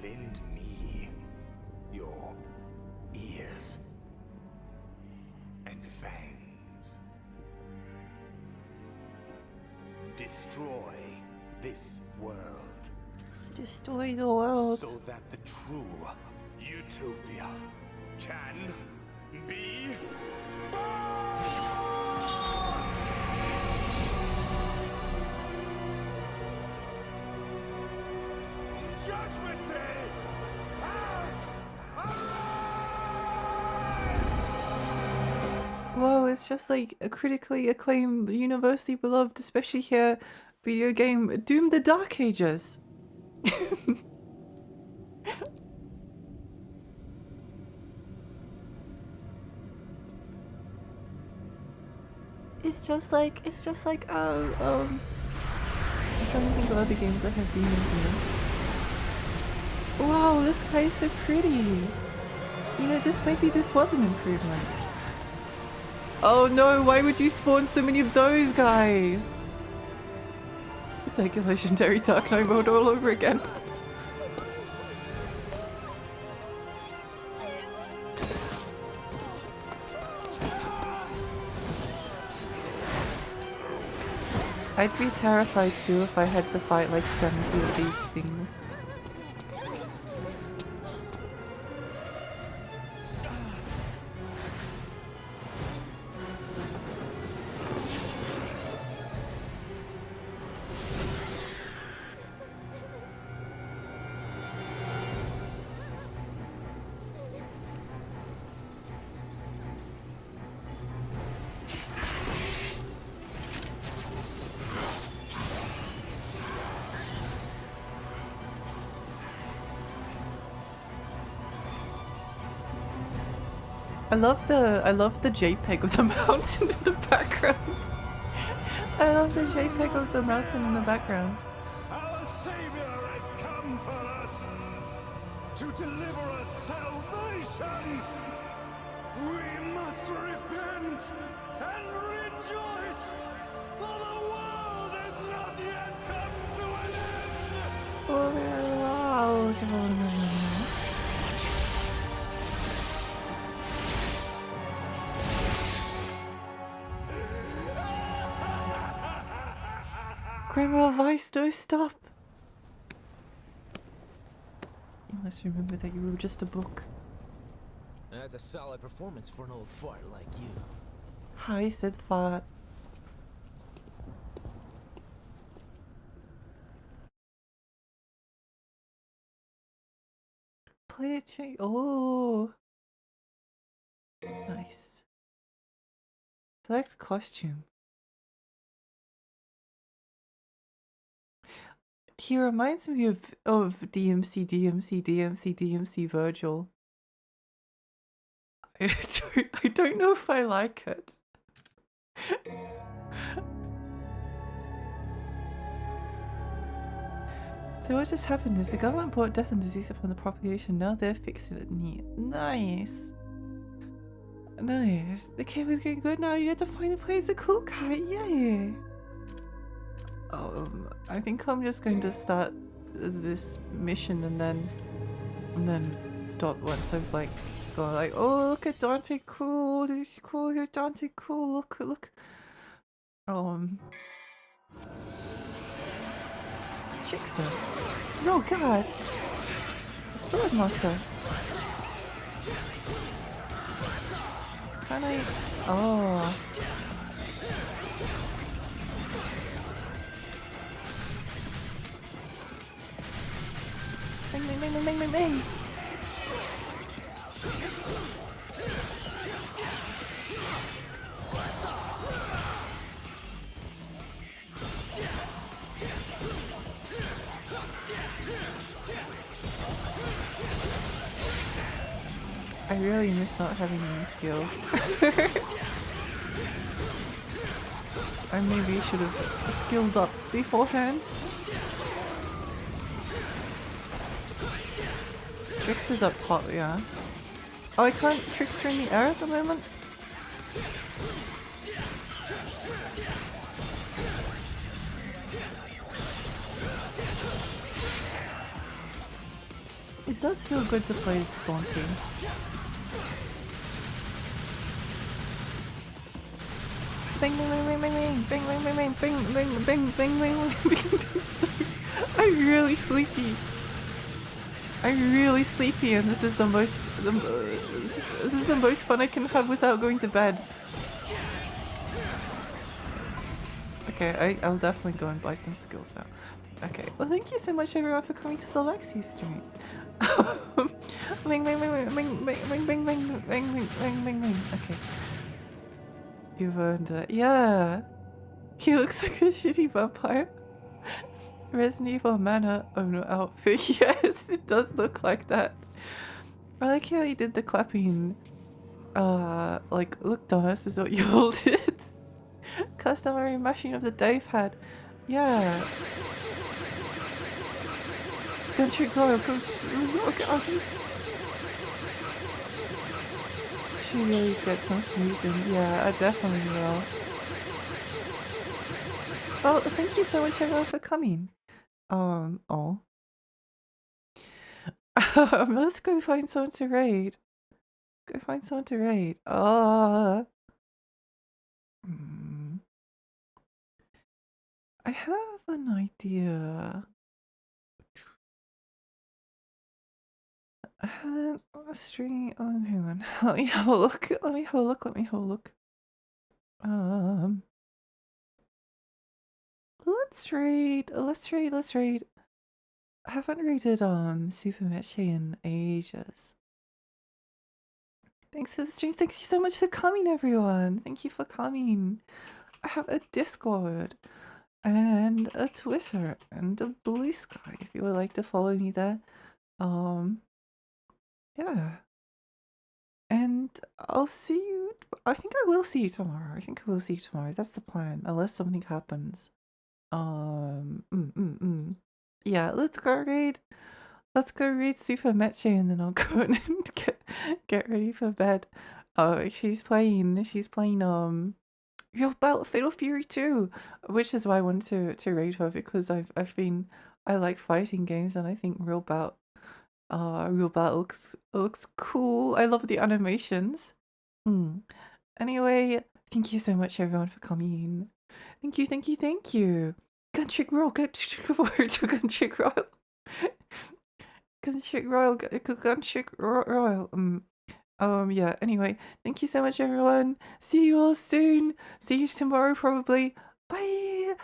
[SPEAKER 3] Lend me your ears and fangs. Destroy this world
[SPEAKER 1] Destroy the world.
[SPEAKER 3] so that the true utopia can be Judgment Day has
[SPEAKER 1] Whoa, it's just like a critically acclaimed, universally beloved, especially here, video game Doom the Dark Ages. it's just like I'm trying to think of other games that have demons in them. Wow, this guy is so pretty. You know, this was an improvement. Oh no, why would you spawn so many of those guys? It's like a legendary Dark Knight mode all over again. I'd be terrified too if I had to fight like 70 of these things. I love the JPEG of the mountain in the background. I love the JPEG of the mountain in the background.
[SPEAKER 4] Our Savior has come for us to deliver us salvation. We must repent and rejoice, for the world has not yet come to an end.
[SPEAKER 1] Grandma Vice, don't stop. You must remember that you were just a book.
[SPEAKER 6] That's a solid performance for an old fart like you.
[SPEAKER 1] Hi, said fart. Play it, change. Oh, nice. Select costume. He reminds me of DMC Virgil. I don't know if I like it. So what just happened is the government brought death and disease upon the population. Now they're fixing it neat. Nice. Nice. The game is going good now. You have to find a place to cool cat. Yay. I think I'm just going to start this mission and then stop once I've like gone like, oh look at Dante, cool, he's cool here, Dante, cool, look. Chickster. Oh god. Sword Master. Can I? Oh. Bang. I really miss not having any skills. I maybe should have skilled up beforehand. Trix is up top, yeah. Oh, I can't Trickster in the air at the moment? It does feel good to play Donkey. Bang bang bang bang bang bang bang bang bang bang bang bang bang bang. I'm really sleepy. I'm really sleepy, and this is the most fun I can have without going to bed. Okay, I'll definitely go and buy some skills now. Okay, well thank you so much everyone for coming to the Lexi stream. Bang bang bang bang bang bang bang bang bang bang bang bang. Okay. You've earned it. Yeah! He looks like a shitty vampire. Resident Evil Mana owner outfit. Yes, it does look like that. I like how he did the clapping. Like, look Thomas, this is what you all did. Customary mashing of the Dave had. Yeah. Country Girl, go to... She really gets some sleeping. Yeah, I definitely will. Well, thank you so much everyone for coming. Oh. Let's go find someone to raid. Go find someone to raid. I have an idea. I had a stream. Oh, hang on. Let me have a look. Let me have a look. Let's raid. I haven't raided Super Meche in ages. Thanks for the stream. Thanks so much for coming, everyone. Thank you for coming. I have a Discord and a Twitter and a Blue Sky if you would like to follow me there. Yeah. And I'll see you. I think I will see you tomorrow. That's the plan, unless something happens. Yeah, let's go raid Super Meche and then I'll go and get ready for bed. She's playing Real Battle Fatal Fury 2, which is why I wanted to raid her, because I like fighting games and I think Real Battle looks cool. I love the animations. Anyway, thank you so much everyone for coming. Thank you. Guntrick Royal, Guntrick Royal. Guntrick Royal. Yeah, anyway, thank you so much everyone. See you all soon. See you tomorrow probably. Bye.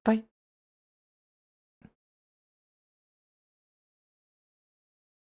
[SPEAKER 1] Bye.